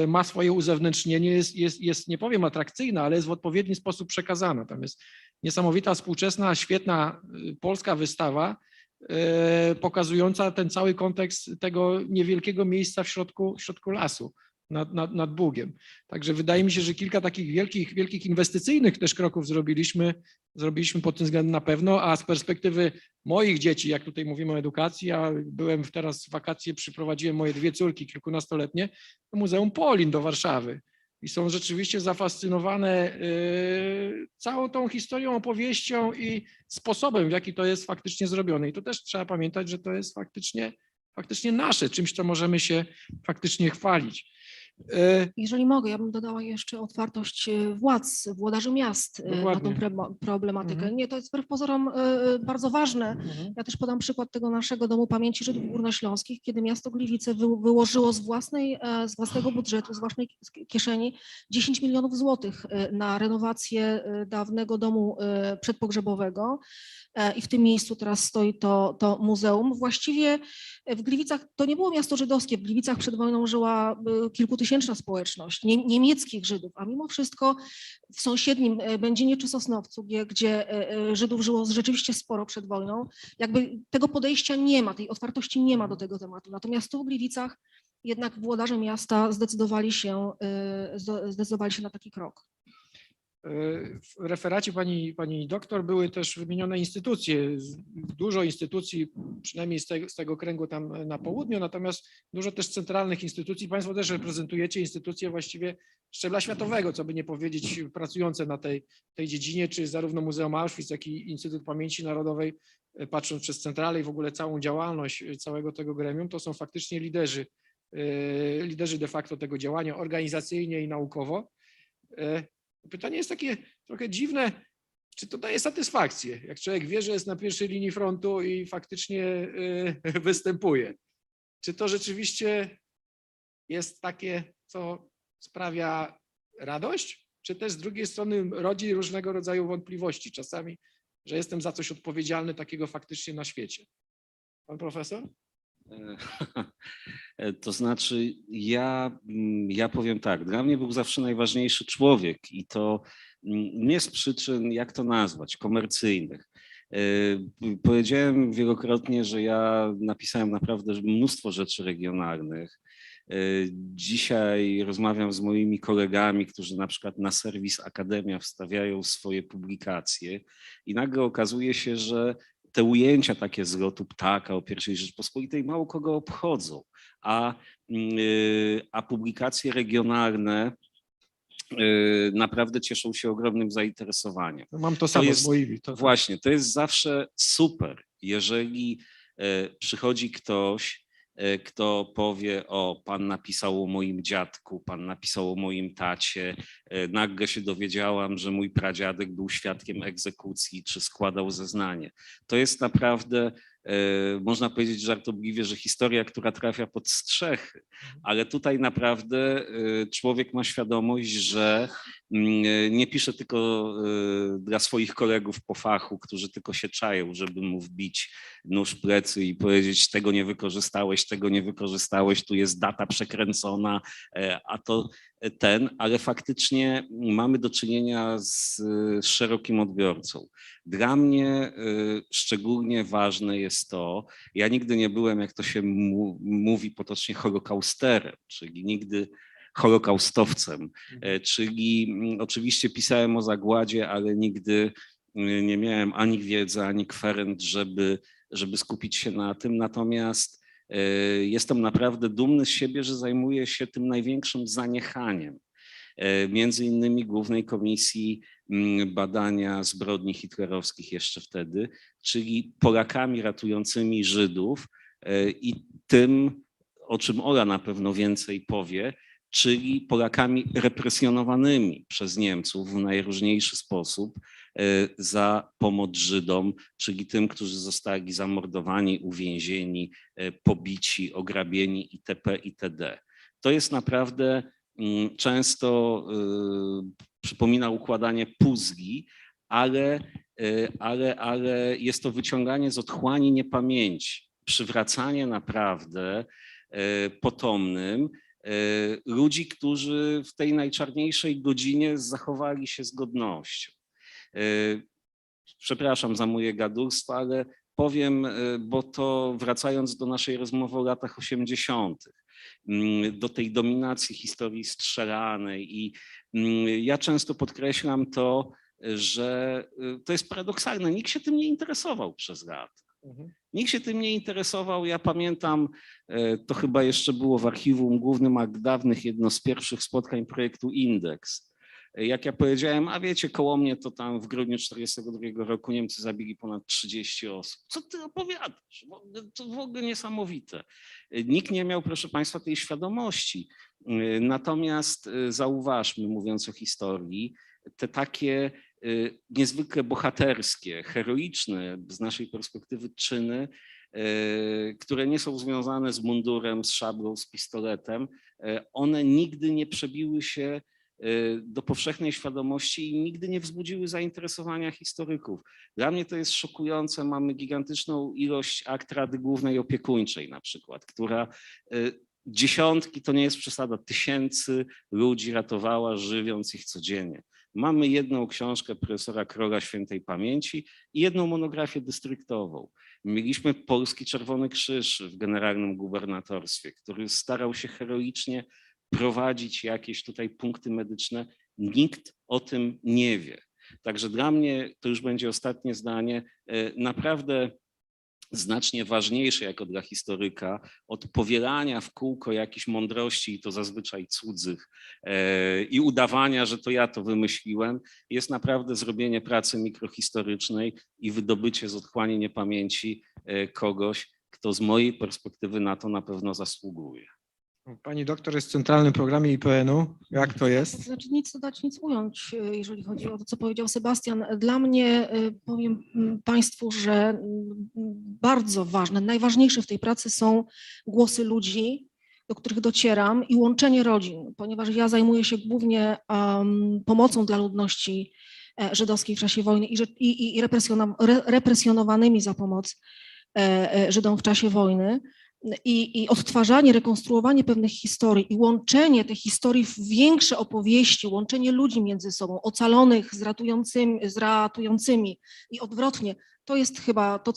ma swoje uzewnętrznienie, jest nie powiem atrakcyjna, ale jest w odpowiedni sposób przekazana. Tam jest niesamowita, współczesna, świetna polska wystawa pokazująca ten cały kontekst tego niewielkiego miejsca w środku lasu. Nad Bugiem. Także wydaje mi się, że kilka takich wielkich inwestycyjnych też kroków zrobiliśmy pod tym względem na pewno, a z perspektywy moich dzieci, jak tutaj mówimy o edukacji, ja byłem teraz w wakacje, przyprowadziłem moje 2 córki kilkunastoletnie do Muzeum Polin do Warszawy i są rzeczywiście zafascynowane całą tą historią, opowieścią i sposobem, w jaki to jest faktycznie zrobione. I to też trzeba pamiętać, że to jest faktycznie nasze, czymś, co możemy się faktycznie chwalić. Jeżeli mogę, ja bym dodała jeszcze otwartość władz, włodarzy miast na tą problematykę. Nie, to jest wbrew pozorom bardzo ważne. Ja też podam przykład tego naszego Domu Pamięci Żydów Górnośląskich, kiedy miasto Gliwice wyłożyło z własnego budżetu, z własnej kieszeni 10 milionów złotych na renowację dawnego domu przedpogrzebowego. I w tym miejscu teraz stoi to muzeum. Właściwie w Gliwicach to nie było miasto żydowskie. W Gliwicach przed wojną żyła kilkutysięczna społeczność niemieckich Żydów, a mimo wszystko w sąsiednim Będzinie czy Sosnowcu, gdzie Żydów żyło rzeczywiście sporo przed wojną, jakby tego podejścia nie ma, tej otwartości nie ma do tego tematu. Natomiast tu w Gliwicach jednak włodarze miasta zdecydowali się na taki krok. W referacie pani doktor były też wymienione instytucje, dużo instytucji, przynajmniej z tego kręgu tam na południu, natomiast dużo też centralnych instytucji. Państwo też reprezentujecie instytucje właściwie szczebla światowego, co by nie powiedzieć, pracujące na tej dziedzinie, czy zarówno Muzeum Auschwitz, jak i Instytut Pamięci Narodowej, patrząc przez centralę i w ogóle całą działalność całego tego gremium, to są faktycznie liderzy de facto tego działania organizacyjnie i naukowo. Pytanie jest takie trochę dziwne, czy to daje satysfakcję, jak człowiek wie, że jest na pierwszej linii frontu i faktycznie występuje. Czy to rzeczywiście jest takie, co sprawia radość, czy też z drugiej strony rodzi różnego rodzaju wątpliwości czasami, że jestem za coś odpowiedzialny takiego faktycznie na świecie? Pan profesor? To znaczy, ja powiem tak, dla mnie był zawsze najważniejszy człowiek i to nie z przyczyn, jak to nazwać, komercyjnych. Powiedziałem wielokrotnie, że ja napisałem naprawdę mnóstwo rzeczy regionalnych. Dzisiaj rozmawiam z moimi kolegami, którzy na przykład na serwis Akademia wstawiają swoje publikacje i nagle okazuje się, że te ujęcia takie z lotu ptaka o I Rzeczpospolitej mało kogo obchodzą, a publikacje regionalne naprawdę cieszą się ogromnym zainteresowaniem. No mam to samo z moimi. Właśnie, to jest zawsze super, jeżeli przychodzi ktoś, kto powie: o, pan napisał o moim dziadku, pan napisał o moim tacie, nagle się dowiedziałam, że mój pradziadek był świadkiem egzekucji, czy składał zeznanie. To jest naprawdę, można powiedzieć żartobliwie, że historia, która trafia pod strzechy, ale tutaj naprawdę człowiek ma świadomość, że nie pisze tylko dla swoich kolegów po fachu, którzy tylko się czają, żeby mu wbić nóż w plecy i powiedzieć: tego nie wykorzystałeś, tu jest data przekręcona, a to ale faktycznie mamy do czynienia z szerokim odbiorcą. Dla mnie szczególnie ważne jest to, ja nigdy nie byłem, jak to się mówi potocznie, holokausterem, czyli nigdy holokaustowcem, czyli oczywiście pisałem o zagładzie, ale nigdy nie miałem ani wiedzy, ani kwerend, żeby skupić się na tym. Natomiast jestem naprawdę dumny z siebie, że zajmuję się tym największym zaniechaniem. Między innymi Głównej Komisji Badania Zbrodni Hitlerowskich jeszcze wtedy, czyli Polakami ratującymi Żydów i tym, o czym Ola na pewno więcej powie, czyli Polakami represjonowanymi przez Niemców w najróżniejszy sposób za pomoc Żydom, czyli tym, którzy zostali zamordowani, uwięzieni, pobici, ograbieni itp. itd. To jest naprawdę często przypomina układanie puzli, ale jest to wyciąganie z otchłani niepamięci, przywracanie naprawdę potomnym ludzi, którzy w tej najczarniejszej godzinie zachowali się z godnością. Przepraszam za moje gadulstwo, ale powiem, bo to wracając do naszej rozmowy o latach 80., do tej dominacji historii strzelanej i ja często podkreślam to, że to jest paradoksalne, nikt się tym nie interesował przez lata. Nikt się tym nie interesował. Ja pamiętam, to chyba jeszcze było w Archiwum Głównym Akt Dawnych, jedno z pierwszych spotkań projektu Indeks. Jak ja powiedziałem: a wiecie, koło mnie to tam w grudniu 1942 roku Niemcy zabili ponad 30 osób. Co ty opowiadasz? To w ogóle niesamowite. Nikt nie miał, proszę państwa, tej świadomości. Natomiast zauważmy, mówiąc o historii, te takie niezwykle bohaterskie, heroiczne z naszej perspektywy czyny, które nie są związane z mundurem, z szablą, z pistoletem, one nigdy nie przebiły się do powszechnej świadomości i nigdy nie wzbudziły zainteresowania historyków. Dla mnie to jest szokujące. Mamy gigantyczną ilość akt Rady Głównej Opiekuńczej na przykład, która dziesiątki, to nie jest przesada, tysięcy ludzi ratowała, żywiąc ich codziennie. Mamy jedną książkę profesora Krola świętej pamięci i jedną monografię dystryktową. Mieliśmy Polski Czerwony Krzyż w generalnym gubernatorstwie, który starał się heroicznie prowadzić jakieś tutaj punkty medyczne Nikt o tym nie wie. Także dla mnie, to już będzie ostatnie zdanie, naprawdę znacznie ważniejsze jako dla historyka od powielania w kółko jakichś mądrości, i to zazwyczaj cudzych, i udawania, że to ja to wymyśliłem, jest naprawdę zrobienie pracy mikrohistorycznej i wydobycie z otchłani niepamięci kogoś, kto z mojej perspektywy na to na pewno zasługuje. Pani doktor jest w centralnym programie IPN-u. Jak to jest? Znaczy nic dodać, nic ująć, jeżeli chodzi o to, co powiedział Sebastian. Dla mnie, powiem Państwu, że bardzo ważne, najważniejsze w tej pracy są głosy ludzi, do których docieram, i łączenie rodzin, ponieważ ja zajmuję się głównie pomocą dla ludności żydowskiej w czasie wojny i represjonowanymi za pomoc Żydom w czasie wojny. I odtwarzanie, rekonstruowanie pewnych historii i łączenie tych historii w większe opowieści, łączenie ludzi między sobą, ocalonych z ratującymi i odwrotnie, to jest chyba to,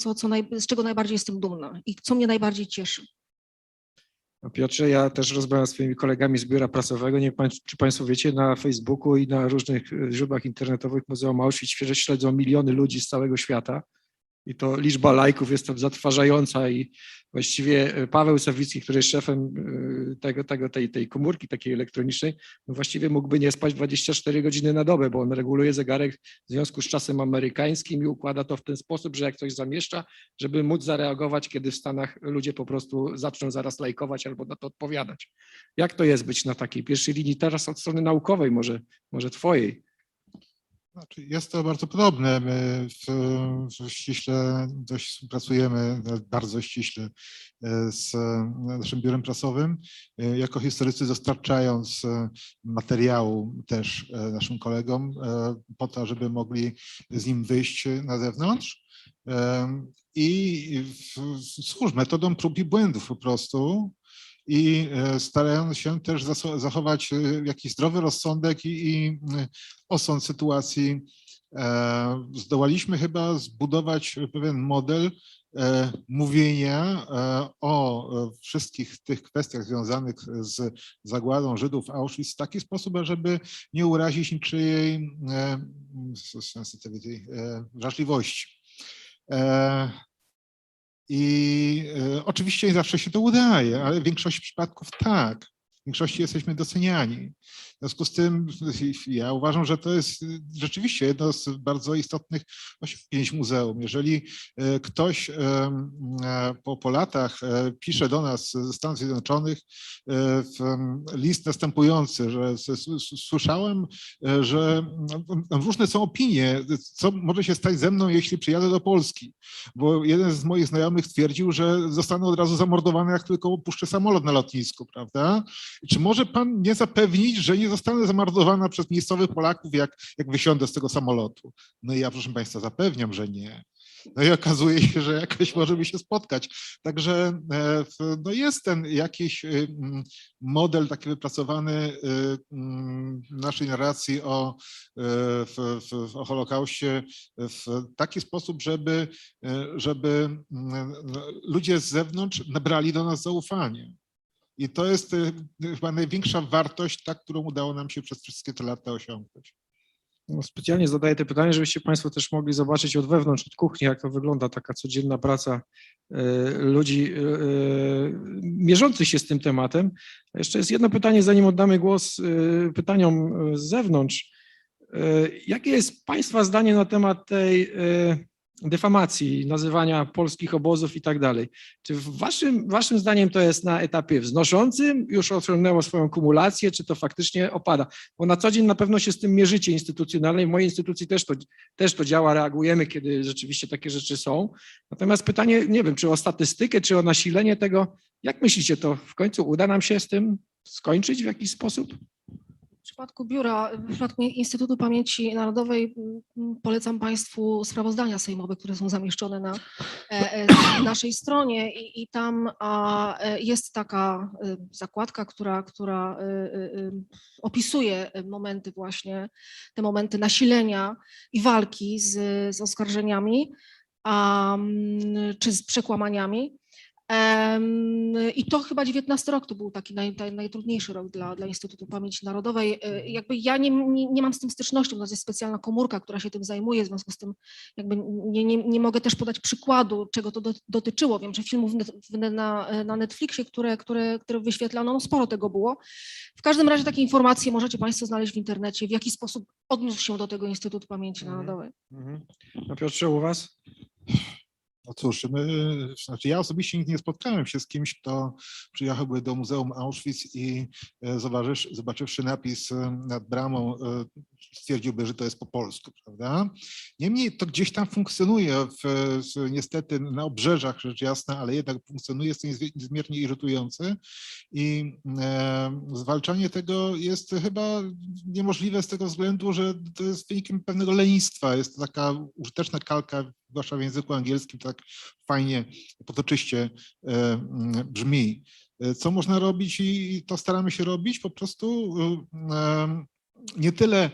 z czego najbardziej jestem dumna i co mnie najbardziej cieszy. Piotrze, ja też rozmawiam z swoimi kolegami z biura prasowego. Nie wiem, czy Państwo wiecie, na Facebooku i na różnych źródłach internetowych Muzeum Auschwitz śledzą miliony ludzi z całego świata. I to liczba lajków jest tam zatrważająca i właściwie Paweł Sawicki, który jest szefem tej komórki takiej elektronicznej, no właściwie mógłby nie spać 24 godziny na dobę, bo on reguluje zegarek w związku z czasem amerykańskim i układa to w ten sposób, że jak coś zamieszcza, żeby móc zareagować, kiedy w Stanach ludzie po prostu zaczną zaraz lajkować albo na to odpowiadać. Jak to jest być na takiej pierwszej linii teraz od strony naukowej, może twojej? Znaczy, jest to bardzo podobne. My ściśle dość współpracujemy, bardzo ściśle z naszym biurem prasowym, jako historycy dostarczając materiału też naszym kolegom po to, żeby mogli z nim wyjść na zewnątrz. I służ metodą prób i błędów po prostu. I starając się też zachować jakiś zdrowy rozsądek i osąd sytuacji, zdołaliśmy chyba zbudować pewien model mówienia o wszystkich tych kwestiach związanych z zagładą Żydów w Auschwitz w taki sposób, żeby nie urazić niczyjej wrażliwości. I oczywiście nie zawsze się to udaje, ale w większości przypadków tak. W większości jesteśmy doceniani. W związku z tym ja uważam, że to jest rzeczywiście jedno z bardzo istotnych osiągnięć muzeum. Jeżeli ktoś po latach pisze do nas ze Stanów Zjednoczonych list następujący, że słyszałem, że różne są opinie, co może się stać ze mną, jeśli przyjadę do Polski, bo jeden z moich znajomych twierdził, że zostanę od razu zamordowany, jak tylko opuszczę samolot na lotnisku, prawda? Czy może pan mnie zapewnić, że nie zostanę zamordowana przez miejscowych Polaków, jak wysiądę z tego samolotu? No i ja, proszę państwa, zapewniam, że nie. No i okazuje się, że jakoś możemy się spotkać. Także no jest ten jakiś model taki wypracowany naszej narracji o Holokauście w taki sposób, żeby ludzie z zewnątrz nabrali do nas zaufania. I to jest chyba największa wartość, którą udało nam się przez wszystkie te lata osiągnąć. No, specjalnie zadaję te pytania, żebyście Państwo też mogli zobaczyć od wewnątrz, od kuchni, jak to wygląda taka codzienna praca ludzi mierzących się z tym tematem. Jeszcze jest jedno pytanie, zanim oddamy głos pytaniom z zewnątrz. Jakie jest Państwa zdanie na temat tej dyfamacji, nazywania polskich obozów i tak dalej? Czy waszym zdaniem to jest na etapie wznoszącym, już osiągnęło swoją kumulację, czy to faktycznie opada? Bo na co dzień na pewno się z tym mierzycie instytucjonalnie. W mojej instytucji też to działa, reagujemy, kiedy rzeczywiście takie rzeczy są. Natomiast pytanie, nie wiem, czy o statystykę, czy o nasilenie tego, jak myślicie, to w końcu uda nam się z tym skończyć w jakiś sposób? W przypadku biura, w przypadku Instytutu Pamięci Narodowej polecam Państwu sprawozdania sejmowe, które są zamieszczone na naszej stronie i tam jest taka zakładka, która opisuje momenty właśnie, te momenty nasilenia i walki z oskarżeniami czy z przekłamaniami. I to chyba 19 rok to był taki najtrudniejszy rok dla Instytutu Pamięci Narodowej. Jakby ja nie mam z tym styczności, u nas jest specjalna komórka, która się tym zajmuje, w związku z tym jakby nie mogę też podać przykładu, czego to dotyczyło. Wiem, że filmów na Netflixie, które wyświetlano, no sporo tego było. W każdym razie takie informacje możecie Państwo znaleźć w internecie, w jaki sposób odniósł się do tego Instytut Pamięci Narodowej. No Piotrze, u Was? No cóż, znaczy ja osobiście nigdy nie spotkałem się z kimś, kto przyjechałby do Muzeum Auschwitz i zobaczywszy napis nad bramą, stwierdziłby, że to jest po polsku, prawda? Niemniej to gdzieś tam funkcjonuje, niestety na obrzeżach rzecz jasna, ale jednak funkcjonuje, jest to niezmiernie irytujące i zwalczanie tego jest chyba niemożliwe z tego względu, że to jest wynikiem pewnego lenistwa. Jest to taka użyteczna kalka, zwłaszcza w języku angielskim, tak fajnie, potoczyście brzmi. Co można robić i to staramy się robić, po prostu nie tyle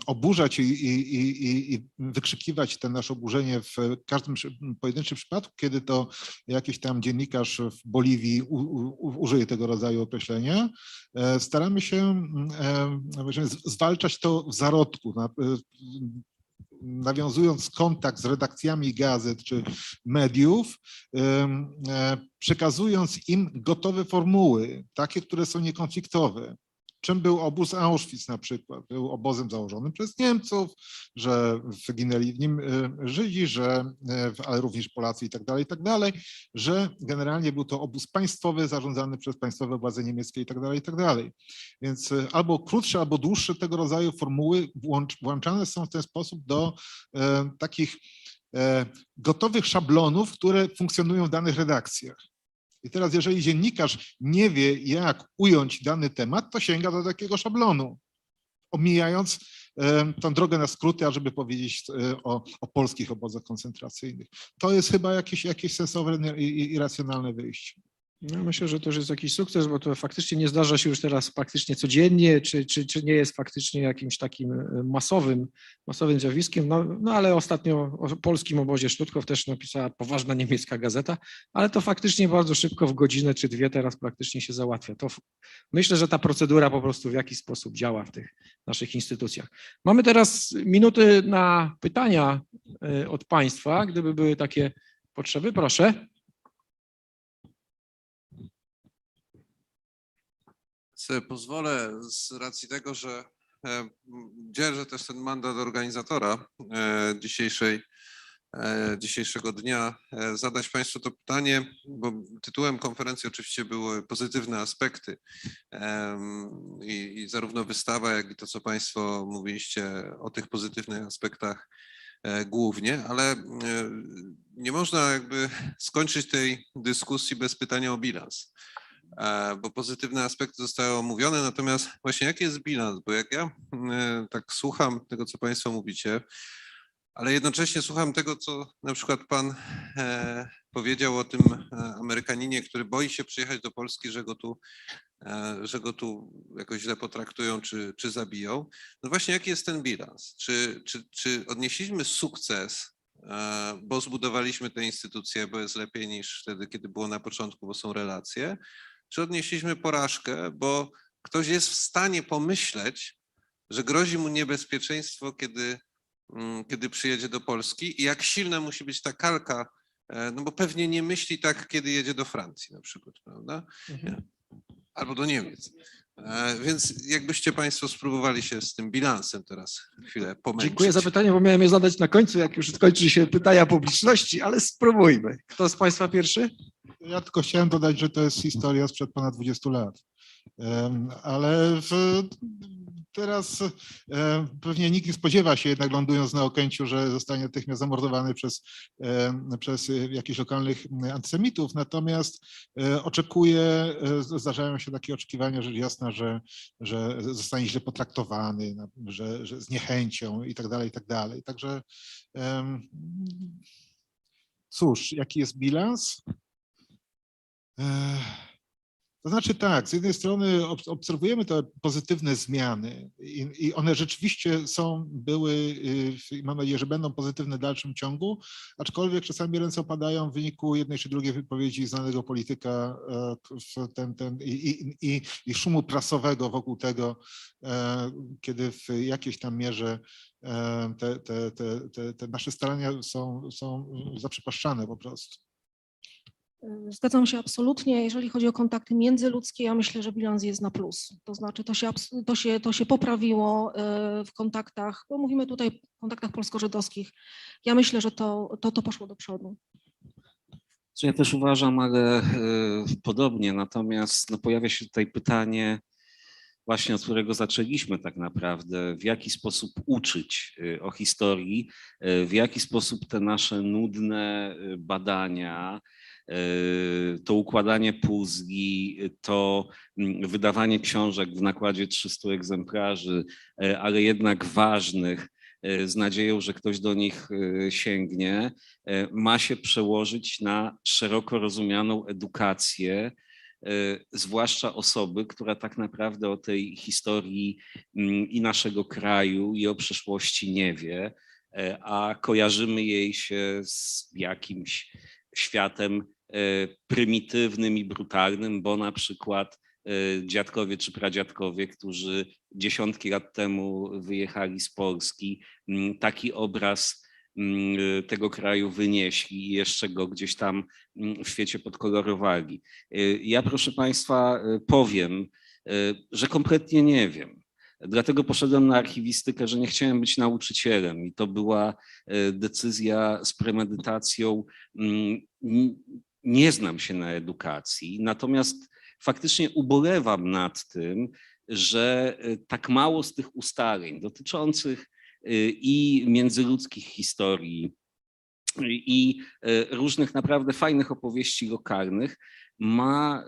oburzać i wykrzykiwać to nasze oburzenie w każdym pojedynczym przypadku, kiedy to jakiś tam dziennikarz w Boliwii użyje tego rodzaju określenia. Staramy się zwalczać to w zarodku, nawiązując kontakt z redakcjami gazet czy mediów, przekazując im gotowe formuły, takie, które są niekonfliktowe. Czym był obóz Auschwitz na przykład? Był obozem założonym przez Niemców, że wyginęli w nim Żydzi, ale również Polacy i tak dalej, że generalnie był to obóz państwowy zarządzany przez państwowe władze niemieckie i tak dalej. Więc albo krótsze, albo dłuższe tego rodzaju formuły włączane są w ten sposób do takich gotowych szablonów, które funkcjonują w danych redakcjach. I teraz, jeżeli dziennikarz nie wie, jak ująć dany temat, to sięga do takiego szablonu, omijając tą drogę na skróty, ażeby powiedzieć o polskich obozach koncentracyjnych. To jest chyba jakieś sensowne i racjonalne wyjście. No, myślę, że to już jest jakiś sukces, bo to faktycznie nie zdarza się już teraz praktycznie codziennie, czy nie jest faktycznie jakimś takim masowym zjawiskiem. No ale ostatnio o polskim obozie Stutthof też napisała poważna niemiecka gazeta, ale to faktycznie bardzo szybko, w godzinę czy dwie teraz praktycznie się załatwia. To myślę, że ta procedura po prostu w jakiś sposób działa w tych naszych instytucjach. Mamy teraz minuty na pytania od Państwa, gdyby były takie potrzeby, proszę. Sobie pozwolę z racji tego, że dzierżę też ten mandat organizatora dzisiejszego dnia, zadać Państwu to pytanie, bo tytułem konferencji oczywiście były pozytywne aspekty i zarówno wystawa, jak i to, co Państwo mówiliście o tych pozytywnych aspektach głównie, ale nie można jakby skończyć tej dyskusji bez pytania o bilans. Bo pozytywne aspekty zostały omówione, natomiast właśnie jaki jest bilans? Bo jak ja tak słucham tego, co Państwo mówicie, ale jednocześnie słucham tego, co na przykład Pan powiedział o tym Amerykaninie, który boi się przyjechać do Polski, że go tu jakoś źle potraktują czy zabiją. No właśnie jaki jest ten bilans? Czy odnieśliśmy sukces, bo zbudowaliśmy tę instytucję, bo jest lepiej niż wtedy, kiedy było na początku, bo są relacje? Czy odnieśliśmy porażkę, bo ktoś jest w stanie pomyśleć, że grozi mu niebezpieczeństwo, kiedy przyjedzie do Polski i jak silna musi być ta kalka, no bo pewnie nie myśli tak, kiedy jedzie do Francji na przykład, prawda? Albo do Niemiec. Więc jakbyście Państwo spróbowali się z tym bilansem teraz chwilę pomęczyć. Dziękuję za pytanie, bo miałem je zadać na końcu, jak już skończy się pytania publiczności, ale spróbujmy. Kto z Państwa pierwszy? Ja tylko chciałem dodać, że to jest historia sprzed ponad 20 lat. Ale teraz pewnie nikt nie spodziewa się, jednak lądując na Okęciu, że zostanie natychmiast zamordowany przez jakichś lokalnych antysemitów. Natomiast oczekuje, zdarzają się takie oczekiwania, rzecz jasna, że zostanie źle potraktowany, że z niechęcią i tak dalej. Także cóż, jaki jest bilans? To znaczy tak, z jednej strony obserwujemy te pozytywne zmiany i one rzeczywiście były, mam nadzieję, że będą pozytywne w dalszym ciągu, aczkolwiek czasami ręce opadają w wyniku jednej czy drugiej wypowiedzi znanego polityka i szumu prasowego wokół tego, kiedy w jakiejś tam mierze te nasze starania są zaprzepaszczane po prostu. Zgadzam się absolutnie. Jeżeli chodzi o kontakty międzyludzkie, ja myślę, że bilans jest na plus. To znaczy to się poprawiło w kontaktach, bo mówimy tutaj o kontaktach polsko-żydowskich. Ja myślę, że to poszło do przodu. Co ja też uważam, ale podobnie. Natomiast no, pojawia się tutaj pytanie, właśnie od którego zaczęliśmy tak naprawdę, w jaki sposób uczyć o historii, w jaki sposób te nasze nudne badania, to układanie puzli, to wydawanie książek w nakładzie 300 egzemplarzy, ale jednak ważnych, z nadzieją, że ktoś do nich sięgnie, ma się przełożyć na szeroko rozumianą edukację, zwłaszcza osoby, która tak naprawdę o tej historii i naszego kraju, i o przeszłości nie wie, a kojarzymy jej się z jakimś światem prymitywnym i brutalnym, bo na przykład dziadkowie czy pradziadkowie, którzy dziesiątki lat temu wyjechali z Polski, taki obraz tego kraju wynieśli i jeszcze go gdzieś tam w świecie podkolorowali. Ja, proszę Państwa, powiem, że kompletnie nie wiem. Dlatego poszedłem na archiwistykę, że nie chciałem być nauczycielem i to była decyzja z premedytacją. Nie znam się na edukacji, natomiast faktycznie ubolewam nad tym, że tak mało z tych ustaleń dotyczących i międzyludzkich historii, i różnych naprawdę fajnych opowieści lokalnych ma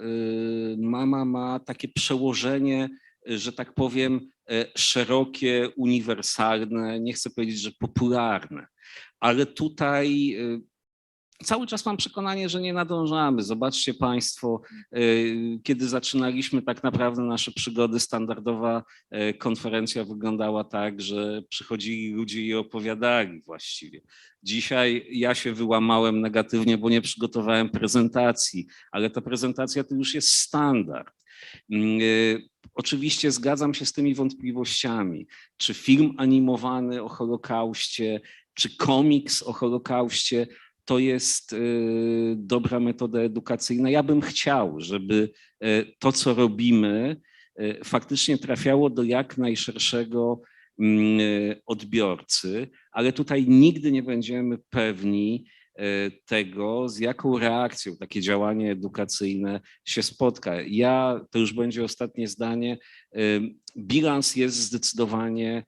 takie przełożenie, że tak powiem, szerokie, uniwersalne, nie chcę powiedzieć, że popularne, ale tutaj cały czas mam przekonanie, że nie nadążamy. Zobaczcie Państwo, kiedy zaczynaliśmy tak naprawdę nasze przygody, standardowa konferencja wyglądała tak, że przychodzili ludzie i opowiadali właściwie. Dzisiaj ja się wyłamałem negatywnie, bo nie przygotowałem prezentacji, ale ta prezentacja to już jest standard. Oczywiście zgadzam się z tymi wątpliwościami, czy film animowany o Holokauście, czy komiks o Holokauście to jest dobra metoda edukacyjna. Ja bym chciał, żeby to, co robimy, faktycznie trafiało do jak najszerszego odbiorcy, ale tutaj nigdy nie będziemy pewni tego, z jaką reakcją takie działanie edukacyjne się spotka. To już będzie ostatnie zdanie, bilans jest zdecydowanie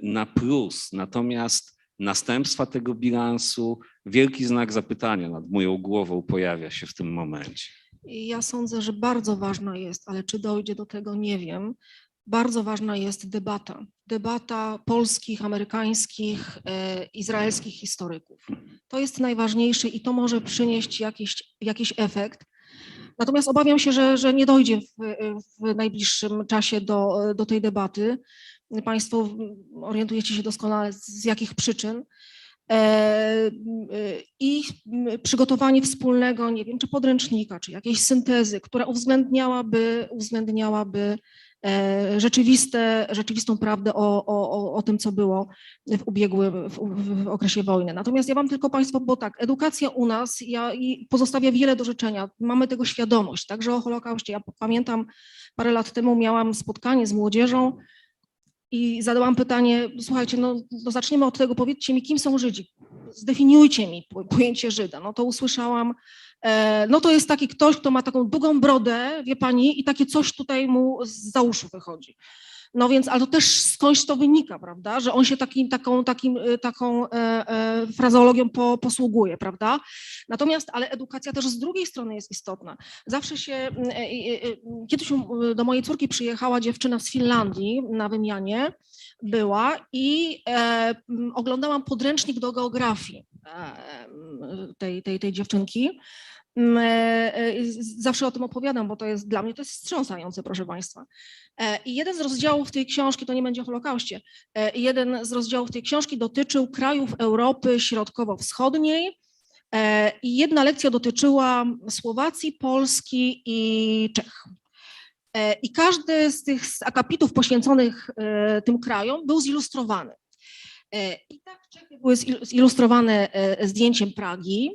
na plus, natomiast następstwa tego bilansu, wielki znak zapytania nad moją głową pojawia się w tym momencie. Ja sądzę, że bardzo ważna jest, ale czy dojdzie do tego, nie wiem, bardzo ważna jest debata. Debata polskich, amerykańskich, izraelskich historyków. To jest najważniejsze i to może przynieść jakiś efekt. Natomiast obawiam się, że nie dojdzie w najbliższym czasie do tej debaty. Państwo orientujecie się doskonale, z jakich przyczyn. I przygotowanie wspólnego, nie wiem, czy podręcznika, czy jakiejś syntezy, która uwzględniałaby rzeczywistą prawdę o tym, co było w okresie wojny. Natomiast ja mam tylko Państwo, bo tak, edukacja u nas pozostawia wiele do życzenia. Mamy tego świadomość, także o Holokauście. Ja pamiętam, parę lat temu miałam spotkanie z młodzieżą i zadałam pytanie, słuchajcie, no zaczniemy od tego, powiedzcie mi, kim są Żydzi, zdefiniujcie mi pojęcie Żyda. No to usłyszałam, no to jest taki ktoś, kto ma taką długą brodę, wie pani, i takie coś tutaj mu zza uszu wychodzi. No więc, ale to też skądś to wynika, prawda, że on się taką frazeologią posługuje, prawda. Natomiast, ale edukacja też z drugiej strony jest istotna. Zawsze kiedyś do mojej córki przyjechała dziewczyna z Finlandii na wymianie, była i oglądałam podręcznik do geografii tej dziewczynki. Zawsze o tym opowiadam, bo to jest dla mnie to jest wstrząsające, proszę Państwa. I jeden z rozdziałów tej książki, to nie będzie o Holokauście, jeden z rozdziałów tej książki dotyczył krajów Europy Środkowo-Wschodniej i jedna lekcja dotyczyła Słowacji, Polski i Czech. I każdy z tych akapitów poświęconych tym krajom był zilustrowany. I tak Czechy były zilustrowane zdjęciem Pragi,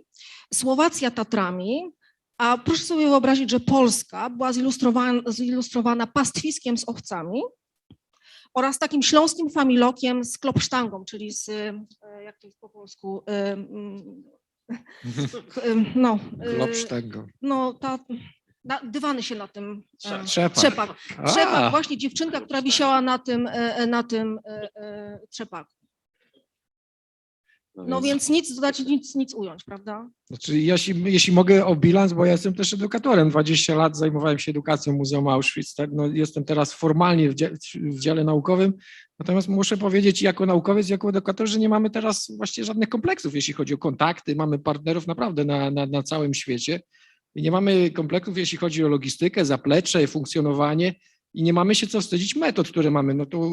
Słowacja Tatrami, a proszę sobie wyobrazić, że Polska była zilustrowana pastwiskiem z owcami oraz takim śląskim familokiem z klopsztangą, czyli z, jak to jest po polsku, no, Klopsztego. no dywany się na tym Trzepak. trzepak. A. Trzepak, właśnie dziewczynka, która wisiała na tym trzepaku. No więc nic dodać, nic ująć, prawda? Znaczy, jeśli mogę o bilans, bo ja jestem też edukatorem, 20 lat zajmowałem się edukacją w Muzeum Auschwitz, tak? No, jestem teraz formalnie w dziale naukowym, natomiast muszę powiedzieć jako naukowiec, jako edukator, że nie mamy teraz właściwie żadnych kompleksów, jeśli chodzi o kontakty, mamy partnerów naprawdę na całym świecie i nie mamy kompleksów, jeśli chodzi o logistykę, zaplecze, funkcjonowanie i nie mamy się co wstydzić metod, które mamy. No to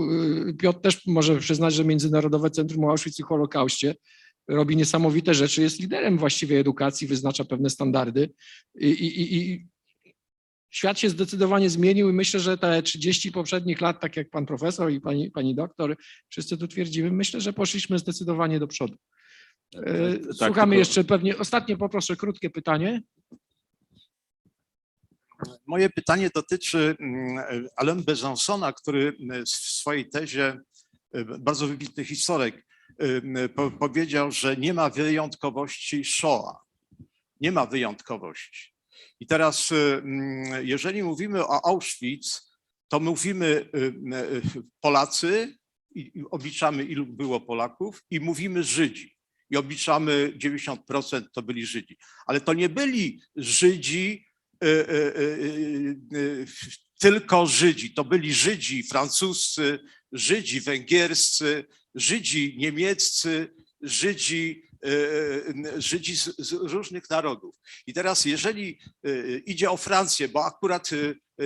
Piotr też może przyznać, że Międzynarodowe Centrum Auschwitz i Holokauście robi niesamowite rzeczy, jest liderem właściwie edukacji, wyznacza pewne standardy i świat się zdecydowanie zmienił i myślę, że te 30 poprzednich lat, tak jak pan profesor i pani doktor, wszyscy tu twierdzimy, myślę, że poszliśmy zdecydowanie do przodu. Słuchamy tylko- jeszcze pewnie, ostatnie poproszę krótkie pytanie. Moje pytanie dotyczy Alain Besancona, który w swojej tezie, bardzo wybitny historyk, powiedział, że nie ma wyjątkowości Shoah. Nie ma wyjątkowości. I teraz, jeżeli mówimy o Auschwitz, to mówimy Polacy, i obliczamy, ilu było Polaków, i mówimy Żydzi. I obliczamy 90% to byli Żydzi. Ale to nie byli Żydzi, tylko Żydzi. To byli Żydzi francuscy, Żydzi węgierscy, Żydzi niemieccy, Żydzi z różnych narodów. I teraz jeżeli idzie o Francję, bo akurat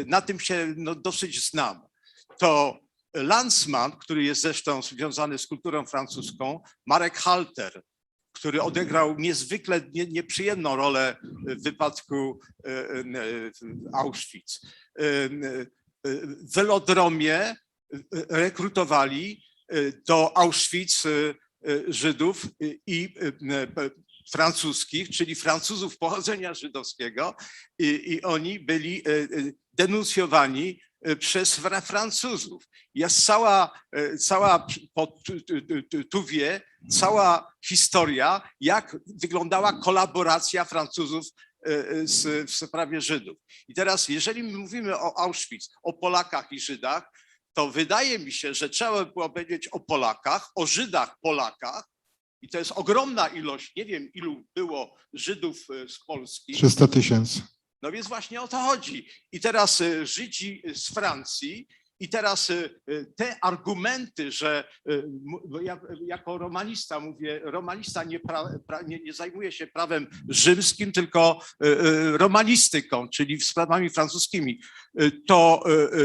na tym się dosyć znam, to Lanzmann, który jest zresztą związany z kulturą francuską, Marek Halter, który odegrał niezwykle nieprzyjemną rolę w wypadku Auschwitz. W Velodromie rekrutowali do Auschwitz Żydów i francuskich, czyli Francuzów pochodzenia żydowskiego i oni byli denuncjowani przez Francuzów. Jest cała cała historia, jak wyglądała kolaboracja Francuzów w sprawie Żydów. I teraz, jeżeli my mówimy o Auschwitz, o Polakach i Żydach, to wydaje mi się, że trzeba było powiedzieć o Polakach, o Żydach Polakach, i to jest ogromna ilość, nie wiem ilu było Żydów z Polski. 300 000. No więc właśnie o to chodzi. I teraz Żydzi z Francji, i teraz te argumenty, że ja jako romanista mówię, romanista nie zajmuje się prawem rzymskim, tylko romanistyką, czyli sprawami francuskimi,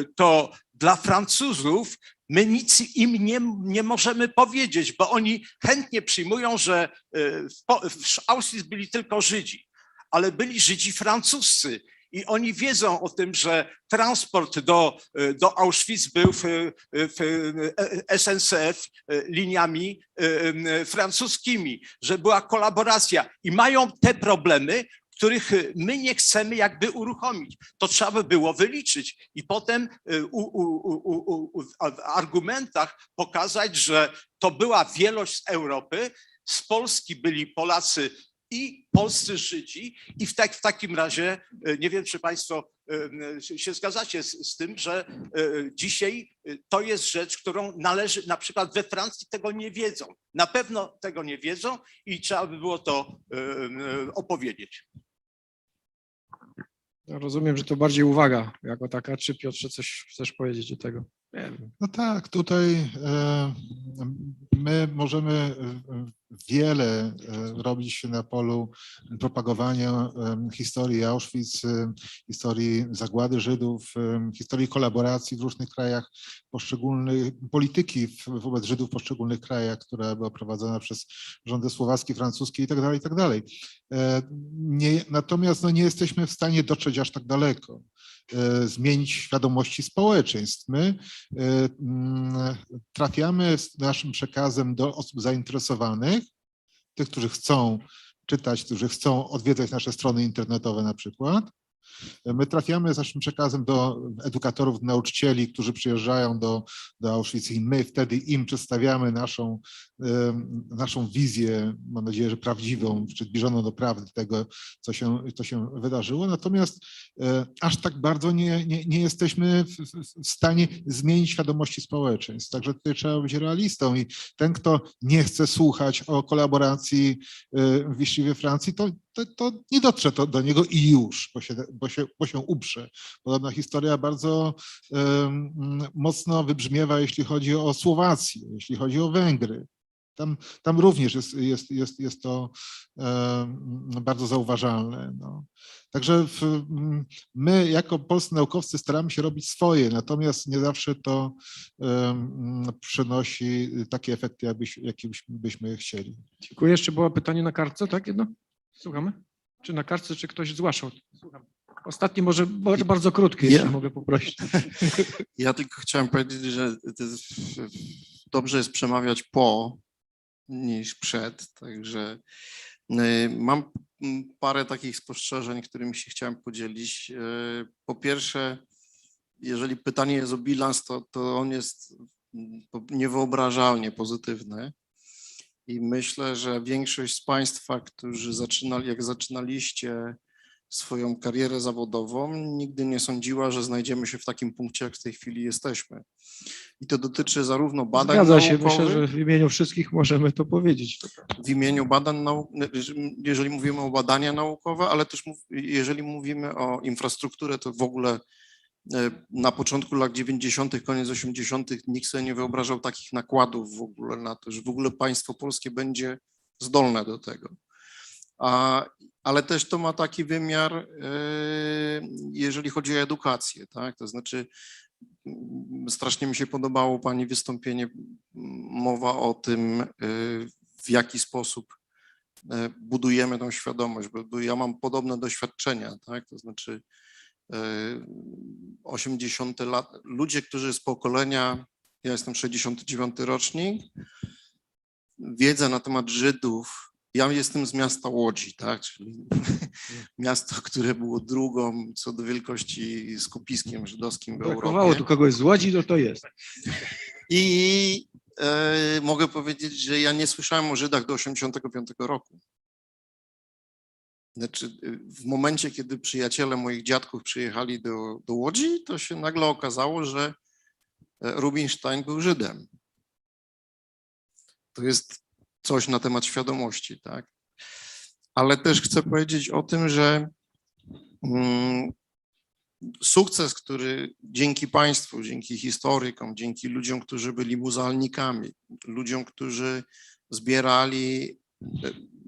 to dla Francuzów my nic im nie możemy powiedzieć, bo oni chętnie przyjmują, że w Auschwitz byli tylko Żydzi, ale byli Żydzi francuscy. I oni wiedzą o tym, że transport do Auschwitz był w SNCF liniami francuskimi, że była kolaboracja i mają te problemy, których my nie chcemy jakby uruchomić. To trzeba by było wyliczyć i potem w argumentach pokazać, że to była wielość z Europy, z Polski byli Polacy i polscy Żydzi i w takim razie nie wiem, czy Państwo się zgadzacie z tym, że dzisiaj to jest rzecz, którą należy, na przykład we Francji tego nie wiedzą. Na pewno tego nie wiedzą i trzeba by było to opowiedzieć. Ja rozumiem, że to bardziej uwaga jako taka. Czy Piotrze coś chcesz powiedzieć do tego? Nie wiem. No tak, tutaj my możemy wiele robi się na polu propagowania historii Auschwitz, historii zagłady Żydów, historii kolaboracji w różnych krajach, poszczególnej polityki wobec Żydów w poszczególnych krajach, która była prowadzona przez rządy słowackie, francuskie i tak dalej, i tak dalej. Natomiast no, nie jesteśmy w stanie dotrzeć aż tak daleko, zmienić świadomości społeczeństw. My trafiamy z naszym przekazem do osób zainteresowanych, tych, którzy chcą czytać, którzy chcą odwiedzać nasze strony internetowe na przykład. My trafiamy z naszym przekazem do edukatorów, nauczycieli, którzy przyjeżdżają do Auschwitz i my wtedy im przedstawiamy naszą wizję, mam nadzieję, że prawdziwą, przybliżoną do prawdy tego, co się wydarzyło. Natomiast aż tak bardzo nie jesteśmy w stanie zmienić świadomości społeczeństw. Także tutaj trzeba być realistą i ten, kto nie chce słuchać o kolaboracji w Vichy we Francji, to nie dotrze to do niego i już, bo się uprze. Podobna historia bardzo mocno wybrzmiewa, jeśli chodzi o Słowację, jeśli chodzi o Węgry. Tam również jest to bardzo zauważalne. No. Także my jako polscy naukowcy staramy się robić swoje, natomiast nie zawsze to przynosi takie efekty, jakie byśmy chcieli. Dziękuję. Jeszcze było pytanie na kartce, tak? Jedno? Słuchamy? Czy na kartce, czy ktoś zgłaszał? Słucham. Ostatnie może bardzo krótkie, jeśli mogę poprosić. Ja tylko chciałem powiedzieć, że dobrze jest przemawiać po niż przed, także mam parę takich spostrzeżeń, którymi się chciałem podzielić. Po pierwsze, jeżeli pytanie jest o bilans, to on jest niewyobrażalnie pozytywny. I myślę, że większość z Państwa, którzy jak zaczynaliście swoją karierę zawodową, nigdy nie sądziła, że znajdziemy się w takim punkcie, jak w tej chwili jesteśmy. I to dotyczy zarówno badań Zgadza się, naukowych, myślę, że w imieniu wszystkich możemy to powiedzieć. w imieniu badań jeżeli mówimy o badania naukowe, ale też jeżeli mówimy o infrastrukturę, to w ogóle na początku lat 90., koniec 80. nikt sobie nie wyobrażał takich nakładów w ogóle na to, że w ogóle państwo polskie będzie zdolne do tego. Ale też to ma taki wymiar, jeżeli chodzi o edukację, tak? To znaczy strasznie mi się podobało Pani wystąpienie, mowa o tym, w jaki sposób budujemy tą świadomość, bo ja mam podobne doświadczenia, tak? To znaczy 80 lat, ludzie, którzy z pokolenia, ja jestem 69 rocznik, wiedza na temat Żydów, ja jestem z miasta Łodzi, tak, czyli miasto, które było drugą co do wielkości skupiskiem żydowskim w Brakowało Europie. tu kogoś z Łodzi, to jest. I mogę powiedzieć, że ja nie słyszałem o Żydach do 85 roku. Znaczy, w momencie, kiedy przyjaciele moich dziadków przyjechali do Łodzi, to się nagle okazało, że Rubinstein był Żydem. To jest coś na temat świadomości, tak? Ale też chcę powiedzieć o tym, że sukces, który dzięki państwu, dzięki historykom, dzięki ludziom, którzy byli muzealnikami, ludziom, którzy zbierali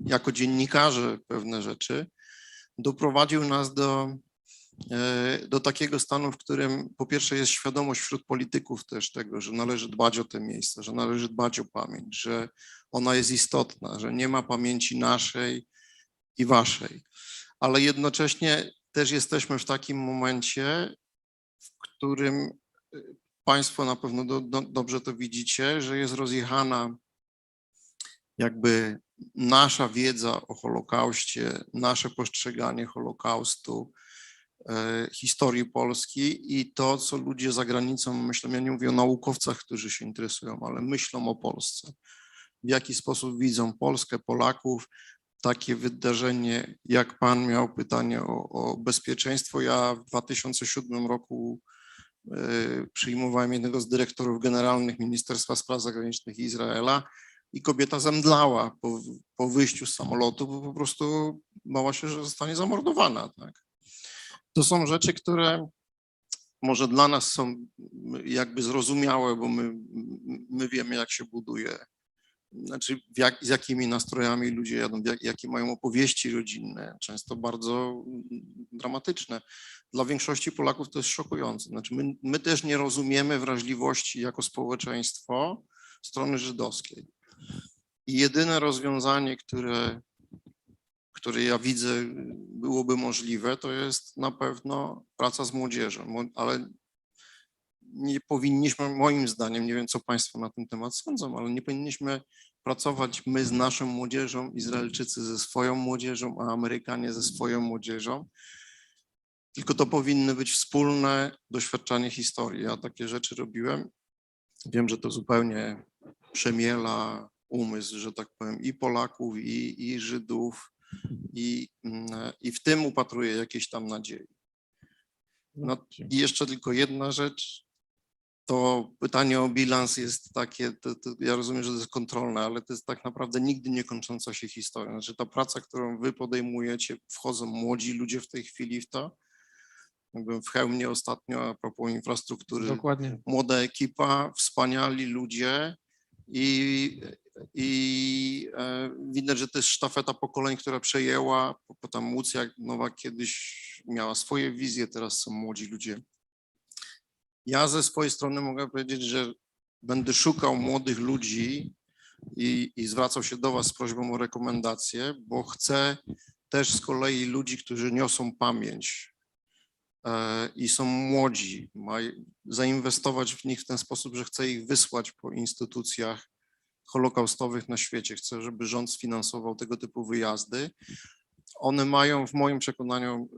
jako dziennikarze pewne rzeczy, doprowadził nas do takiego stanu, w którym po pierwsze jest świadomość wśród polityków też tego, że należy dbać o te miejsca, że należy dbać o pamięć, że ona jest istotna, że nie ma pamięci naszej i waszej. Ale jednocześnie też jesteśmy w takim momencie, w którym Państwo na pewno dobrze to widzicie, że jest rozjechana jakby nasza wiedza o Holokauście, nasze postrzeganie Holokaustu, historii Polski i to, co ludzie za granicą myślą, ja nie mówię o naukowcach, którzy się interesują, ale myślą o Polsce. W jaki sposób widzą Polskę, Polaków, takie wydarzenie, jak Pan miał pytanie o bezpieczeństwo. Ja w 2007 roku przyjmowałem jednego z dyrektorów generalnych Ministerstwa Spraw Zagranicznych Izraela i kobieta zemdlała po wyjściu z samolotu, bo po prostu bała się, że zostanie zamordowana. Tak? To są rzeczy, które może dla nas są jakby zrozumiałe, bo my wiemy, jak się buduje znaczy z jakimi nastrojami ludzie jadą, jakie mają opowieści rodzinne, często bardzo dramatyczne. Dla większości Polaków to jest szokujące. Znaczy my też nie rozumiemy wrażliwości jako społeczeństwo strony żydowskiej. I jedyne rozwiązanie, które ja widzę byłoby możliwe, to jest na pewno praca z młodzieżą, ale nie powinniśmy, moim zdaniem, nie wiem co Państwo na ten temat sądzą, ale nie powinniśmy pracować my z naszą młodzieżą, Izraelczycy ze swoją młodzieżą, a Amerykanie ze swoją młodzieżą, tylko to powinny być wspólne doświadczanie historii. Ja takie rzeczy robiłem. Wiem, że to zupełnie przemiela umysł, że tak powiem, i Polaków, i Żydów, i w tym upatruję jakiejś tam nadziei. No, i jeszcze tylko jedna rzecz. To pytanie o bilans jest takie, ja rozumiem, że to jest kontrolne, ale to jest tak naprawdę nigdy nie kończąca się historia. Znaczy ta praca, którą wy podejmujecie, wchodzą młodzi ludzie w tej chwili w to. Byłem w Chełmie ostatnio a propos infrastruktury. Dokładnie. Młoda ekipa, wspaniali ludzie i widać, że to jest sztafeta pokoleń, która przejęła, bo tam Łucja Nowak kiedyś miała swoje wizje, teraz są młodzi ludzie. Ja ze swojej strony mogę powiedzieć, że będę szukał młodych ludzi i zwracał się do was z prośbą o rekomendacje, bo chcę też z kolei ludzi, którzy niosą pamięć i są młodzi, zainwestować w nich w ten sposób, że chcę ich wysłać po instytucjach holokaustowych na świecie. Chcę, żeby rząd sfinansował tego typu wyjazdy. One mają w moim przekonaniu,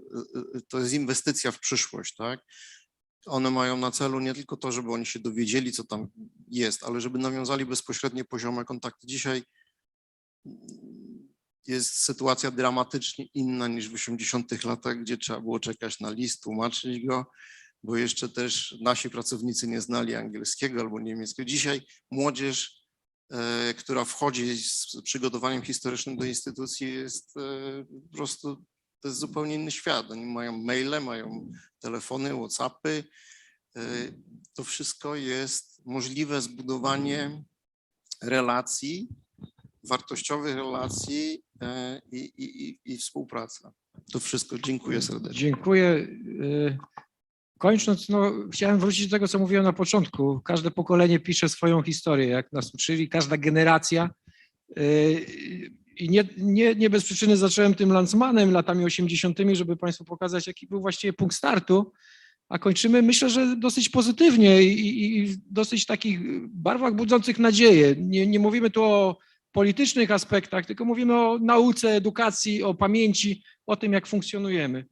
to jest inwestycja w przyszłość, tak? One mają na celu nie tylko to, żeby oni się dowiedzieli, co tam jest, ale żeby nawiązali bezpośrednie poziome kontakty. Dzisiaj jest sytuacja dramatycznie inna niż w 80-tych latach, gdzie trzeba było czekać na list, tłumaczyć go, bo jeszcze też nasi pracownicy nie znali angielskiego albo niemieckiego. Dzisiaj młodzież, która wchodzi z przygotowaniem historycznym do instytucji, jest po prostu, to jest zupełnie inny świat. Oni mają maile, mają telefony, WhatsAppy. To wszystko jest możliwe zbudowanie relacji, wartościowych relacji i współpraca. To wszystko. Dziękuję serdecznie. Dziękuję. Kończąc, no, chciałem wrócić do tego, co mówiłem na początku. Każde pokolenie pisze swoją historię, jak nas uczyli, każda generacja. I nie bez przyczyny zacząłem tym Landsmanem latami 80., żeby Państwu pokazać, jaki był właściwie punkt startu, a kończymy, myślę, że dosyć pozytywnie i w dosyć takich barwach budzących nadzieję. Nie mówimy tu o politycznych aspektach, tylko mówimy o nauce, edukacji, o pamięci, o tym, jak funkcjonujemy.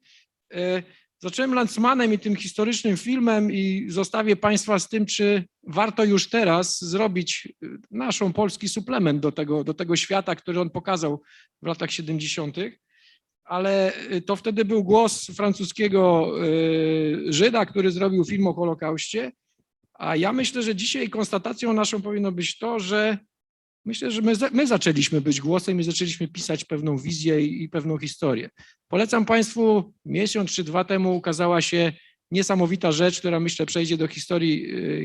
Zacząłem Landsmanem i tym historycznym filmem i zostawię Państwa z tym, czy warto już teraz zrobić naszą polski suplement do tego świata, który on pokazał w latach 70., ale to wtedy był głos francuskiego Żyda, który zrobił film o Holokauście, a ja myślę, że dzisiaj konstatacją naszą powinno być to, że myślę, że my zaczęliśmy być głosem i zaczęliśmy pisać pewną wizję i pewną historię. Polecam Państwu, miesiąc czy dwa temu ukazała się niesamowita rzecz, która myślę przejdzie do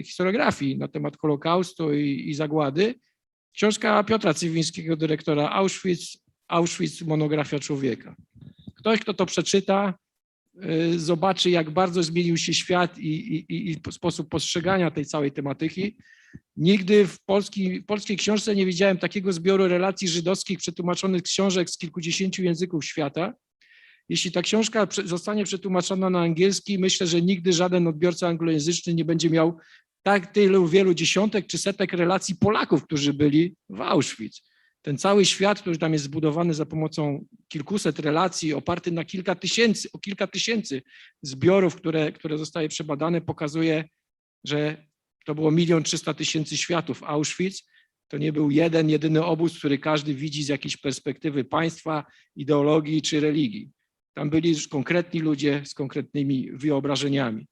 historiografii na temat Holokaustu i zagłady. Książka Piotra Cywińskiego, dyrektora Auschwitz, monografia człowieka. Ktoś, kto to przeczyta, zobaczy, jak bardzo zmienił się świat i sposób postrzegania tej całej tematyki. Nigdy w polskiej książce nie widziałem takiego zbioru relacji żydowskich przetłumaczonych z książek z kilkudziesięciu języków świata. Jeśli ta książka zostanie przetłumaczona na angielski, myślę, że nigdy żaden odbiorca anglojęzyczny nie będzie miał tak tylu wielu dziesiątek czy setek relacji Polaków, którzy byli w Auschwitz. Ten cały świat, który tam jest zbudowany za pomocą kilkuset relacji, oparty na kilka tysięcy zbiorów, które zostały przebadane, pokazuje, że to było 1 300 000 światów. Auschwitz to nie był jedyny obóz, który każdy widzi z jakiejś perspektywy państwa, ideologii czy religii. Tam byli już konkretni ludzie z konkretnymi wyobrażeniami.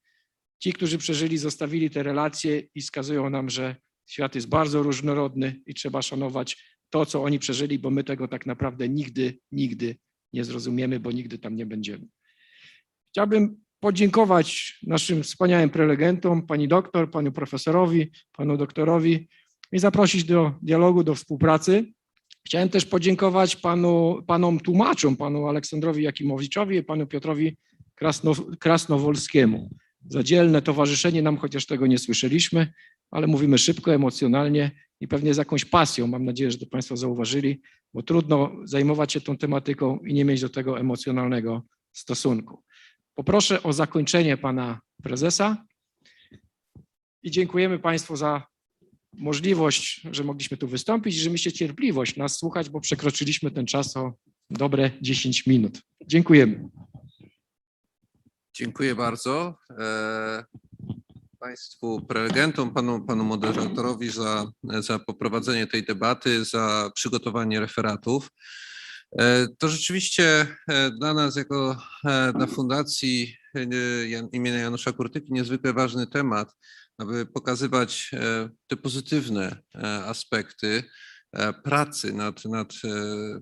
Ci, którzy przeżyli, zostawili te relacje i wskazują nam, że świat jest bardzo różnorodny i trzeba szanować to, co oni przeżyli, bo my tego tak naprawdę nigdy nie zrozumiemy, bo nigdy tam nie będziemy. Chciałbym podziękować naszym wspaniałym prelegentom, pani doktor, panu profesorowi, panu doktorowi i zaprosić do dialogu, do współpracy. Chciałem też podziękować panom tłumaczom, panu Aleksandrowi Jakimowiczowi i panu Piotrowi Krasnowolskiemu za dzielne towarzyszenie nam, chociaż tego nie słyszeliśmy, ale mówimy szybko, emocjonalnie i pewnie z jakąś pasją. Mam nadzieję, że to państwo zauważyli, bo trudno zajmować się tą tematyką i nie mieć do tego emocjonalnego stosunku. Poproszę o zakończenie pana prezesa i dziękujemy państwu za możliwość, że mogliśmy tu wystąpić i że mieliście cierpliwość nas słuchać, bo przekroczyliśmy ten czas o dobre 10 minut. Dziękujemy. Dziękuję bardzo Państwu prelegentom, panu moderatorowi za poprowadzenie tej debaty, za przygotowanie referatów. To rzeczywiście dla nas jako dla Fundacji imienia Janusza Kurtyki niezwykle ważny temat, aby pokazywać te pozytywne aspekty pracy nad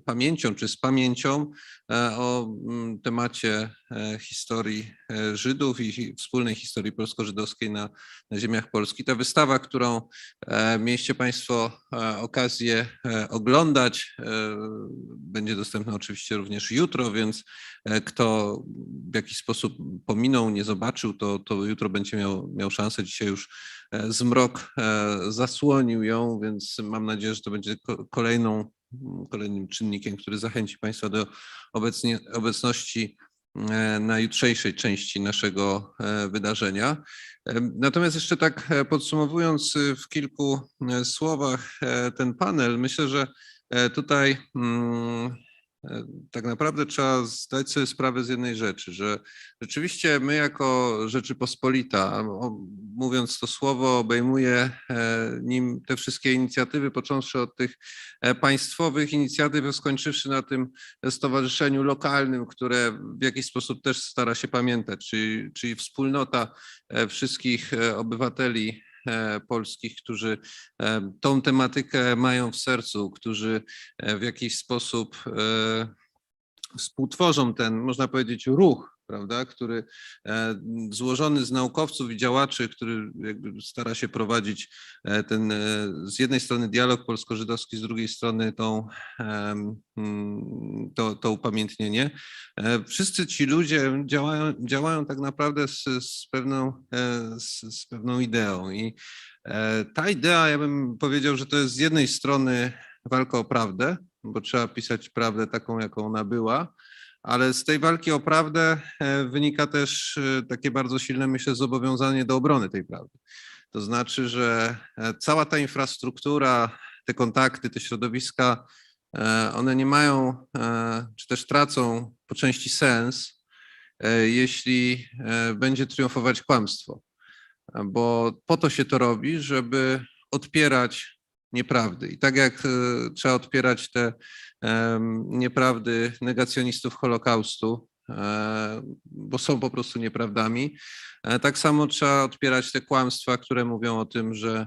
pamięcią czy z pamięcią o temacie historii Żydów i wspólnej historii polsko-żydowskiej na ziemiach Polski. Ta wystawa, którą mieliście państwo okazję oglądać, będzie dostępna oczywiście również jutro, więc kto w jakiś sposób pominął, nie zobaczył, to jutro będzie miał szansę. Dzisiaj już zmrok zasłonił ją, więc mam nadzieję, że to będzie kolejnym czynnikiem, który zachęci państwa do obecności na jutrzejszej części naszego wydarzenia. Natomiast jeszcze tak podsumowując w kilku słowach ten panel, myślę, że tutaj tak naprawdę trzeba zdać sobie sprawę z jednej rzeczy, że rzeczywiście my jako Rzeczypospolita, mówiąc to słowo, obejmuje nim te wszystkie inicjatywy, począwszy od tych państwowych inicjatyw, skończywszy na tym stowarzyszeniu lokalnym, które w jakiś sposób też stara się pamiętać, czyli wspólnota wszystkich obywateli polskich, którzy tą tematykę mają w sercu, którzy w jakiś sposób współtworzą ten, można powiedzieć, ruch, prawda, który złożony z naukowców i działaczy, który jakby stara się prowadzić ten z jednej strony dialog polsko-żydowski, z drugiej strony to upamiętnienie. Wszyscy ci ludzie działają tak naprawdę z pewną ideą i ta idea, ja bym powiedział, że to jest z jednej strony walka o prawdę, bo trzeba pisać prawdę taką, jaką ona była, ale z tej walki o prawdę wynika też takie bardzo silne, myślę, zobowiązanie do obrony tej prawdy. To znaczy, że cała ta infrastruktura, te kontakty, te środowiska, one nie mają, czy też tracą po części sens, jeśli będzie triumfować kłamstwo. Bo po to się to robi, żeby odpierać nieprawdy. I tak jak trzeba odpierać te nieprawdy negacjonistów Holokaustu, bo są po prostu nieprawdami, tak samo trzeba odpierać te kłamstwa, które mówią o tym, że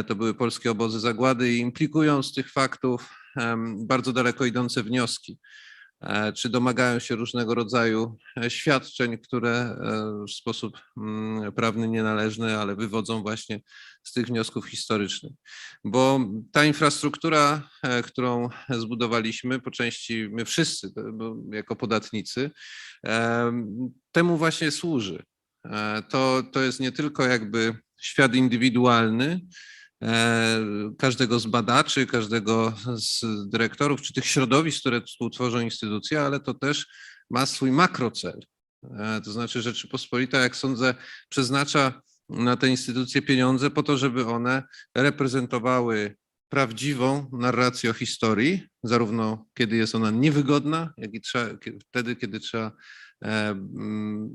to były polskie obozy zagłady i implikują z tych faktów bardzo daleko idące wnioski, czy domagają się różnego rodzaju świadczeń, które w sposób prawny nienależny, ale wywodzą właśnie z tych wniosków historycznych. Bo ta infrastruktura, którą zbudowaliśmy, po części my wszyscy jako podatnicy, temu właśnie służy. To jest nie tylko jakby świat indywidualny, każdego z badaczy, każdego z dyrektorów, czy tych środowisk, które współtworzą instytucje, ale to też ma swój makrocel. To znaczy Rzeczypospolita, jak sądzę, przeznacza na te instytucje pieniądze po to, żeby one reprezentowały prawdziwą narrację o historii, zarówno kiedy jest ona niewygodna, jak i wtedy, kiedy trzeba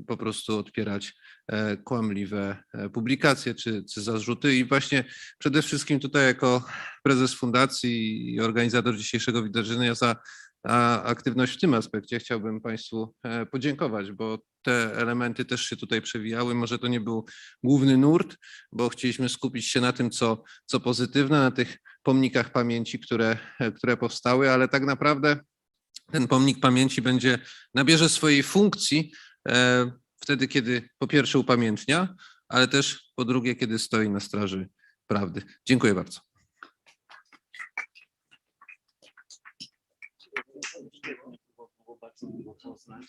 po prostu odpierać kłamliwe publikacje czy zarzuty. I właśnie przede wszystkim tutaj jako prezes fundacji i organizator dzisiejszego wydarzenia za aktywność w tym aspekcie chciałbym Państwu podziękować, bo te elementy też się tutaj przewijały. Może to nie był główny nurt, bo chcieliśmy skupić się na tym, co pozytywne, na tych pomnikach pamięci, które powstały, ale tak naprawdę ten pomnik pamięci nabierze swojej funkcji wtedy, kiedy po pierwsze upamiętnia, ale też po drugie, kiedy stoi na straży prawdy. Dziękuję bardzo. bardzo miło poznać.